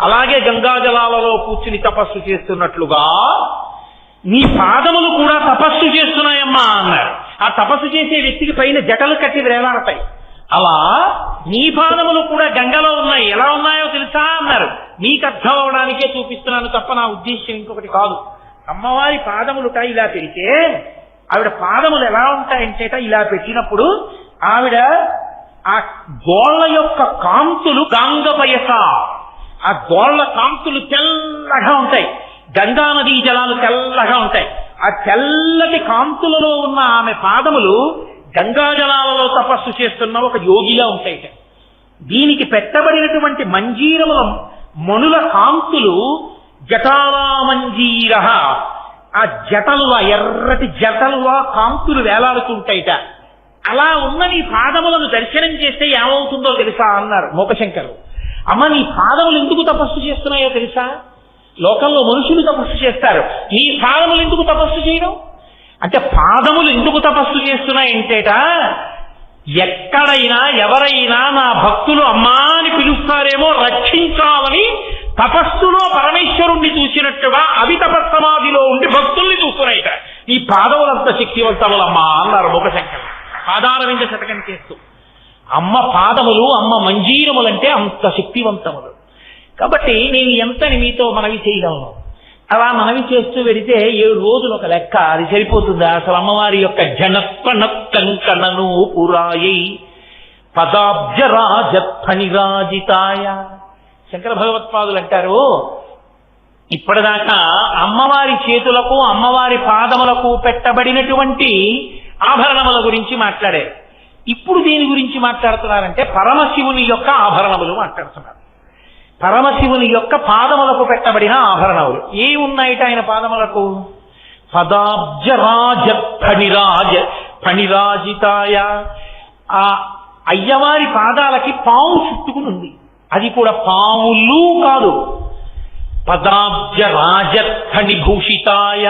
అలాగే గంగాజలాలలో కూర్చుని తపస్సు చేస్తున్నట్లుగా నీ పాదములు కూడా తపస్సు చేస్తున్నాయమ్మా అన్నారు. ఆ తపస్సు చేసే వ్యక్తికి పైన జటలు కట్టి వేలాడతాయి. అలా నీ పాదములు కూడా గంగలో ఉన్నాయి. ఎలా ఉన్నాయో తెలుసా అన్నారు. నీకు అర్థం అవడానికే చూపిస్తున్నాను తప్ప నా ఉద్దేశ్యం ఇంకొకటి కాదు. అమ్మవారి పాదములుట ఇలా పెడితే ఆవిడ పాదములు ఎలా ఉంటాయంటేట ఇలా పెట్టినప్పుడు ఆవిడ ఆ గోళ్ల యొక్క కాంతులు గంగపయస, ఆ గోళ్ల కాంతులు తెల్లగా ఉంటాయి. గంగా నదీ జలాలు తెల్లగా ఉంటాయి. ఆ తెల్లటి కాంతులలో ఉన్న ఆమె పాదములు గంగా జలాలలో తపస్సు చేస్తున్న ఒక యోగిగా ఉంటాయి. దీనికి పెట్టబడినటువంటి మంజీరముల మణుల కాంతులు జటాలా మంజీర, ఆ జటలుగా ఎర్రటి జటలుగా కాంతులు వేలాడుతుంటాయిట. అలా ఉన్న నీ పాదములను దర్శనం చేస్తే ఏమవుతుందో తెలుసా అన్నారు మూకశంకరు. అమ్మ నీ పాదములు ఎందుకు తపస్సు చేస్తున్నాయో తెలుసా? లోకంలో మనుషులు తపస్సు చేస్తారు, నీ పాదములు ఎందుకు తపస్సు చేయడం అంటే పాదములు ఎందుకు తపస్సు చేస్తున్నాయంటేట ఎక్కడైనా ఎవరైనా నా భక్తులు అమ్మా అని పిలుస్తారేమో రక్షించాలని తపస్సులో పరమేశ్వరుణ్ణి చూసినట్టుగా అవి తపస్సమాధిలో ఉండి భక్తుల్ని చూస్తున్నాయిట. ఈ పాదములంత శక్తివంతములమ్మా అన్నారు మూకశంకరు పాదారవింద శతకం చేస్తూ. అమ్మ పాదములు, అమ్మ మంజీరములంటే అంత శక్తివంతములు. కాబట్టి నేను ఎంతని మీతో మనవి చేయగలను. అలా మనవి చేస్తూ వెడితే 7 రోజులు ఒక లెక్క, అది సరిపోతుందా? అసలు అమ్మవారి యొక్క జనప్పనక్కను పురాయై పదాబ్జరాజత్ఫణిరాజితాయ. శంకర భగవత్పాదులు అంటారు, ఇప్పటిదాకా అమ్మవారి చేతులకు అమ్మవారి పాదములకు పెట్టబడినటువంటి ఆభరణముల గురించి మాట్లాడారు. ఇప్పుడు దేని గురించి మాట్లాడుతున్నారంటే పరమశివుని యొక్క ఆభరణములు మాట్లాడుతున్నారు. పరమశివుని యొక్క పాదములకు పెట్టబడిన ఆభరణములు ఏవి ఉన్నాయిట ఆయన పాదములకు? పదాబ్జరాజత్ఫణిరాజితాయ. ఆ అయ్యవారి పాదాలకి పాము చుట్టుకుని ఉంది. అది కూడా పాములు కాదు, పదాబ్జరాజత్ఫణిభూషితాయ.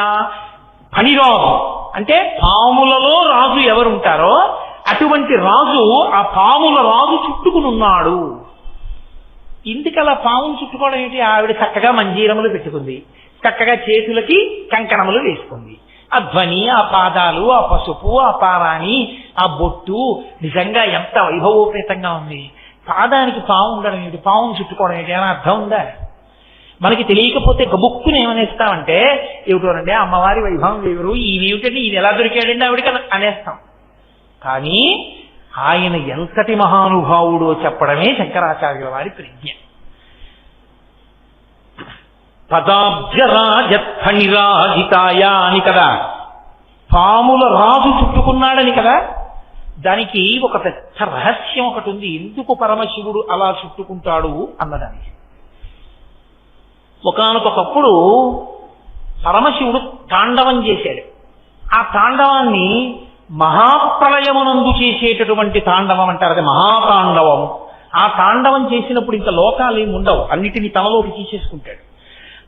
ఫణిరాజు అంటే పాములలో రాజు ఎవరుంటారో అటువంటి రాజు, ఆ పాముల రాజు చుట్టుకుని ఉన్నాడు. ఇందుకలా పాములు చుట్టుకోవడం ఏంటి? ఆవిడ చక్కగా మంజీరములు పెట్టుకుంది, చక్కగా చేతులకి కంకణములు వేసుకుంది. ఆ ధ్వని, ఆ పాదాలు, ఆ పసుపు, ఆ పారాణి, ఆ బొట్టు నిజంగా ఎంత వైభవోపేతంగా ఉంది. పాదానికి పాము ఉండడం ఏంటి? పామును చుట్టుకోవడం ఏంటి? అని అర్థం ఉందా? మనకి తెలియకపోతే గబుక్కుని ఏమనేస్తామంటే, ఏమిటోనండి అమ్మవారి వైభవం ఎవరు, ఈయనేమిటండి, ఈయన ఎలా దొరికాడండి ఆవిడికి అనేస్తాం. కానీ ఆయన ఎంతటి మహానుభావుడో చెప్పడమే శంకరాచార్యుల వారి ప్రజ్ఞ. పదాబ్జరాజత్ఫణిరాజితాయ అని కదా, పాముల రాజు చుట్టుకున్నాడని కదా. దానికి ఒక పెద్ద రహస్యం ఒకటి ఉంది, ఎందుకు పరమశివుడు అలా చుట్టుకుంటాడు అన్నదానికి. ఒకానొకప్పుడు పరమశివుడు తాండవం చేశాడు. ఆ తాండవాన్ని మహాప్రళయమునందు చేసేటటువంటి తాండవం అంటారు, అది మహాతాండవము. ఆ తాండవం చేసినప్పుడు ఇంకా లోకాలు ఏమి ఉండవు, అన్నిటినీ తనలోకి తీసేసుకుంటాడు.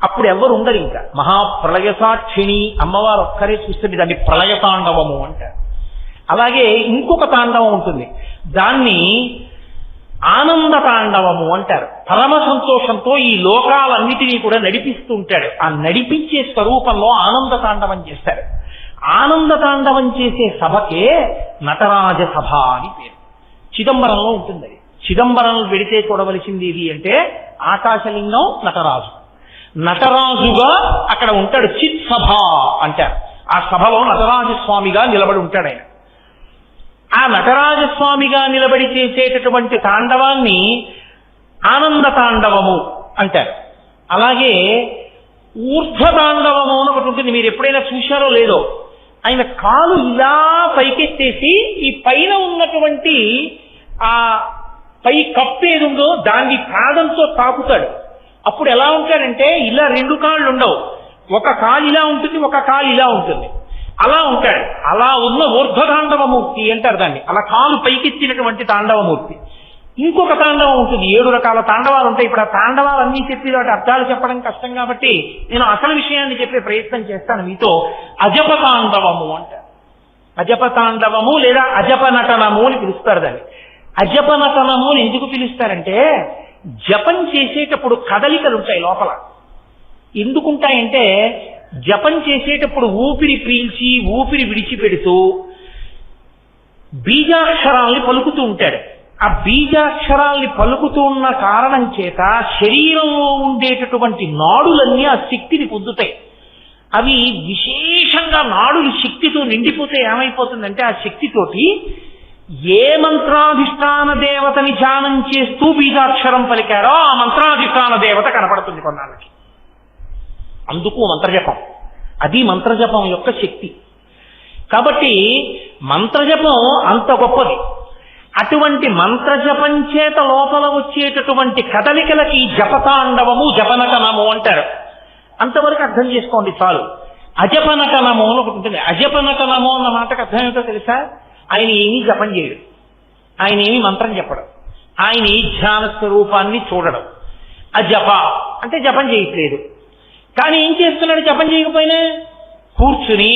అప్పుడు ఎవరు ఉండరు. ఇంకా మహాప్రళయ సాక్షిణి అమ్మవారు ఒక్కరే చూస్తుంది, దాన్ని ప్రళయ తాండవము అంటారు. అలాగే ఇంకొక తాండవం ఉంటుంది, దాన్ని ఆనంద తాండవము అంటారు. పరమ సంతోషంతో ఈ లోకాలన్నిటినీ కూడా నడిపిస్తూ ఉంటాడు. ఆ నడిపించే స్వరూపంలో ఆనంద తాండవం చేస్తారు. ఆనంద తాండవం చేసే సభకే నటరాజ సభ అని పేరు. చిదంబరంలో ఉంటుంది అది. చిదంబరం వెడితే చూడవలసింది ఇది అంటే ఆకాశలింగం నటరాజు. నటరాజుగా అక్కడ ఉంటాడు, చిత్ సభ అంటారు. ఆ సభలో నటరాజస్వామిగా నిలబడి ఉంటాడు ఆయన. ఆ నటరాజస్వామిగా నిలబడి చేసేటటువంటి తాండవాన్ని ఆనంద తాండవము అంటారు. అలాగే ఊర్ధ్వతాండవము అని ఒకటి ఉంటుంది, మీరు ఎప్పుడైనా చూశారో లేదో. ఆయన కాలు ఇలా పైకెత్తేసి ఈ పైన ఉన్నటువంటి ఆ పై కప్పు ఏది ఉందో దాన్ని పాదంతో తాకుతాడు. అప్పుడు ఎలా ఉంటాడంటే ఇలా 2 కాళ్ళు ఉండవు, ఒక కాలు ఇలా ఉంటుంది, ఒక కాలు ఇలా ఉంటుంది, అలా ఉంటాడు. అలా ఉన్న ఊర్ధ్వతాండవమూర్తి అంటారు దాన్ని. అలా కాలు పైకెత్తినటువంటి తాండవమూర్తి. ఇంకొక తాండవం ఉంటుంది, 7 రకాల తాండవాలు ఉంటాయి. ఇప్పుడు ఆ తాండవాలన్నీ చెప్పి వాటి అర్థాలు చెప్పడం కష్టం కాబట్టి నేను అసలు విషయాన్ని చెప్పే ప్రయత్నం చేస్తాను మీతో. అజప తాండవము అంటారు. అజప తాండవము లేదా అజప నటనము అని పిలుస్తారు దాన్ని. అజప నటనము అని ఎందుకు పిలుస్తారంటే, జపం చేసేటప్పుడు కదలికలు ఉంటాయి లోపల. ఎందుకుంటాయంటే, జపం చేసేటప్పుడు ఊపిరి పీల్చి ఊపిరి విడిచిపెడుతూ బీజాక్షరాల్ని పలుకుతూ ఉంటాడు. ఆ బీజాక్షరాల్ని పలుకుతూ ఉన్న కారణం చేత శరీరంలో ఉండేటటువంటి నాడులన్నీ ఆ శక్తిని పొందుతాయి. అవి విశేషంగా నాడులు శక్తితో నిండిపోతే ఏమైపోతుందంటే, ఆ శక్తితోటి ఏ మంత్రాధిష్టాన దేవతని ధ్యానం చేస్తూ బీజాక్షరం పలికారో ఆ మంత్రాధిష్టాన దేవత కనపడుతుంది కొన్నాళ్ళకి. అందుకు మంత్రజపం, అది మంత్రజపం యొక్క శక్తి. కాబట్టి మంత్రజపం అంత గొప్పది. అటువంటి మంత్రజపం చేత లోపల వచ్చేటటువంటి కదలికలకి జపతాండవము జపనటనము అంటారు. అంతవరకు అర్థం చేసుకోండి చాలు. అజపనటనము అని ఒకటి ఉంటుంది. అజపనటనము అన్న మాటకు అర్థం ఏమిటో తెలుసా? ఆయన ఏమీ జపం చేయడు, ఆయన ఏమీ మంత్రం చెప్పడం, ఆయన ఈ ధ్యాన స్వరూపాన్ని చూడడం. అజప అంటే జపం చేయట్లేదు, కానీ ఏం చేస్తున్నాడు? జపం చేయకపోయినా కూర్చుని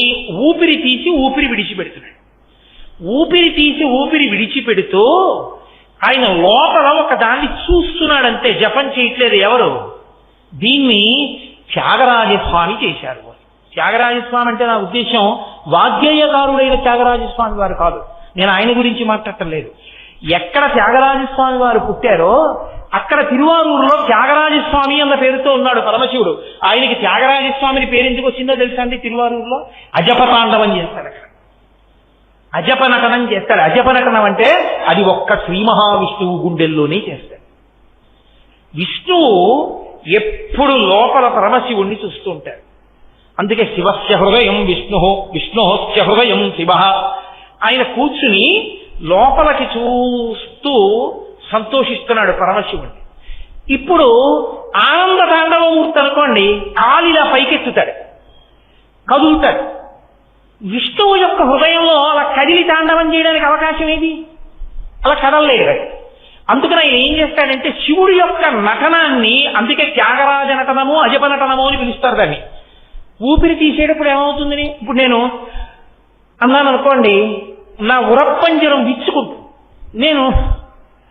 ఊపిరి తీసి ఊపిరి విడిచిపెడుతున్నాడు. ఊపిరి తీసి ఊపిరి విడిచిపెడుతూ ఆయన లోపల ఒక దాన్ని చూస్తున్నాడంతే, జపం చేయట్లేదు. ఎవరు? దీన్ని త్యాగరాజస్వామి చేశారు. త్యాగరాజస్వామి అంటే నా ఉద్దేశం వాగ్గేయకారుడైన త్యాగరాజస్వామి వారు కాదు, నేను ఆయన గురించి మాట్లాడటం లేదు. ఎక్కడ త్యాగరాజస్వామి వారు పుట్టారో అక్కడ తిరువారూరులో త్యాగరాజస్వామి అన్న పేరుతో ఉన్నాడు పరమశివుడు. ఆయనకి త్యాగరాజస్వామిని పేరు ఎందుకు వచ్చిందో తెలుసా అండి? తిరువారూరులో అజపతాండవం చేస్తాడు. అక్కడ అజపనటనం చేస్తాడు. అజపనటనం అంటే అది ఒక్క శ్రీ మహావిష్ణువు గుండెల్లోనే చేస్తాడు. విష్ణువు ఎప్పుడు లోపల పరమశివుణ్ణి చూస్తూ ఉంటాడు. అందుకే శివస్య హృదయం విష్ణోశ్చ హృదయం శివ. ఆయన కూర్చుని లోపలికి చూస్తూ సంతోషిస్తున్నాడు పరమశివుణ్ణి. ఇప్పుడు ఆనంద తాండవమూర్తి అనుకోండి, కాలిలా పైకెత్తుతాడు, కదులుతాడు. విష్ణువు యొక్క హృదయంలో అలా కదిలి తాండవం చేయడానికి అవకాశం ఏది? అలా కదలలేదు. అందుకని ఆయన ఏం చేస్తాడంటే శివుడి యొక్క నటనాన్ని, అందుకే త్యాగరాజ నటనము అజప నటనము అని పిలుస్తారు దాన్ని. ఊపిరి తీసేటప్పుడు ఏమవుతుందని, ఇప్పుడు నేను అన్నాను అనుకోండి, నా ఉరప్పంజరం విచ్చుకుంటుంది, నేను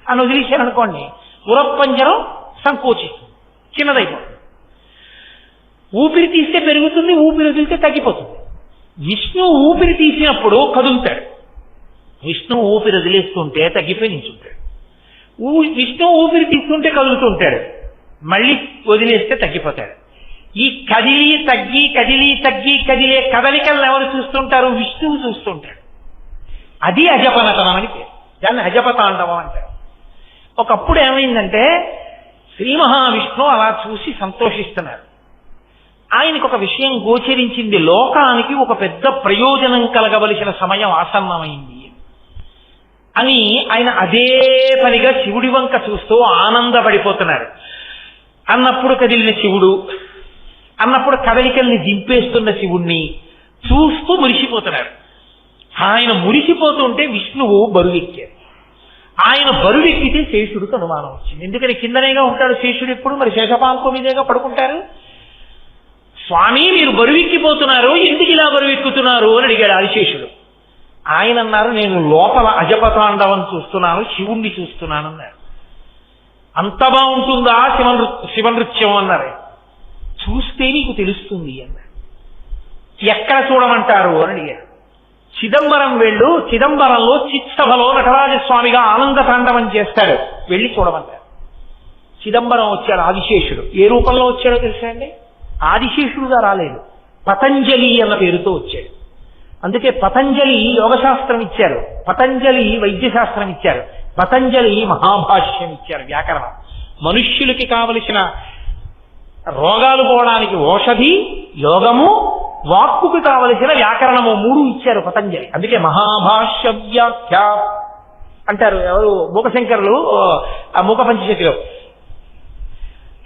అని వదిలేశాను అనుకోండి, ఉరప్పంజరం సంకోచిస్తుంది, చిన్నదైపోతుంది. ఊపిరి తీస్తే పెరుగుతుంది, ఊపిరి వదిలితే తగ్గిపోతుంది. విష్ణువు ఊపిరి తీసినప్పుడు కదులుతాడు, విష్ణువు ఊపిరి వదిలేస్తుంటే తగ్గిపోయి నిల్చుంటాడు. విష్ణువు ఊపిరి తీసుకుంటే కదులుతుంటాడు, మళ్ళీ వదిలేస్తే తగ్గిపోతాడు. ఈ కదిలి తగ్గి కదిలే కదలికలను ఎవరు చూస్తుంటారు? విష్ణువు చూస్తుంటాడు. అది అజపనటనం అని పేరు. దాన్ని అజపతాండవం అంటారు. ఒకప్పుడు ఏమైందంటే శ్రీ మహావిష్ణువు అలా చూసి సంతోషిస్తున్నారు. ఆయనకు ఒక విషయం గోచరించింది, లోకానికి ఒక పెద్ద ప్రయోజనం కలగవలసిన సమయం ఆసన్నమైంది అని ఆయన అదే పనిగా శివుడి వంక చూస్తూ ఆనందపడిపోతున్నారు. అన్నప్పుడు కదిలిన శివుడు, అన్నప్పుడు కదలికల్ని దింపేస్తున్న శివుణ్ణి చూస్తూ మురిసిపోతున్నారు. ఆయన మురిసిపోతుంటే విష్ణువు బరువెక్కారు. ఆయన బరువెక్కితే శేషుడికి అనుమానం వచ్చింది. ఎందుకని కిందనేగా ఉంటాడు శేషుడు ఎప్పుడు, మరి శేషపాంకం మీదేగా పడుకుంటారు. స్వామి మీరు బరువెక్కిపోతున్నారు, ఎందుకు ఇలా బరువెక్కుతున్నారు అని అడిగాడు ఆదిశేషుడు. ఆయన అన్నారు, నేను లోపల అజపతాండవం చూస్తున్నాను, శివుణ్ణి చూస్తున్నాను అన్నారు. అంత బాగుంటుందా శివనృత్యం అన్నారు. చూస్తే నీకు తెలుస్తుంది అన్నారు. ఎక్కడ చూడమంటారు అని అడిగారు. చిదంబరం వెళ్ళు, చిదంబరంలో చిత్సభలో నటరాజస్వామిగా ఆనంద తాండవం చేస్తాడు, వెళ్ళి చూడమంటారు. చిదంబరం వచ్చాడు ఆదిశేషుడు. ఏ రూపంలో వచ్చాడో తెలుసా అండి? ఆదిశేషుడుగా రాలేదు, పతంజలి అన్న పేరుతో వచ్చాడు. అందుకే పతంజలి యోగశాస్త్రం ఇచ్చారు, పతంజలి వైద్యశాస్త్రం ఇచ్చారు, పతంజలి మహాభాష్యం ఇచ్చారు, వ్యాకరణం. మనుష్యులకి కావలసిన రోగాలు పోవడానికి ఔషధి, యోగము, వాక్కుకి కావలసిన వ్యాకరణము, 3 ఇచ్చారు పతంజలి. అందుకే మహాభాష్య వ్యాఖ్య అంటారు ఎవరు, మూకశంకరులు మూక పంచశతిలో.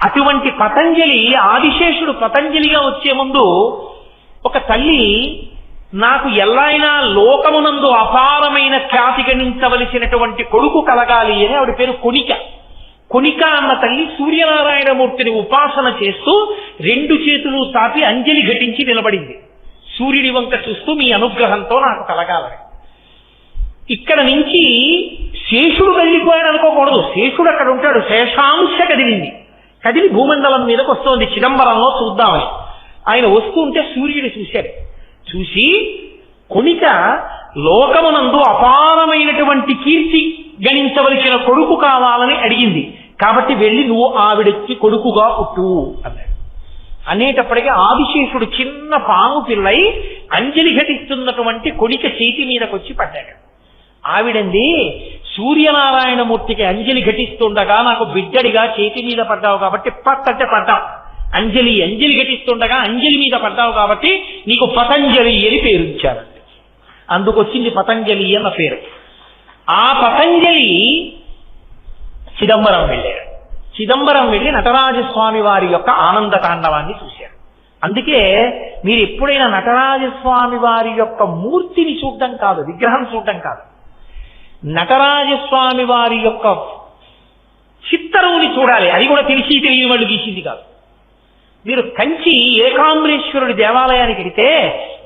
అటువంటి పతంజలి, ఆదిశేషుడు పతంజలిగా వచ్చే ముందు ఒక తల్లి, నాకు ఎల్లైనా లోకమునందు అపారమైన ఖ్యాతి గణించవలసినటువంటి కొడుకు కలగాలి అని ఆవిడ పేరు కొనిక. కొనిక అన్న తల్లి సూర్యనారాయణమూర్తిని ఉపాసన చేస్తూ 2 చేతులు చాపి అంజలి ఘటించి నిలబడింది, సూర్యుడి వంక చూస్తూ మీ అనుగ్రహంతో నాకు కలగాలని. ఇక్కడ నుంచి శేషుడు కదిలిపోయాడు అనుకోకూడదు, శేషుడు అక్కడ ఉంటాడు. శేషాంశ కదిలింది, కదిలి భూమండలం మీదకి వస్తోంది చిదంబరంలో చూద్దామని. ఆయన వస్తూ ఉంటే సూర్యుడు చూశాడు. చూసి కొనిక లోకమునందు అపారమైనటువంటి కీర్తి గణించవలసిన కొడుకు కావాలని అడిగింది. కాబట్టి వెళ్ళి నువ్వు ఆవిడకి కొడుకుగా పుట్టు అన్నాడు. అనేటప్పటికీ ఆదిశేషుడు చిన్న పాము పిల్లై అంజలి ఘటిస్తున్నటువంటి కొనిక చేతి మీదకి వచ్చి పడ్డాడు. ఆవిడంది, సూర్యనారాయణమూర్తికి అంజలి ఘటిస్తుండగా నాకు బిడ్డడిగా చేతి మీద పడ్డావు కాబట్టి పట్టంటే పడ్డావు, అంజలి ఘటిస్తుండగా అంజలి మీద పడ్డావు కాబట్టి నీకు పతంజలి అని పేరు ఇచ్చారండి. అందుకొచ్చింది పతంజలి అన్న పేరు. ఆ పతంజలి చిదంబరం వెళ్ళాడు. చిదంబరం వెళ్ళి నటరాజస్వామి వారి యొక్క ఆనంద తాండవాన్ని చూశారు. అందుకే మీరు ఎప్పుడైనా నటరాజస్వామి వారి యొక్క మూర్తిని చూడటం కాదు, విగ్రహం చూడటం కాదు, నటరాజస్వామి వారి యొక్క చిత్తరువుని చూడాలి. అది కూడా తెలిసి తెలియని వాళ్ళు గీసింది కాదు. మీరు కంచి ఏకాంబరేశ్వరుడి దేవాలయానికి వెళితే,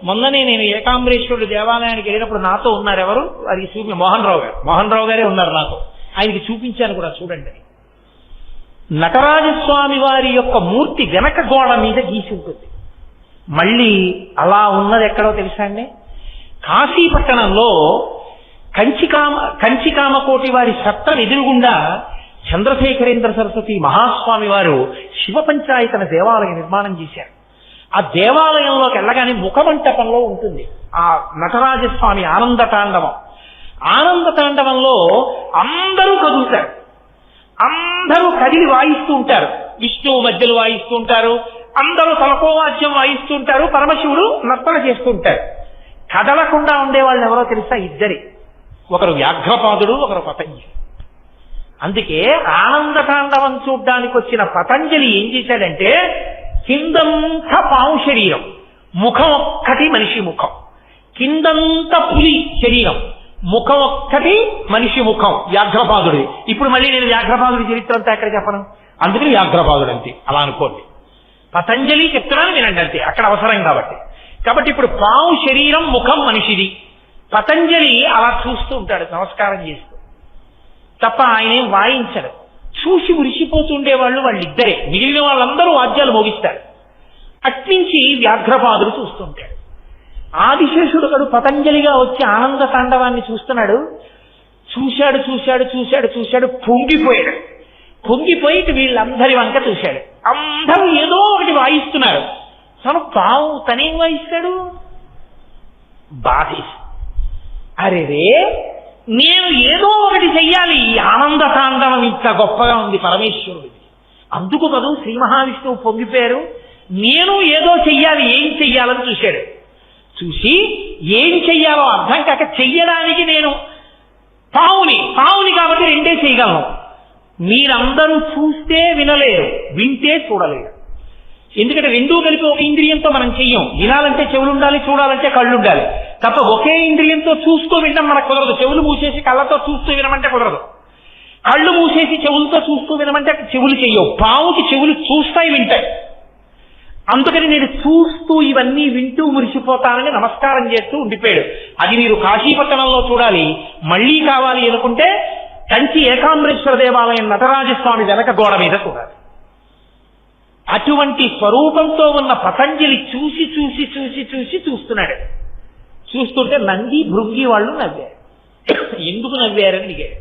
మొన్ననే నేను ఏకాంబరేశ్వరుడి దేవాలయానికి వెళ్ళినప్పుడు నాతో ఉన్నారు ఎవరు, అది మోహన్ రావు గారే ఉన్నారు నాతో. ఆయనకి చూపించాను కూడా, చూడండి. నటరాజస్వామి వారి యొక్క మూర్తి వెనక గోడ మీద గీసి ఉంటుంది. మళ్ళీ అలా ఉన్నది ఎక్కడో తెలుసా అండి? కాశీపట్టణంలో కంచికామకోటి వారి సత్రం ఎదురుగుండా చంద్రశేఖరేంద్ర సరస్వతి మహాస్వామి వారు శివ పంచాయతన దేవాలయ నిర్మాణం చేశారు. ఆ దేవాలయంలోకి వెళ్ళగానే ముఖమంటపంలో ఉంటుంది ఆ నటరాజస్వామి ఆనంద తాండవం. ఆనంద తాండవంలో అందరూ కదులుతారు, అందరూ కదిలి వాయిస్తూ ఉంటారు. విష్ణువు మధ్యలో వాయిస్తూ ఉంటారు, అందరూ తలకోవాద్యం వాయిస్తూ ఉంటారు, పరమశివుడు నర్తన చేస్తూ ఉంటారు. కదలకుండా ఉండేవాళ్ళు ఎవరో తెలుసా? ఇద్దరి, ఒకరు వ్యాఘ్రపాదుడు, ఒకరు పతంజలి. అందుకే ఆనంద తాండవం చూడ్డానికి వచ్చిన పతంజలి ఏం చేశాడంటే, కిందంతా పాము శరీరం, ముఖం ఒక్కటి మనిషి ముఖం, కిందంతా పులి శరీరం, ముఖం ఒక్కటి మనిషి ముఖం వ్యాఘ్రపాదుడి. ఇప్పుడు మళ్ళీ నేను వ్యాఘ్రపాదుడి చరిత్ర అంతా ఎక్కడ చెప్పను, అందుకని వ్యాఘ్రపాదుడు అంతే అలా అనుకోండి. పతంజలి చెప్తున్నాను వినండి అంతే, అక్కడ అవసరం కాబట్టి. కాబట్టి ఇప్పుడు పాము శరీరం, ముఖం మనిషిది. పతంజలి అలా చూస్తూ ఉంటాడు నమస్కారం చేస్తూ, తప్ప ఆయన ఏం వాయించడు. చూసి మురిసిపోతుండేవాళ్ళు వాళ్ళిద్దరే, మిగిలిన వాళ్ళందరూ వాద్యాలు మోగిస్తారు. అట్నుంచి వ్యాఘ్రపాదుడు చూస్తుంటాడు. ఆదిశేషుడు గడు పతంజలిగా వచ్చి ఆనంద తాండవాన్ని చూస్తున్నాడు. చూశాడు చూశాడు చూశాడు చూశాడు పొంగిపోయాడు. పొంగిపోయి వీళ్ళందరి వంక చూశాడు. అందరూ ఏదో ఒకటి వాయిస్తున్నారు, తను పావు తనేం వాయిస్తాడు? బాధేసి, అరే రే నేను ఏదో ఒకటి చెయ్యాలి, ఈ ఆనంద తాండవం ఇంత గొప్పగా ఉంది పరమేశ్వరుడిది, అందుకు కదూ శ్రీ మహావిష్ణువు పొంగిపోయారు. నేను ఏదో చెయ్యాలి, ఏం చెయ్యాలని చూశాడు. చూసి ఏం చెయ్యాలో అర్థం కాక, చెయ్యడానికి నేను పావుని కాబట్టి రెండే చేయగలను. మీరందరూ చూస్తే వినలేరు, వింటే చూడలేరు. ఎందుకంటే రెండూ కలిపి ఒక ఇంద్రియంతో మనం చెయ్యం. వినాలంటే చెవులు ఉండాలి, చూడాలంటే కళ్ళు ఉండాలి. తప్ప ఒకే ఇంద్రియంతో చూస్తూ వినడం మనకు కుదరదు. చెవులు మూసేసి కళ్ళతో చూస్తూ వినమంటే కుదరదు, కళ్ళు మూసేసి చెవులతో చూస్తూ వినమంటే చెవులు చెయ్యవు. పావుకి చెవులు చూస్తాయి, వింటాయి. అందుకని నేను చూస్తూ ఇవన్నీ వింటూ మురిసిపోతానని నమస్కారం చేస్తూ ఉండిపోయాడు. అది మీరు కాశీపట్టణంలో చూడాలి. మళ్ళీ కావాలి అనుకుంటే కంచి ఏకాంబరేశ్వర దేవాలయం నటరాజస్వామి వెనక గోడ మీద చూడాలి. అటువంటి స్వరూపంతో ఉన్న పతంజలి చూసి చూసి చూసి చూసి చూస్తున్నాడు. చూస్తుంటే నంది భృంగి వాళ్ళు నవ్వారు. ఎందుకు నవ్వారని అడిగాడు.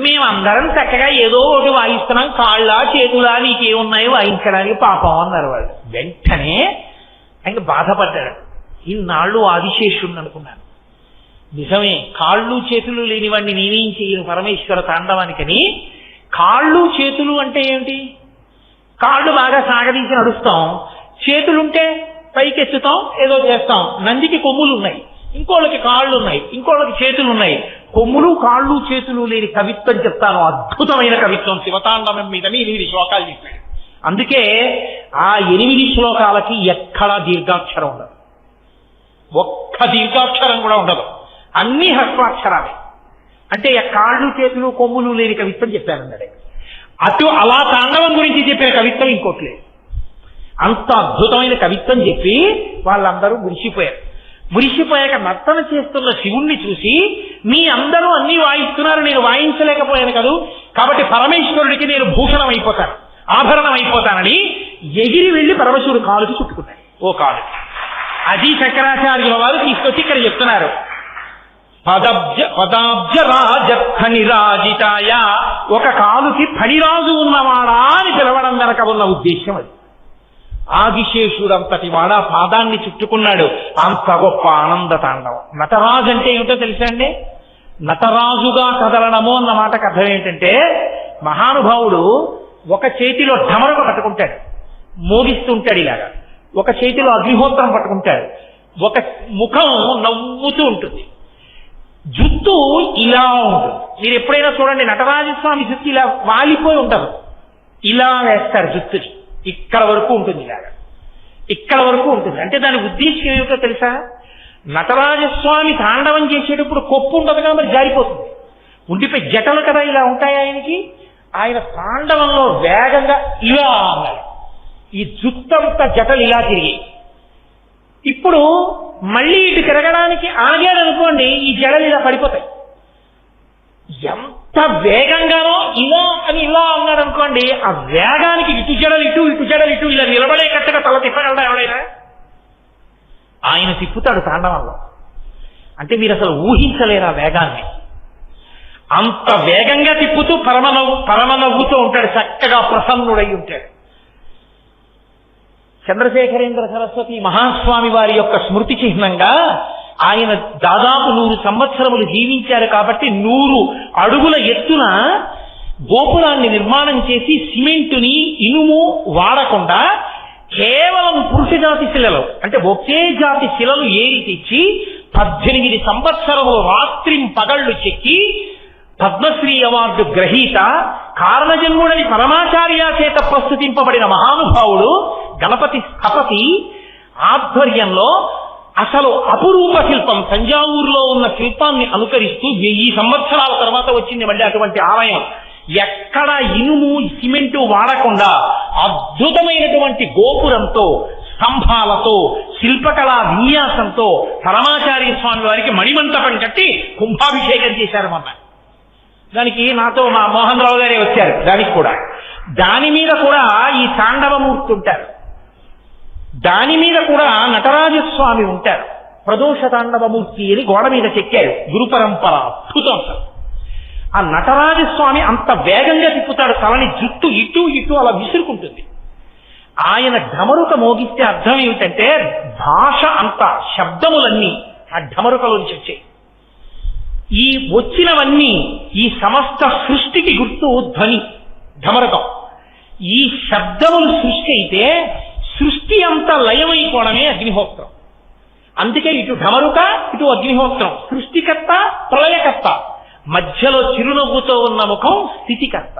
మేమందరం చక్కగా ఏదో ఒకటి వాయిస్తున్నాం, కాళ్ళ చేతులా నీకేమున్నాయో వాయించడానికి పాపం అన్నారు వాళ్ళు. వెంటనే ఆయన బాధపడ్డాడు. ఇన్నాళ్ళు ఆదిశేషుణ్ణి అనుకున్నాను, నిజమే కాళ్ళు చేతులు లేనివాడిని నేనేం చేయను పరమేశ్వర తాండవానికని. కాళ్ళు చేతులు అంటే ఏమిటి? కాళ్ళు బాగా సాగదీసి నడుస్తాం, చేతులుంటే పైకెత్తుతాం, ఏదో చేస్తాం. నందికి కొమ్ములు ఉన్నాయి, ఇంకోళ్ళకి కాళ్ళు ఉన్నాయి, ఇంకోళ్ళకి చేతులు ఉన్నాయి. కొమ్ములు కాళ్ళు చేతులు లేని కవిత్వం చెప్తాను, అద్భుతమైన కవిత్వం శివతాండవం మీద 8 శ్లోకాలు చెప్పాడు. అందుకే ఆ 8 శ్లోకాలకి ఎక్కడా దీర్ఘాక్షరం ఉండదు, ఒక్క దీర్ఘాక్షరం కూడా ఉండదు, అన్ని హ్రస్వాక్షరాలే. అంటే కాళ్ళు చేతులు కొమ్ములు లేని కవిత్వం చెప్పానన్నాడు. అలా తాండవం గురించి చెప్పిన కవిత్వం ఇంకోటి లేదు. అంత అద్భుతమైన కవిత్వం చెప్పి వాళ్ళందరూ మురిసిపోయారు. మురిసిపోయాక నర్తన చేస్తున్న శివుణ్ణి చూసి, మీ అందరూ అన్ని వాయిస్తున్నారు, నేను వాయించలేకపోయాను కదూ, కాబట్టి పరమేశ్వరుడికి నేను భూషణం అయిపోతాను, ఆభరణం అయిపోతానని ఎగిరి వెళ్లి పరమశివుడు కాలుకి చుట్టుకున్నాడు. ఓ కాలు అది శంకరాచార్యుల వారు తీసుకొచ్చి ఇక్కడ చెప్తున్నారు. పదాబ్జ రాజఖనిరాజితాయ, ఒక కాలుకి ఫణిరాజు ఉన్నవాడా అని పిలవడం వెనక ఉన్న ఉద్దేశం అది. ఆదిశేషుడంతటి వాడా పాదాన్ని చుట్టుకున్నాడు. అంత గొప్ప ఆనంద తాండవం. నటరాజు అంటే ఏమిటో తెలుసా అండి? నటరాజుగా కదలడము అన్న మాటకు అర్థం ఏంటంటే, మహానుభావుడు ఒక చేతిలో ఢమరుక పట్టుకుంటాడు, మోగిస్తుంటాడు ఇలాగా, ఒక చేతిలో అగ్నిహోత్రం పట్టుకుంటాడు, ఒక ముఖం నవ్వుతూ ఉంటుంది, జుత్తు ఇలా ఉంటుంది. మీరు ఎప్పుడైనా చూడండి, నటరాజస్వామి జుత్తు ఇలా వాలిపోయి ఉంటారు, ఇలా వేస్తారు జుత్తుని, ఇక్కడ వరకు ఉంటుంది, ఇలాగా ఇక్కడ వరకు ఉంటుంది. అంటే దాని ఉద్దేశం ఏమిటో తెలుసా? నటరాజస్వామి తాండవం చేసేటప్పుడు కొప్పు ఉండదు కదా, మరి జారిపోతుంది. ఉండిపోయి జటలు కదా ఇలా ఉంటాయి ఆయనకి. ఆయన తాండవంలో వేగంగా ఇలా అన్నాడు, ఈ జుత్తంతా జటలు ఇలా తిరిగి. ఇప్పుడు మళ్ళీ ఇటు తిరగడానికి ఆగాడు అనుకోండి, ఈ జడలు ఇలా పడిపోతాయి. ఎంత వేగంగానో ఇలా అని ఇలా అన్నాడు అనుకోండి, ఆ వేగానికి ఇటు జడలు ఇటు, ఇటు జడలు ఇటు, ఇలా నిలబడేటట్టుగా తల తిప్పగలడా ఎవడైనా? ఆయన తిప్పుతాడు తాండవంలో. అంటే మీరు అసలు ఊహించలేరు ఆ వేగాన్ని. అంత వేగంగా తిప్పుతూ పరమనవ్వుతూ ఉంటాడు, చక్కగా ప్రసన్నుడై ఉంటాడు. చంద్రశేఖరేంద్ర సరస్వతి మహాస్వామి వారి యొక్క స్మృతి చిహ్నంగా ఆయన దాదాపు 100 సంవత్సరములు జీవించారు కాబట్టి 100 అడుగుల ఎత్తున గోపురాన్ని నిర్మాణం చేసి సిమెంటుని ఇనుము వాడకుండా కేవలం పురుష జాతి శిలలు, అంటే ఒకే జాతి శిలలు ఏరి తెచ్చి 18 సంవత్సరములు రాత్రింపగళ్ళు చెక్కి పద్మశ్రీ అవార్డు గ్రహీత కారణజన్ముడని పరమాచార్య చేత ప్రస్తుతింపబడిన మహానుభావుడు గణపతి స్థపతి ఆధ్వర్యంలో అసలు అపురూప శిల్పం, తంజావూరులో ఉన్న శిల్పాన్ని అనుకరిస్తూ 1000 సంవత్సరాల తర్వాత వచ్చింది మళ్ళీ అటువంటి ఆలయం. ఎక్కడ ఇనుము సిమెంటు వాడకుండా అద్భుతమైనటువంటి గోపురంతో, స్తంభాలతో, శిల్పకళా విన్యాసంతో పరమాచార్య స్వామి వారికి మణిమంటపం కట్టి కుంభాభిషేకం చేశారు మొన్న. దానికి నాతో మా మోహన్ రావు గారే వచ్చారు. దాని మీద కూడా ఈ తాండవమూర్తి ఉంటారు, దాని మీద కూడా నటరాజస్వామి ఉంటారు. ప్రదోష తాండవమూర్తి అని గోడ మీద చెక్కారు, గురు పరంపర అద్భుతం. ఆ నటరాజస్వామి అంత వేగంగా తిప్పుతాడు, తలని జుట్టు ఇటు ఇటు అలా విసురుకుంటుంది. ఆయన ఢమరుక మోగిస్తే అర్థం ఏమిటంటే భాష అంత శబ్దములన్నీ ఆ ఢమరుకలోంచి వచ్చాయి. ఈ వచ్చినవన్నీ ఈ సమస్త సృష్టికి గుర్తు ధ్వని, ఢమరుకం. ఈ శబ్దములు సృష్టి అయితే సృష్టి అంతా లయమైపోవడమే అగ్నిహోత్రం. అందుకే ఇటు ఢమరుక, ఇటు అగ్నిహోత్రం. సృష్టికర్త, ప్రళయకర్త, మధ్యలో చిరునవ్వుతో ఉన్న ముఖం స్థితికర్త.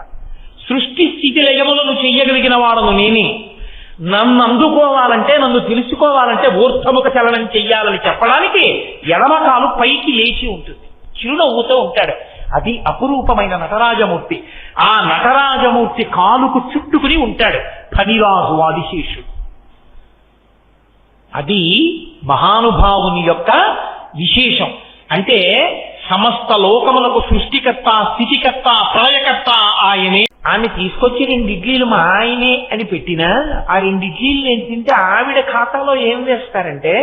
సృష్టి స్థితి లయములను చెయ్యగలిగిన వాడను నేనే. నన్ను అందుకోవాలంటే, నన్ను తెలుసుకోవాలంటే ఊర్ధముఖ చలనం చెయ్యాలని చెప్పడానికి ఎడమకాలు పైకి లేచి ఉంటుంది, చిరునవ్వుతో ఉంటాడు. అది అపురూపమైన నటరాజమూర్తి. ఆ నటరాజమూర్తి కాలుకు చుట్టుకుని ఉంటాడు ఫణిరాజు ఆదిశేషుడు. అది మహానుభావుని యొక్క విశేషం. అంటే సమస్త లోకములకు సృష్టికర్త, స్థితికర్త, ప్రళయకర్త ఆయనే. ఆమె తీసుకొచ్చి 2 ఇడ్లీలు మా ఆయనే అని పెట్టినా ఆ 2 ఇడ్లీలు నేను తింటే ఆవిడ ఖాతాలో ఏం వేస్తారంటే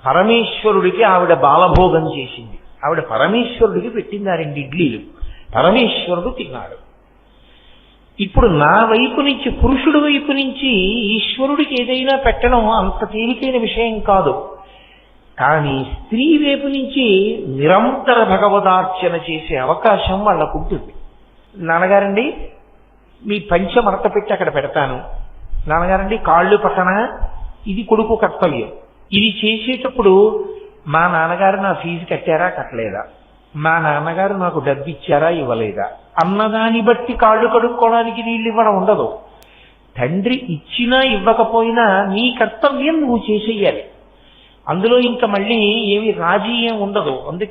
పరమేశ్వరుడికి ఆవిడ బాలభోగం చేసింది, ఆవిడ పరమేశ్వరుడికి పెట్టింది ఆ 2 ఇడ్లీలు, పరమేశ్వరుడు తిన్నాడు. ఇప్పుడు నా వైపు నుంచి, పురుషుడి వైపు నుంచి ఈశ్వరుడికి ఏదైనా పెట్టడం అంత తేలికైన విషయం కాదు. కానీ స్త్రీ వైపు నుంచి నిరంతర భగవదార్చన చేసే అవకాశం వాళ్ళకు ఉంటుంది. నాన్నగారండి మీ పంచ మడత పెట్టి అక్కడ పెడతాను, నాన్నగారండి కాళ్ళు పక్కన, ఇది కొడుకు కర్తవ్యం. ఇది చేసేటప్పుడు మా నాన్నగారు నా ఫీజు కట్టారా కట్టలేదా, మా నాన్నగారు నాకు డబ్బు ఇచ్చారా ఇవ్వలేదా అన్నదాన్ని బట్టి కాళ్ళు కడుక్కోవడానికి నీళ్ళు ఇవ్వడం ఉండదు. తండ్రి ఇచ్చినా ఇవ్వకపోయినా నీ కర్తవ్యం నువ్వు చేసేయాలి. అందులో ఇంకా మళ్ళీ ఏమి రాజీ ఏం ఉండదు. అందుకే